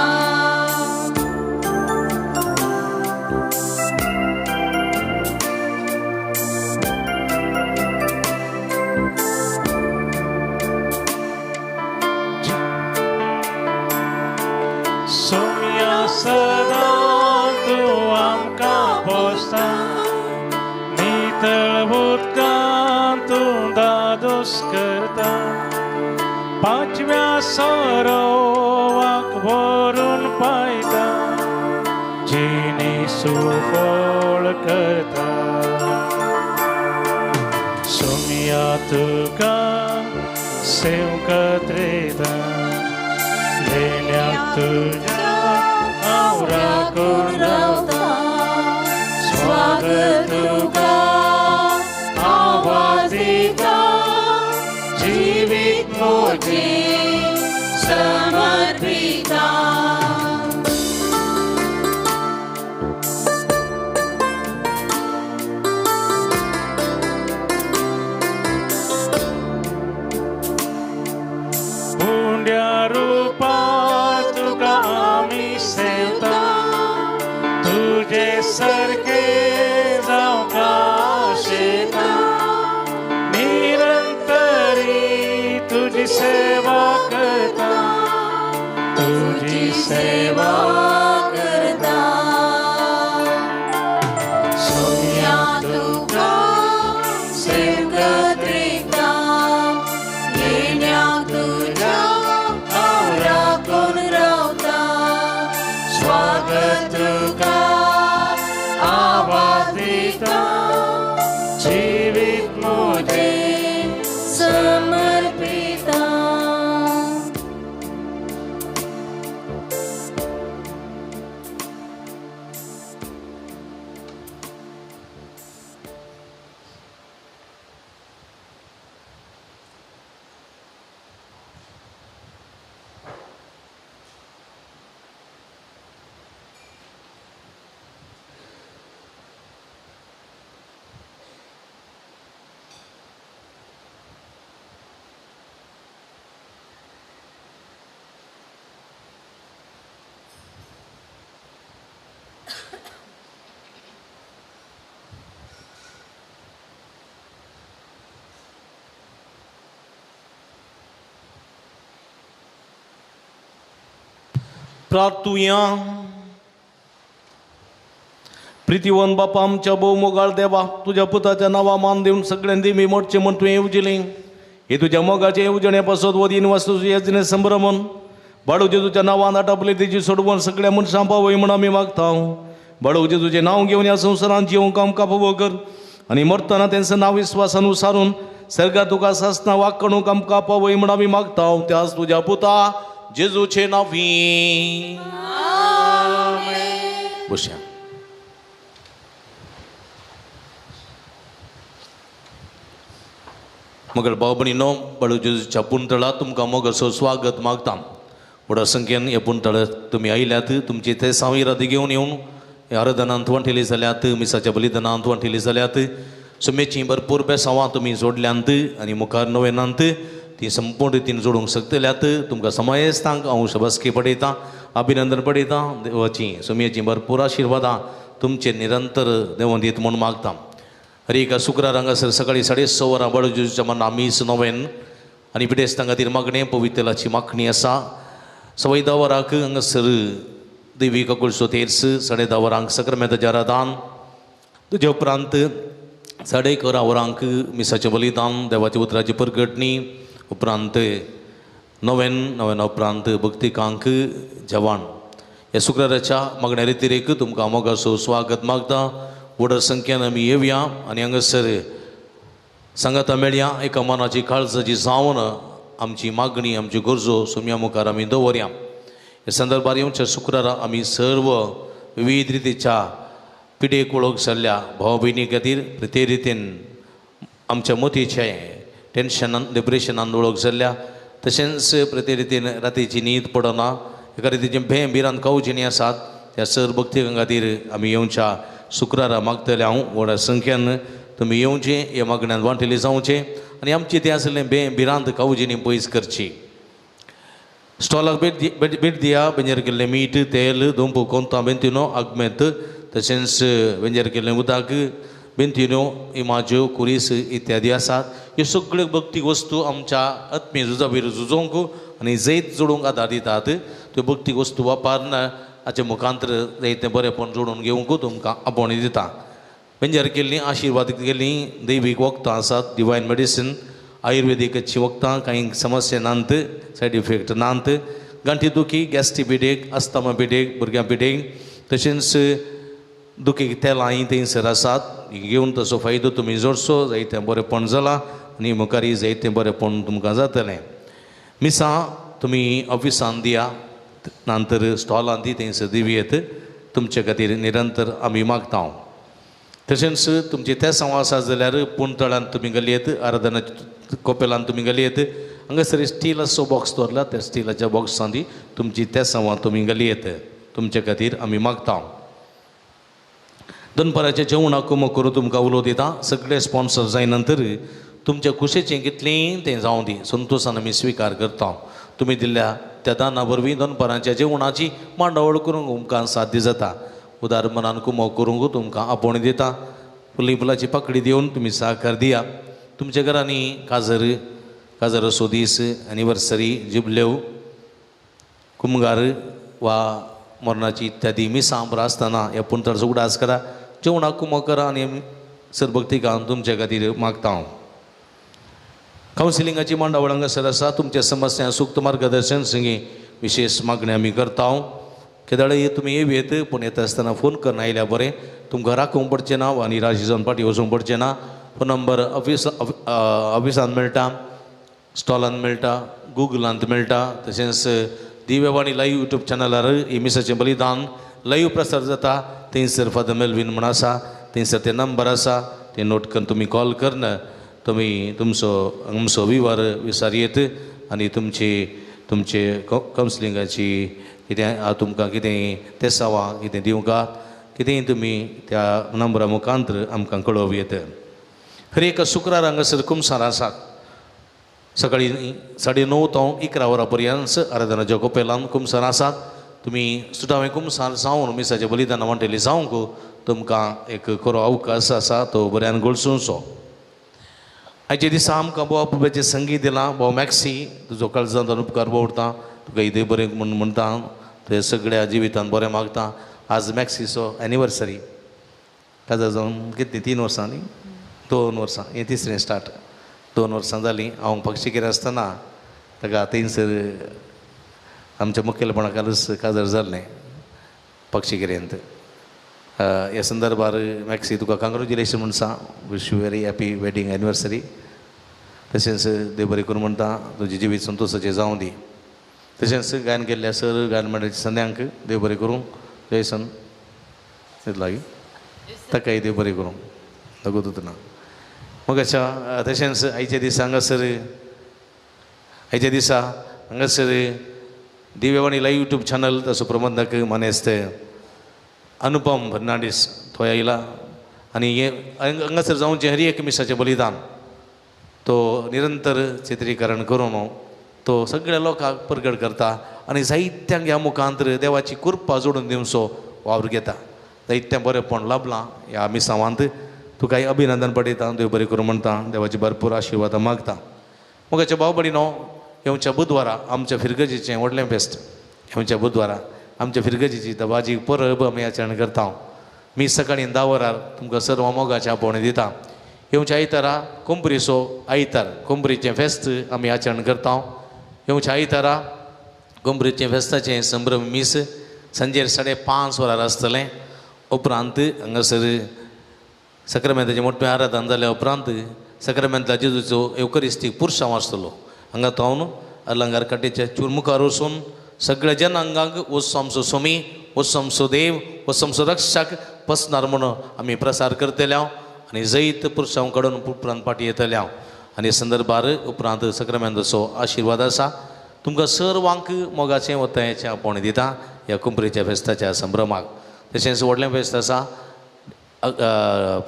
सोम्या सदा तू आमकां पोसता नितळ उदकांत तू दादोस करता पांचव्या सरोवाक भरून पायता जिणी सुफळ करता सोम्या तुका सेवकत रेता लेल्याक तुज्या हांव राखून रावता स्वागत तुका आवाज दिता जीवित मोजे समर्पिता हुंड्या रूपांत तुका आमी सेवता तुजे सारके जावंक आशेता निरंतरी तुझी सेवा करता तुझी सेवा करता सोम्या तुका सेवकत रेता येण्याक तुज्या हांव राखून रावता स्वागत तुका आवाज दिता जीवित मोजे समर्पिता प्रार्थुया. प्रितीवन बापा आमच्या बहुमोगाळ देवा तुझ्या पुताच्या नावा मान देऊन सगळ्यांनी मी मोठचे म्हण तुवें उजिलें हे तुझ्या मोगाचे उजणे पासत वदीन वास्तू येजने संभ्रमण बाळू जेजूच्या नांवान आटापले तेजी सोडवून सगळ्या मनशां पावय म्हण आमी मागता. बाळू जेजूचें नांव घेवन ह्या संवसारांत जिवंक आमकां फावो कर आनी मरतना तेंचं नांव विस्वासान उसारून सर्गात तुका सासना वागणूक आमकां पावय म्हण आमी मागता. त्याच तुझ्या पुता जेजूचे नांवी बसया. मगर भावभणीनो बाळू जेजूच्या पुंतळात तुमकां मोगाचो स्वागत मागता. व्हड संख्येन हे पुंतळात तुमी आयल्यात. तुमचे ते साविरादी घेवन येवन हे आराधनांत वांटिली जाल्यात, मिसाच्या बलिदानांत वांटिली जाल्यात. सुमेची भरपूर बेसांवां तुमी जोडल्यांत आनी मुखार नोवेनांत ती संपूर्ण रितीन जोडूंक शकतल्यात तुमकां समयस्तांक हांव शबस्की पडयतां अभिनंदन पडयतां देवाची सोमयेची भरपूर आशिर्वादां तुमचे निरंतर देव दीत म्हूण मागतां हर एका शुक्रार हांगासर सकाळी 6:30 वरां बडजूच्या मना मीस नोवेन आनी पिडेस्तां खातीर मागणें पवित्रलाची मागणी आसा 10 वरांक हांगासर देवी ककुळसो तेर्स 10:30 वरांक सक्रामेंताचें आराधन तुजे उपरांत 11:30 वरांक मिसाचें बलिदान देवाच्या उतराची परगटणी उपरांत नव्यान उपरांत भक्तिकांक जेवण ह्या शुक्राराच्या मागण्या रितीरेक तुमकां मोगाचो स्वागत मागता व्हड संख्येन आमी येवया आनी हांगासर सांगाता मेळया एका मनाची काळजाची जावन आमची मागणी आमची गरजो सोम्या मुखार आमी दवरया ह्या संदर्भार येवच्या शुक्रारा आमी सर्व विविध रितीच्या पिडेक वळख जाल्ल्या भाव भयणी खातीर प्रत्येक रितीन आमच्या मतीचे टेन्शनान डिप्रेशनान वळख जाल्ल्या तशेंच प्रत्येक रितीन रातीची न्हीद पडना एका रितीचे भिरांत कावजिणी आसात त्या सर भक्ती खातीर आमी येवच्या शुक्रारा मागतले हांव व्हड संख्येन तुमी येवचें हे मागण्यांत वांटेली जावचें आनी आमचें तें आसलें भिरांत कावजिणी पयस करची स्टॉलाक भेट दिया बेंजेर केल्लें मीठ तेल दोंपू कोंतां बेंतिनो आगमेंत तशेंच बेंजेर केल्लें उदक बेंतिनो इमाज्यो कुरीस इत्यादी आसात ह्यो सगळ्यो भक्ती वस्तू आमच्या आत्मीय झुजा भितर झुजोवंक आनी जैत जोडूंक आदार दितात त्यो भक्ती वस्तू वापरन हाचे मुखांतर जायतें बरेंपण जोडून घेवंक तुमकां आपोवणी दिता बेंजेर केल्लीं आशिर्वाद केल्लीं दैवीक वखदां आसात डिवायन मेडिसीन आयुर्वेदीकची वखदां कांय समस्या नांत सायड इफेक्ट नांत गांठी दुखी गॅस्ट्री पिडेक अस्थमा पिडेक भुरग्यां पिडेक तशेंच दुखीक तेलांय थंयसर आसात घेवन तसो फायदो तुमी जोडचो जायतें बरेंपण जालां आनी मुखारी जायतें बरेंपण तुमकां जातलें मिसां तुमी ऑफिसान दिया नंतर स्टॉलान दी थंयसर दिवयेत तुमचे खातीर निरंतर आमी मागता तशेंच तुमचे ते सांव आसा जाल्यार पुणतळान तुमी घालयेत आराधना कोपेलान तुमी घालयेत हांगासर स्टीलाचो बॉक्स दवरला त्या स्टीलाच्या बॉक्सान दी तुमची ते सांवां तुमी घालयेत तुमचे खातीर आमी मागता दनपाराच्या जेवणाक कुमक करून तुमकां उलोव दिता सगळे स्पॉन्सर जाय नंतर तुमच्या खुशेचें कितलेंय तें जावं दी संतोशान आमी स्विकार करता तुमी दिल्ल्या त्या दाना वरवीं दनपाराच्या जेवणाची मांडावळ करूंक तुमकां साध्य जाता उदार मनान कुमक करूंक तुमकां आपोवणी दिता फुली फुलाची पाकळी दिवन तुमी सहकार दिया तुमच्या घरांनी काजर सोदीस एनिवर्सरी जुबल्यो कुमगार वा मरणाची इत्यादी मिसां बरां आसतना ह्या पुणतळचो उडास करा जेवणाक कुमक करा आनी सरभक्तिकान तुमचे खातीर मागता हांव कावन्सिलिंगाची मांडावळ हांगासर आसा तुमच्या समस्या सुक्त मार्गदर्शन संगी विशेष मागणी आमी करता केदाळे तुमी येवयेत पूण येता आसतना फोन करून आयल्या बरें तुमकां राखूंक पडचें ना आनी राशी जावन फाटीं वचूंक पडचें ना फोन नंबर ऑफिसान मेळटा स्टॉलान मेळटा गुगलांत मेळटा तशेंच दिव्यवाणी लाईव्ह यूट्यूब चॅनलार मिसाचें बलिदान लाईव्ह प्रसार जाता थंयसर फादर मेल्वीन म्हण आसा थंयसर ते नंबर आसा ते नोट करून तुमी कॉल करन तुमी तुमचो विवर विचारयेत आनी तुमचे कावन्सिलिंगाची कितें तुमकां कितें तेसावां कितें दिवंका कितेंय तुमी त्या नंबरा मुखांतर आमकां कळोवयेत हर एक शुक्रार हांगासर कुमसार आसात सकाळी 9:30 तो 11 वरां पर्यंत आराधनाच्या कोपेलान कुमसार आसात तुमी सुटावे कुमसार जावन मिसाच्या बलिदाना वांटेली जावंक तुमकां एक खरो अवकाश आसा तो बऱ्यान गळसूंचो आयचे दिसा आमकां बोवा पुबाचें संगीत दिलां बोव मॅक्सी तुजो काळजांतल्यान उपकार भोवता तुका इदय बरें म्हूण म्हणटा ते सगळ्या जिवितान बरें मागता आज मॅक्सीचो एनिवर्सरी काजार जावन कितलीं 3 वर्सां न्ही 2 वर्सां हें तिसरें स्टार्ट 2 वर्सां जालीं हांव पक्षिकेर आसतना ताका थंयसर आमच्या मुखेलपणाखालच काजार जाल्लें पक्षिकेरेंत ह्या संदर्भार मॅक्सी तुका कांग्रेच्युलेशन म्हण सांग wish you very happy wedding anniversary तशेंच देव बरें करूं म्हणटा तुजें जिवीत संतोशाचें जावं दी तशेंच गायन केल्ल्या सर गायन मंडळाच्या संद्यांक देव बरें करूं जयसन लागीं ताकाय देव बरें करूं नगोदूत ना मग अच्छा तशेंच आयच्या दिसा हांगासर दिव्यवाणी लाईव्ह यूट्यूब चॅनल ताचो प्रबंधक मानेस्त अनुपम फर्नांडीस थंय आयला आनी हें हांगासर जावचें हर एक मिसाचें बलिदान तो निरंतर चित्रीकरण करून तो सगळ्या लोकांक प्रगट करता आणि जायत्यांक ह्या मुखांतर देवाची कृपा जोडून दिवचो वावर घेता. जायत्यां बरेंपण लाभलां ह्या मिसावांत. तुकाय अभिनंदन पडयता, देव बरें करूं म्हणटा, देवाची भरपूर आशिर्वाद मागता. मोगाच्या भाव भयणीनो, येवच्या बुधवारा आमच्या फिरगजीचें व्हडलें फेस्त. येवच्या बुधवारा आमच्या फिरगजीची दबाजी परब आमी आचरण करता. मी सकाळीं 10 वरार तुमकां सर्व मोगाचें आपोवणें दिता. येवच्या आयतारा कोंबरीचो आयतार कोंबरीचें फेस्त आमी आचरण करता. येवच्या आयतारा कोंबरीचें फेस्ताचें संभ्रम मीस सांजेर 5:30 वरार आसतलें. उपरांत हांगासर सक्रामेंताचें मोठें आराधन जाल्या उपरांत सक्रामेंतला जेजूचो एवकरिस्तीक पुरसांव आसतलो. हांगा थावन अलंकार काटेच्या चुरमुखार वचून सगळ्या जनांगांक वचो आमचो स्वामी, वचो आमचो देव, वचो आमचो रक्षक पसणार म्हणून आमी प्रसार करतले आनी जैत पुरसांव काडून उपरांत पाटी येतले. आनी संदर्भार उपरांत सक्रामेंताचो आशिर्वाद आसा. तुमकां सर्वांक मोगाचें वतायेचें आपोवणें दिता ह्या कुंपरेच्या फेस्ताच्या संभ्रमाक. तशेंच व्हडलें फेस्त आसा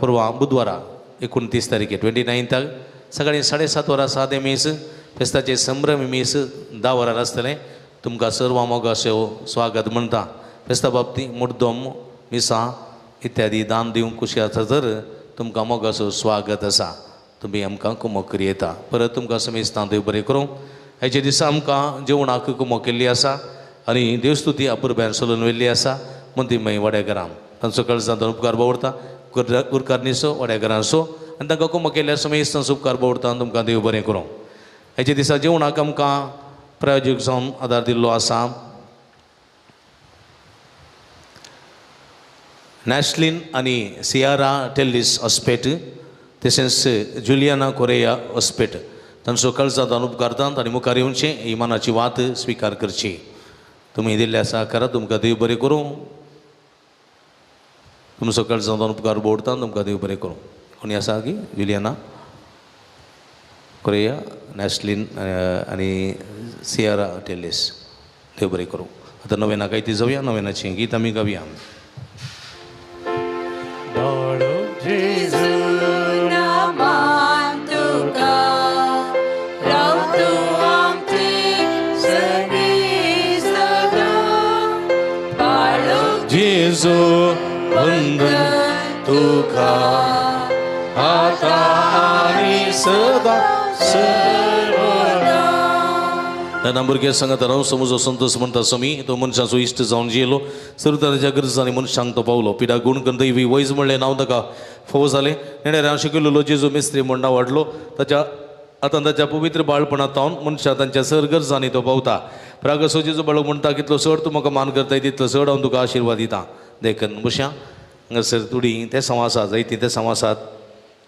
परवा बुधवारा 29 तारीख 29 सकाळीं 7:30 वरां 6 मीस फेस्ताचे संभ्रम मीस 10 वरार आसतलें. तुमकां सर्व मोगाचें स्वागत म्हणटा. फेस्ता बाबतींत मुड्दोम मिसां इत्यादी दान दिवंक खुशी आसा तर तुमकां मोगाचो स्वागत आसा. तुमी आमकां कुमोक करी येता. परत तुमकां समेस्तां देव बरें करूं. हेचे दिसा आमकां जेवणाक कुमोक केल्ली आसा आनी देवस्तुती अपुरब्यान चलून व्हेल्ली आसा. मंत्रीमय वाड्याकारान तांचो कळसांत उपकार बावडटा. कुरकारनीचो वाड्याकारांचो आनी तांकां कुमोक केल्ल्या समेस्तांचो उपकार बावडटा. तुमकां देव बरें करूं. हेचे दिसा जेवणाक आमकां प्रायोजक जावन आदार दिल्लो आसा नॅशलिन आनी सियारा टेल्लिस हॉस्पेट, तशेंच जुलियाना कोरेया हॉस्पेट. तांचो कळसांत उपकारतात आनी मुखार येवचें ही मनाची वात स्विकार करची. तुमी दिल्ल्या सहकाराक तुमकां देव बरें करूं. तुमचो कळसांत उपकार बोडटा. तुमकां देव बरें करूं. कोणी आसा की जुलियाना कोरेया, नॅशलिन आनी सियारा टेल्लिस, देव बरें करूं. आतां नवेना कायती जावया. नवेनाचें गीत आमी गावया. जेजू वंदन तुका आता आनी सदा सर्वदा. ल्हान भुरग्यां सांगात राव समजो संतोष म्हणटा स्वामी तो मनशाचो इश्ट जावन जियेलो. सर्व तरेच्या गरजांनी मनशांक तो पावलो. पिडा गुण दैवी वैज म्हणलें नांव ताका फोव जालें. नेणें हांव शिकयलेलो जेजू मेस्त्री म्हण नांव वाडलो. आतां ताच्या पवित्र बाळपणांत तावन मनशां तांच्या सर गरजांनी तो पावता. प्रागसो जेजू बाळो म्हणटा कितलो चड तूं म्हाका मान करताय तितलो चड हांव तुका आशिर्वाद दितां. देखन बुश्या हांगासर तुडी ते सांव आसात, जायतीं ते सांव आसात.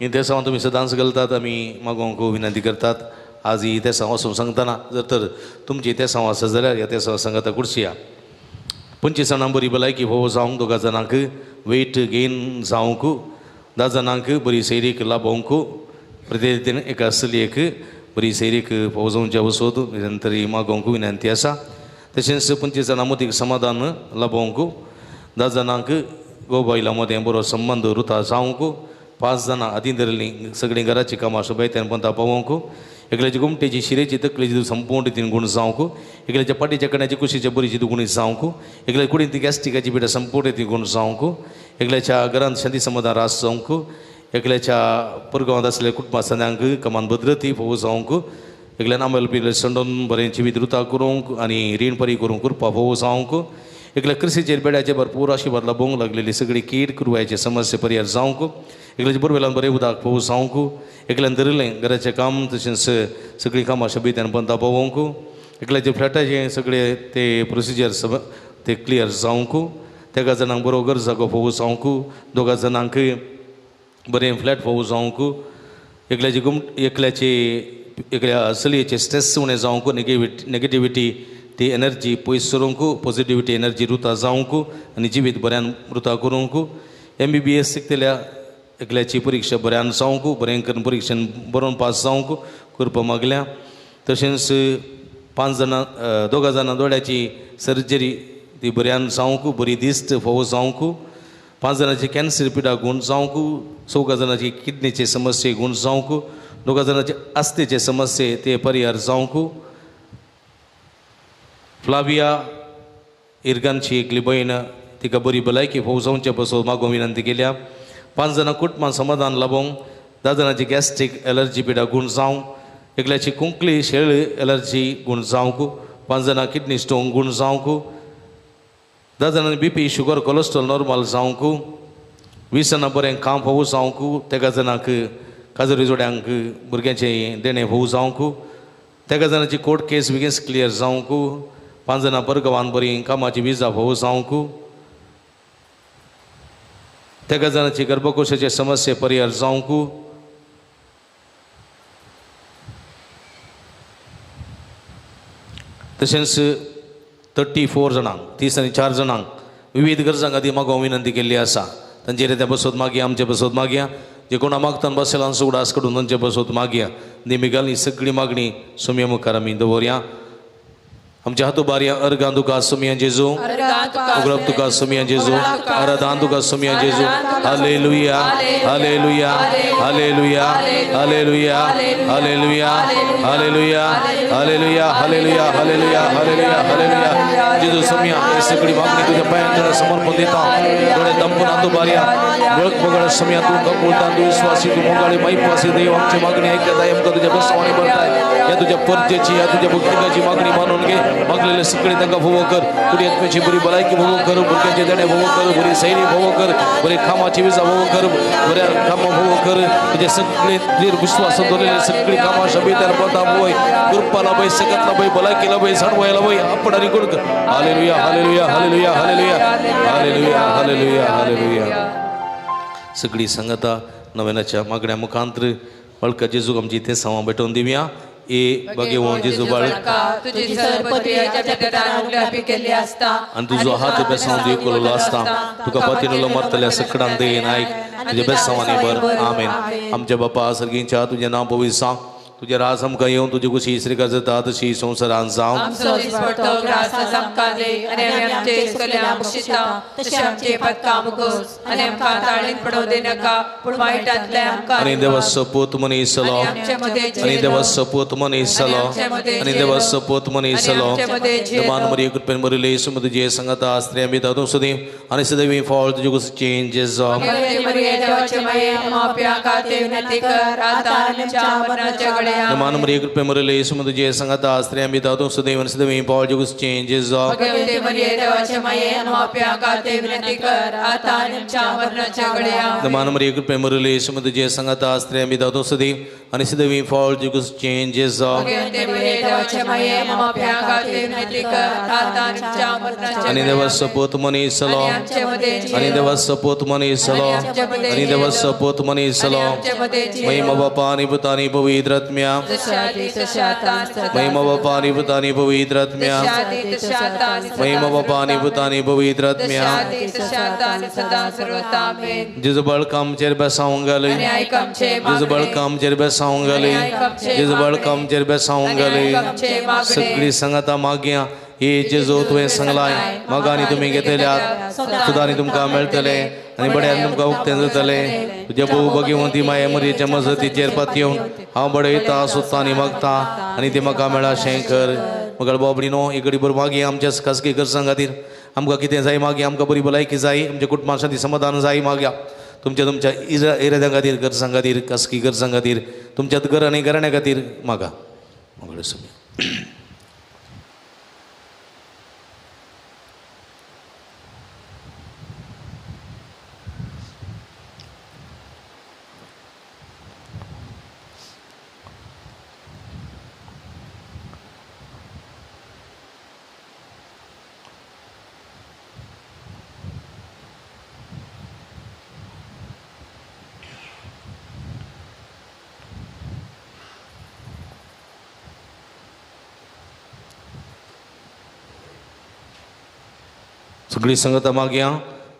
ते सांव तुमी सदांच घालतात. आमी मागोवंक विनंती करतात. आज ही ते सांव वचून सांगतना जर तर तुमची ते सांव आसा जाल्यार ह्या ते सांव सांगाता कुडसिया. 25 जाणांक बरी भलायकी फोव जावंक, 2 जाणांक वेट गेन जावंक, 10 जाणांक बरी सैरीक लाभोवंक, प्रत्येक एका चलयेक बरी सैरीक फोव जावंच्या वसोद निरंतरी मागोवंक विनंती आसा. तशेंच 25 जाणां मदीक समाधान लाभोवंक, 10 जाणांक घोव बायलां मदें बरो संबंद रुता जावंक, 5 जाणां आदीं धरलीं सगळीं घराची कामां सोबयत्यान पंता पावोवंक, एकल्याच्या गुमटेची शिरेची तकलेची संपूर्ण रितीन गुण जावंक, एकल्याच्या पाटीच्या कण्याची कुशीच्या बरीची गुणी जावंक, एकल्या कुडींत गॅस्ट्रिकाची पिठा संपूर्ण रितीन गुण जावंक, एकल्याच्या घरांत शांती समाधान रास जावंक, एकल्याच्या परगांवांत आसलेल्या कुटुंबा सद्यांक कमान भद्रती फोव जावंक, एकल्यान आंबेल पिल्ले संडोवन बरें जिवीत रुता करूंक आनी रीण परी करूंक कृपा फोव जावंक, एकल्या क्रिस्तीचेर बेड्याचेर भरपूर आशिर्वाद लाभोवंक लागलेली सगळी कीड कुरवायचे समस्या परिहार जावंक, एकल्याच्या बोरवेलान बरें उदक फोव जावंक, एकल्यान धरलें घराचें काम तशेंच सगळीं कामां शोबीतान पंता पावोवंक, एकल्याचे फ्लॅटाचे सगळे ते प्रोसिजर ते क्लियर जावंक, 3 जाणांक बरो घर जागो फोव जावंक, 2 जाणांक बरें फ्लॅट फोव जावंक, एकल्या चलयेचे स्ट्रेस उणें जावंक, नेगेटिविटी ती एनर्जी पयस सरूंक, पॉझिटिविटी एनर्जी रुता जावंक आनी जिवीत बऱ्यान रुता करूंक, MBBS शिकतल्या एकल्याची परीक्षा बऱ्यान जावंक, बरें करून परीक्षेन बरोवन पास जावंक करपा मागल्या. तशेंच 2 जाणां दोळ्याची सर्जरी ती बऱ्यान जावंक, बरी दिश्ट फोव जावंक, 5 जाणांची कॅन्सर पिडा गूण जावंक, 4 जाणांची किडनीचे समस्ये गूण जावंक, दोगा जाणांचे आस्तेचे समस्ये ते परिहार जावंक फ्लाविया इर्गानची एकली बहीण तिका बरी भलायकी फोव जावचे पासून मागोवंक विनंती केल्या 5 जाणां कुटुंबां समाधान लाभोवंक 10 जाणांची गॅस्ट्रीक एलर्जी पिडा गुण जावंक एकल्याची कुंकली शेळ एलर्जी गुण जावंक 5 जाणां किडनी स्टोन गुण जावंक 10 जाणांनी BP शुगर कोलेस्ट्रॉल नॉर्मल जावंक 20 जाणां बरें काम फोव जावंक 13 जाणांक काजरी जोड्यांक भुरग्यांचे देणे फोव जावंक 13 जाणांची कोर्ट केस बेगीन क्लियर जावंक 5 जाणां परगांवान बरी कामाची विजा फोव जावंक 13 जाणांची गर्भकोशाचे समस्ये परिहार जावंक तशेंच 34 जाणांक 34 जाणांक विविध गरजां खातीर मागोवंक विनंती केल्ली आसा तांचेर त्या बसत मागया आमचे बसत मागया जे कोणा मागतान बसलांचो उडास कडून तांचे बसत मागया नेमिगाल ही सगळी मागणी सुमया मुखार आमी दवरया आमच्या हातू बारया अर्गां तुका सुमया जेजू उगडप तुका सुमया जेजू आराधन तुका सुमया जेजू हालेलुया हालेलुया हालेलुया हालेलुया हालेलुया हालेलुया हालेलुया हालेलुया हालेलुया हालेलुया हालेलुया जेजू सुमया ही सगळी मागणी तुझ्या पायांत समर्पण देता डोळे दांपून हातू बारया वळख बगळ सुमया तू कबूलता तू विश्वासी तू मोगाळी माईपासी देव आमची मागणी ऐकताय आमकां तुझ्या बसवाणी भरताय या तुझ्या परजेची या तुझ्या भक्तिकाची मागणी मानून घे मागलेले सगळे तांकां फोव कर पुढे आत्म्याची बरी भलायकी फोव कर भुरग्यांचे देणे फोव कर बरी सैरी फोव कर बरे कामाची विजा फोव कर बऱ्या कामां फोव कर तुझे सगळे तुझेर विश्वास दवरलेले सगळी कामां शबीतार पता पळय कृपा लाभय सकत लाभय भलायकी लाभय सणवाय लाभय आपणारी कोण कर हालेलुया हालेलुया हालेलुया हालेलुया हालेलुया हालेलुया हालेलुया सगळी संगता नव्यानाच्या मागण्या मुखांतर वळख जेजूक आमची इथे सावा भेटोवन दिवया ए भगवान जेजू बाळका तुझी सर्वपत्रियाच्या जगतान उगडापी केल्ली आसता आणि तुझो हात बेसावन दिव केलेलो आसता तुका पतिनुलो मरतल्या सकडा देन आयक तुझे बेसावानी बर आमेन आमच्या बापा सर्गींच्या तुझे नाव पवित्र सांग तुझे राज आमकां येवन तुजी कुशी श्रीकार जाता तशी संवसारान जावं आमचो दिसपडटो ग्रास आमकां दे आनी आमी आमचे इश्टल्या मुक्षिता तशें आमचे पत्का मुगोस आनी आमकां ताळीन पडोव दे नाका पूण वायटांतले आमकां आनी देवा सपूत मनीसलो आनी देवा सपूत मनीसलो आनी देवा सपूत मनीसलो दमान मरी कृपेन मरिले सुमद जे संगता स्त्री आमी तातूं सुदी आनी सदैवी फॉल तुजी कुशी चेंजेस जावं देवाचे माये माप्या खाते विनंती कर आता आमच्या मरणाच्या घडये दमान मरी कृपेन मरिले सुमद जे संगता स्त्री आमी तातूं सुदी आनी सदैवी फॉल तुजी कुशी चेंजेस जावं देवाचे माये माप्या खाते विनंती कर आता आमच्या मरणाच्या घडये दमान मरी कृपेन मरिले सुमद जे संगता स्त्री आमी तातूं सुदी आनी सदैवी फॉल तुजी कुशी चेंजेस जावं देवाचे माये माप्या खाते विनंती कर आता आमच्या मरणाच्या आनी देवा सपूत मनीसलो आनी देवा सपूत मनीसलो आनी देवा सपूत मनीसलो महिमा बापा आनी पुता आनी पवित्र आत्म्या महिमा बापा आनी पुता आनी पवित्र आत्म्या महिमा बापा आनी पुता आनी पवित्र आत्म्या जेजू बाळका आमचेर बेसावंक घालय जेजू बाळका आमचेर बेसावंक घालय जेजू बाळका आमचेर बेसावंक घालय सगळी संगता मागया हे जेजू तुवें सांगलाय मागांनी तुमी घेतल्यात सुदांनी तुमकां मेळटले आनी बड्यान तुमकां उक्तें जातले तुजे भोव भगवंती माये मरयेच्या मजतीचेर पातयेवन हांव बडयता सुत्ता आनी मागता आनी ती म्हाका मेळा शें कर मगळ बाबडीनो एक घडी भर मागी आमच्या खासगी गरजां खातीर आमकां कितें जाय मागी आमकां बरी भलायकी जाय आमच्या कुटुंबां शांती समाधान जाय मागया तुमच्या इराद्यां खातीर गरजां खातीर खासगी गरजां खातीर तुमच्या घर आनी घराण्या खातीर मागा मगळ सुमी सगळी संगता मागया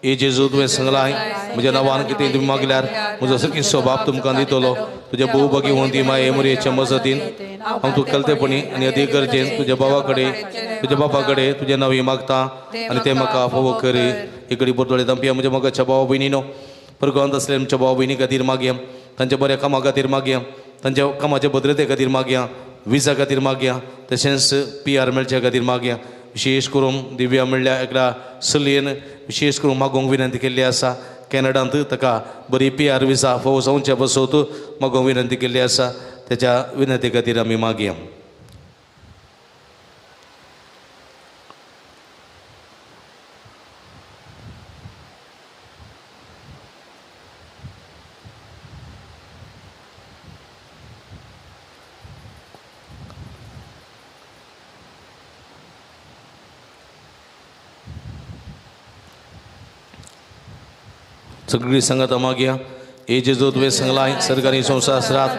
ए जेजू तुवें सांगलाय म्हज्या नांवान कितें तुमी मागल्यार म्हजो सगळी स्वभाव तुमकां दितलो तुज्या भोव भगवंती माये मरयेच्या मजतीन हांव तूं कलतेपणी आनी अदीक गरजेन तुज्या भावा कडेन तुज्या बापा कडेन तुजें नांव मागता आनी तें म्हाका फोव कर एक परतोळे दंपिया म्हज्या मोगाच्या भावा भयणीनो परगोंत आसले आमच्या भावा भयणी खातीर मागया तांच्या बऱ्या कामा खातीर मागया तांच्या कामाच्या भद्रते खातीर मागया, विजा खातीर मागया, तशेंच PR मेळच्या खातीर मागया. विशेष करून दिव्या म्हणल्या एकल्या चलयेन विशेष करून मागोवंक विनंती केल्ली आसा. कॅनडांत ताका बरी PR विजा फावो जावच्या बसोत मागोवंक विनंती केल्ली आसा. त्याच्या विनंती खातीर आमी मागया. सगळी संगत मागया. हे जेजो तुवें सांगलाय सरकारी संवसारात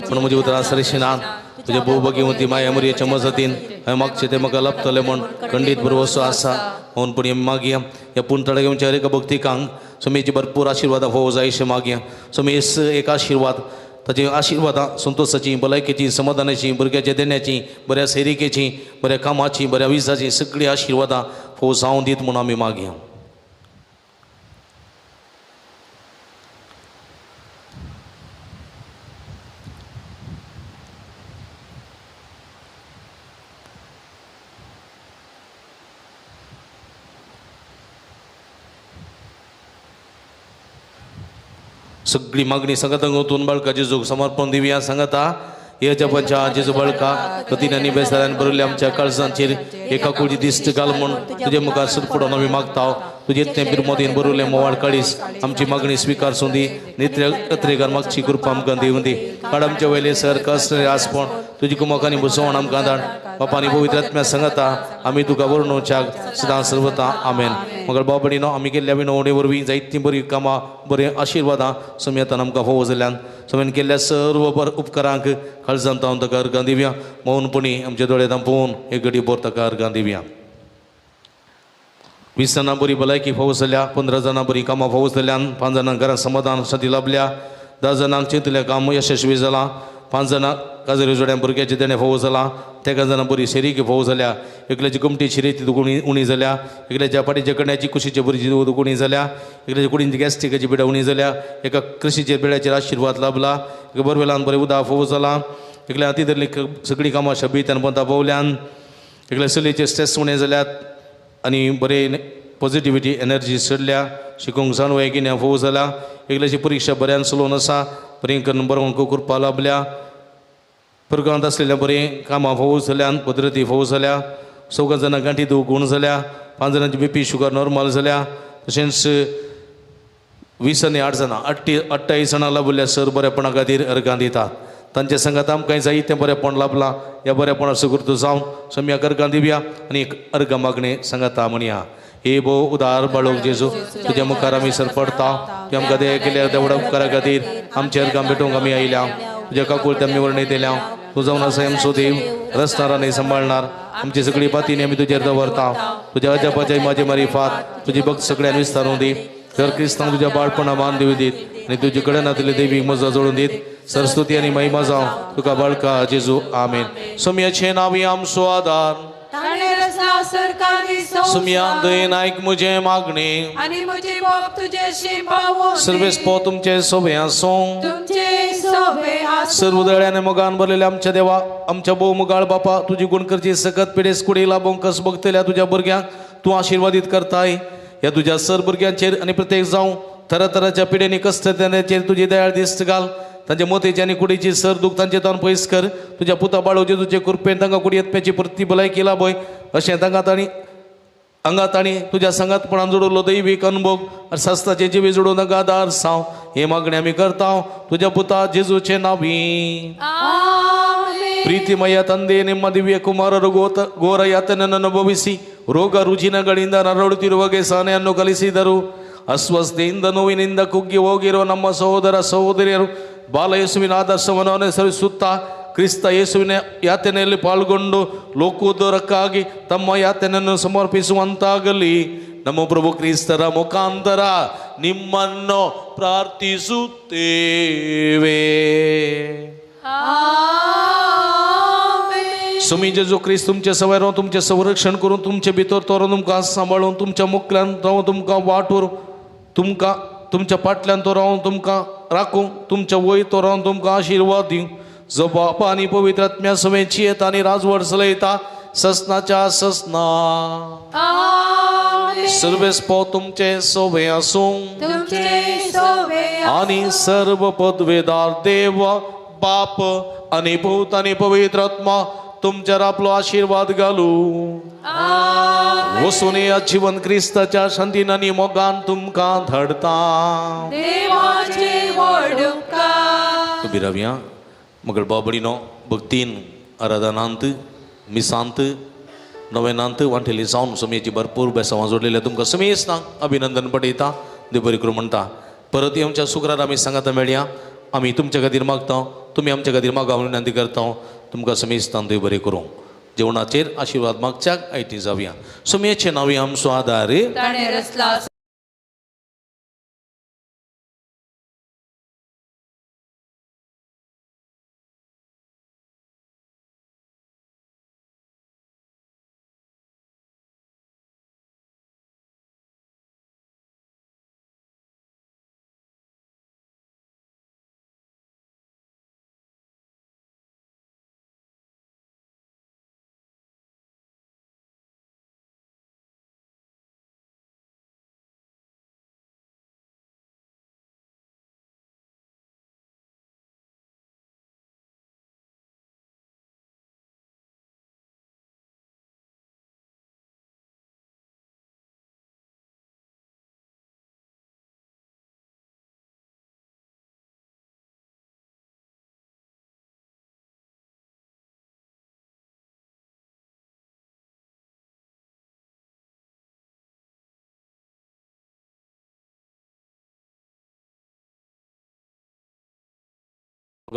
पण म्हजे उतरां सरशिनान तुजे भोवभगिवंती माया मरियेच्या मजतीन हांवें मागचें तें म्हाका लपतलें म्हण खंडीत भरवसो आसा. म्हणून पुणी आमी मागया ह्या पुंतळ्या घेवच्या एका भक्तिकांक समेची भरपूर आशिर्वादां फावो जाय अशें मागया. समेस एक आशिर्वाद ताचे आशिर्वादां संतोशाची, भलायकेची, समाधानाची, भुरग्याच्या देण्याची, बऱ्या सैरिकेची, बऱ्या कामाची, बऱ्या विजाची सगळीं आशिर्वादां फावो जावं दीत म्हणून आमी मागया. सगळी मागणी संगतांक वचून बाळका जेजूक समर्पण दिवया. सांगता हे जपाच्या जेजू बाळका कथिनांनी बेसाऱ्यान बरयल्ले आमच्या काळजांचेर एका कुळी दिश्ट घाल म्हूण तुजे मुखार सुरपडून आमी मागता. तुजे तें बिरमोदीन बरयल्लें मोवाळ काळीस आमची मागणी स्विकारसूं दी. नित्य कत्रेकार मागची कृपा आमकां दिवं दी. काड आमचे वयले सर कश्ट आसपण तुजी कुमकांनी बसोवन आमकां धाड. बापानी पवित्र आत्म्या सांगता आमी तुका वर्णोवच्याक सदां सर्वता आमेन. मगर बाबडीनो आमी केल्ल्या विनवणे वरवीं जायतीं बरीं कामां बरें आशिर्वादां समेतान आमकां फावो जाल्यान समेन केल्ल्या सर्व उपकारांक काळजांत हांव ताका अर्गां दिवया. मौनपणी आमचे दोळे धांपोवन एक घडी भर ताका अर्गां दिवया. 20 जाणां बरी भलायकी फावो जाल्या, 15 जाणां बरी कामां फावो जाल्यान, 5 जाणांक घरांत समाधान शांती लाभल्या, 10 जाणांक चिंतलें काम यशस्वी जालां, 5 जाणांक काजरी जोड्यां भुरग्याचे देणें फावो जालां, 13 जाणां बरी सेरीक फावो जाल्या, एकल्याची कुमटीची रेती उणी जाल्या, एकल्याच्या पाटीच्या कण्याची कुशीचे बरीची उणी जाल्या, एकल्याच्या कुडींची गॅस्ट्रिकाची पिडा उणी जाल्या, एका कृशीचे पिड्याचेर आशिर्वाद लाभला, एका बोरवेलान बरें उदक फावो जालां, एकल्या हाती धरली सगळीं कामां शबीतान पंता पावल्यान, एकल्या चलयेचे स्ट्रेस उणें जाल्यात आनी बरें पॉझिटिव्हिटी एनर्जी चडल्या, शिकूंक जाणवाय किन्या फावो जाला, एकल्याची परीक्षा बऱ्यान चलोवन आसा, बरें करून बरो कृपा लाभल्या, परगांत आसलेल्या बरें कामां फावो जाल्यान, पद्दती फावो जाल्या, 14 जाणां गांठी दूख गुण जाल्या, 5 जाणांची BP शुगर नॉर्मल जाल्या, तशेंच 20 आनी 8 जाणां 28 जाणां लाभिल्ल्या सर बरेपणा खातीर अर्गां दितात. तांचे सांगात आमकां जायतें बरेपण लाभलां. ह्या बरेपणा सुगृत जावन सम्याक अर्गां दिवया आनी एक अर्गां मागणे सांगाता म्हणया. हे भो उदार बाळोक जेजू तुज्या मुखार आमी सरपडटा. तुवें आमकां दया केल्या देवडा उपकारा खातीर आमचे अर्गां भेटोवंक आमी आयल्या. तुज्या काकूळ आमी वर्णय दिल्या. तूं जावन आसा आमचो देव रस्तारांनी सांबाळणार. आमची सगळी पातींनी आमी तुजेर दवरता. तुज्या अजापाच्या म्हाजे मारिफात तुजी भक्त सगळ्यांनी विस्तारूं दी. तर क्रिस्तांक तुज्या बाळपणा मान दिवं दीत आनी तुजे कडेन नातिल्ले देवीक मजा जोडून दीत. सरस्वती आनी महिमा जावं तुका बाळका जेजू आमेन. सोम्याचे नावी आमचो आदार सुम्या दयेन आयक म्हजे मागणे आणि म्हजे भोग तुझ्याशी पावो. सर्वेस्पो तुमचे सोबे आसूं. तुमचे सोबे आसूं. सर्व दळ्याने मोगान भरलेले आमच्या देवा आमच्या भोव मुगाळ बापा तुझी गुण करची सकत पिडेस कुडी लाभोंक कस बगतल्या तुझ्या भुरग्यांक तूं आशिर्वादीत करताय. ह्या तुझ्या सर भुरग्यांचेर आनी प्रत्येक जावं तरातराच्या पिडेनी कश्टतेचेर तुजी दयाळ दिश्ट घाल. तांच्या मोतेची आनी कुडीची सर दूख तांचे तान पयस कर. तुज्या पुता बाळो जेजूचे कृपेन तांकां कुडी येतप्याची परती भलायकी लाभय अशें तांकां अंगात आनी तुज्या संगातपणान जोडलो दैवीक अनुभव शास्त्राचे जिवे जोडून तांकां आदार साव. हे मागणी आमी करता तुज्या पुता जेजूचे नावी. ಪ್ರೀತಿಮಯ ತಂದೆ ನಿಮ್ಮ ದಿವ್ಯ ಕುಮಾರರು ಘೋರ ಯಾತನೆಯನ್ನು ಅನುಭವಿಸಿ ರೋಗ ರುಜಿನಗಳಿಂದ ನರಳುತ್ತಿರುವಾಗೆ ಸಹನೆಯನ್ನು ಕಲಿಸಿದರು. ಅಸ್ವಸ್ಥತೆಯಿಂದ ನೋವಿನಿಂದ ಕುಗ್ಗಿ ಹೋಗಿರುವ ನಮ್ಮ ಸಹೋದರ ಸಹೋದರಿಯರು ಬಾಲಯೇಸುವಿನ ಆದರ್ಶವನ್ನು ಅನುಸರಿಸುತ್ತಾ ಕ್ರಿಸ್ತ ಯೇಸುವಿನ ಯಾತನೆಯಲ್ಲಿ ಪಾಲ್ಗೊಂಡು ಲೋಕೋದ್ಧಾರಕ್ಕಾಗಿ ತಮ್ಮ ಯಾತನೆಯನ್ನು ಸಮರ್ಪಿಸುವಂತಾಗಲಿ. ನಮ್ಮ ಪ್ರಭು ಕ್ರಿಸ್ತರ ಮುಖಾಂತರ ನಿಮ್ಮನ್ನು ಪ್ರಾರ್ಥಿಸುತ್ತೇವೆ. सुमी जेजू क्रिस्त तुमचे सवय रावन तुमचे संरक्षण करून तुमचे भितर तोरून तुमकां सांबाळून तुमच्या मुखल्यान रावन तुमकां वाटूर तुमच्या फाटल्यान तो रावन तुमकां राखूं तुमच्या वयर तो रावन तुमकां आशिर्वाद दिवं. जो बापा आणि पवित्र आत्म्या समेची येता आणि राजवड चलयता ससनाच्या ससना आमेन. सर्वेस्पो तुमचे सोबे आसूं तुमचे सोबे आणि सर्व पदवेदार देव बाप आणि भूत आणि पवित्र आत्मा तुमच्यावर आपलो आशीर्वाद घालू वसून या जीवन क्रिस्ताच्या शांतीन आणि मोगान तुमकां धाडता. देवाचे वडुका बिराव्या मगळ बाबडीनो भक्तीन आराधनांत मिसांत नवेनांत वांठेली जावन समयाची भरपूर बेसावां जोडलेल्या तुमकां समेस्तांक अभिनंदन पटयता. देव बरें करूं म्हणटा. परत आमच्या शुक्रार आमी सांगाता मेळया. आमी तुमच्या खातीर मागता, तुमी आमच्या खातीर मागा म्हणून विनंती करता. तुमकां समेस्तांक देव बरें करूं. जेवणाचेर आशिर्वाद मागच्याक आयती जावया. समयाचे नांवे आमचो आदार ताणे रचला.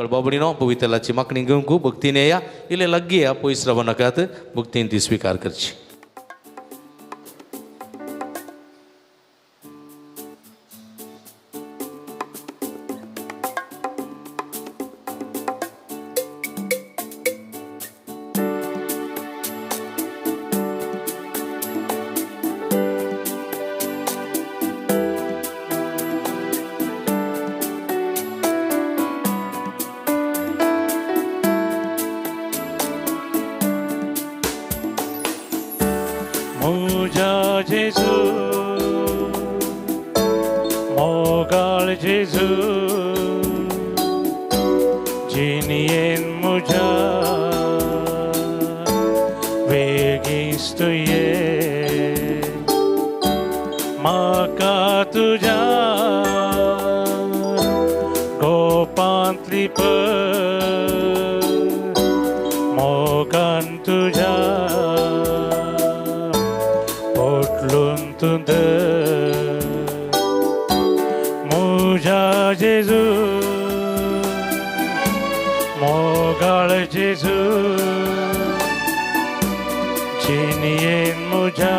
बाबडीनो पवित्राची मागणी घेऊन खूप भक्तीने या इले लग्गी या पवित्र नकात भक्तीने ती स्वीकार करची. Muja Jesu, Mogal Jesu, Jinien Muja, Vegis tu ye, Maka tuja, Gopantli per, Mogan tuja. Luntunde Muja Jesu Mogal Jesu Jinien Muja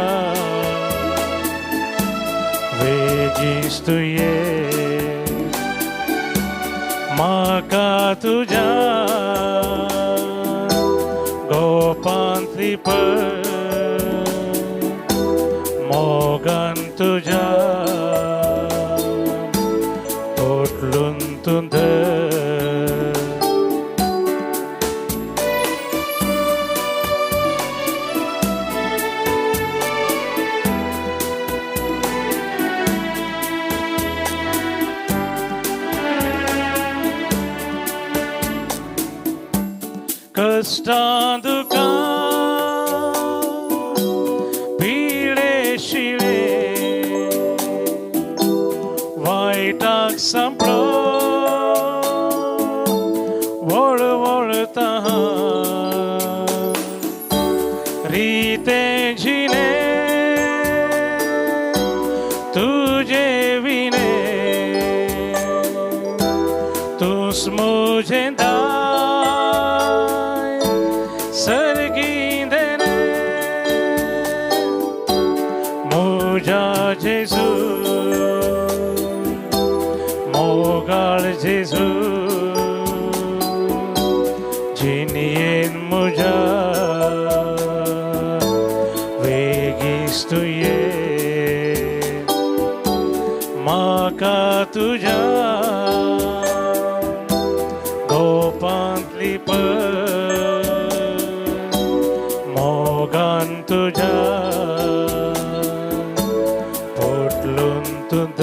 Vegis tu ye Maka tuja Gopantli per Mogan tuja Potluntunda Kastanduka Vaitak samplo Vol volta Rite jine Tujhe vine Tus mujhe dai Sargindene Muja Jesu Mogal Jesu Jinien Muja Vegis tu ye Maka tuja Go तोपांतली पळ मोगान तुझ्या पोटलून तुद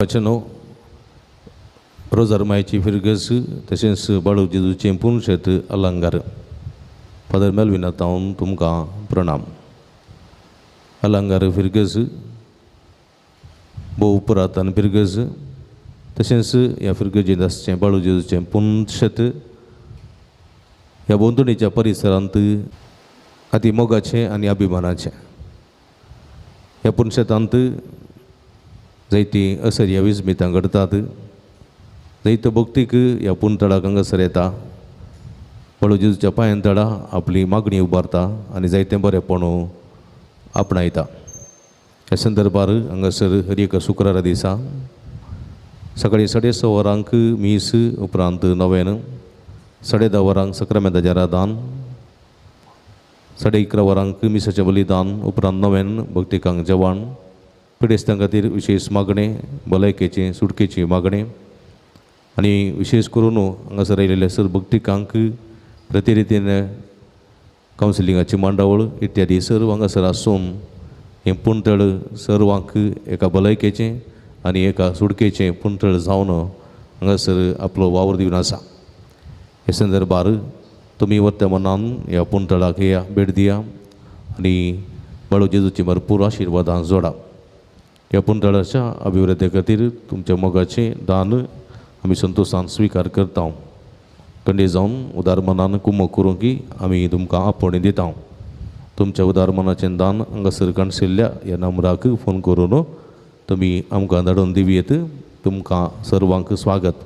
वचनो रोजारमायची फिरगस तशेंच बाळू जेजूचे पुनशेत अलंकार फादर मेलविना तावन तुमकां प्रणाम. अलंकार फिरगस भोव पुरातन फिरगस तशेंच ह्या फिरगजेंत आसचें बाळू जेजूचें पुनशेत ह्या बोंदणीच्या परिसरांत अति मोगाचें आनी अभिमानाचें. ह्या पुनशेतांत जायती असर्या विस्मितां घडतात. जायत्यो भक्तीक ह्या पुनतळाक हांगासर येता. बाळू जेजूच्या पांयांतळा आपली मागणी उबारता आनी जायतें बरेंपण आपणायता. ह्या संदर्भार हांगासर हर एका शुक्रारा दिसा सकाळीं 6:30 वरांक मीस उपरांत नवेन 10:30 वरांक सक्रामेंताचें रादान 11:30 वरांक मिसाचें बलिदान उपरांत नवेन भक्तिकांक जेवण पिडेस्तां खातीर विशेश मागणें भलायकेची सुटकेची मागणें आनी विशेश करून हांगासर आयिल्ल्या सर भक्तिकांक प्रतिरितीन कावन्सिलिंगाची मांडावळ इत्यादी सर्व हांगासर आसून हें पुनतळ सर्वांक एका भलायकेचें आनी एका सुटकेचें पुनतळ जावन हांगासर आपलो वावर दिवन आसा. हे संदर्भार तुमी वर्तमानान ह्या पुनतळाक येया, भेट दिया आनी बाळू जेजूची भरपूर आशिर्वादां जोडा. ह्या पुनतळाच्या अभिवृद्धी खातीर तुमच्या मोगाचें दान आमी संतोशान स्विकार करता. कंडे जावन उदार मनान कुमक करूं की आमी तुमकां आपोवणी दिता. तुमच्या उदार मनाचें दान हांगासर काणसिल्ल्या ह्या नंबराक फोन करून तुमी आमकां धाडून दिवयेत. तुमकां सर्वांक स्वागत.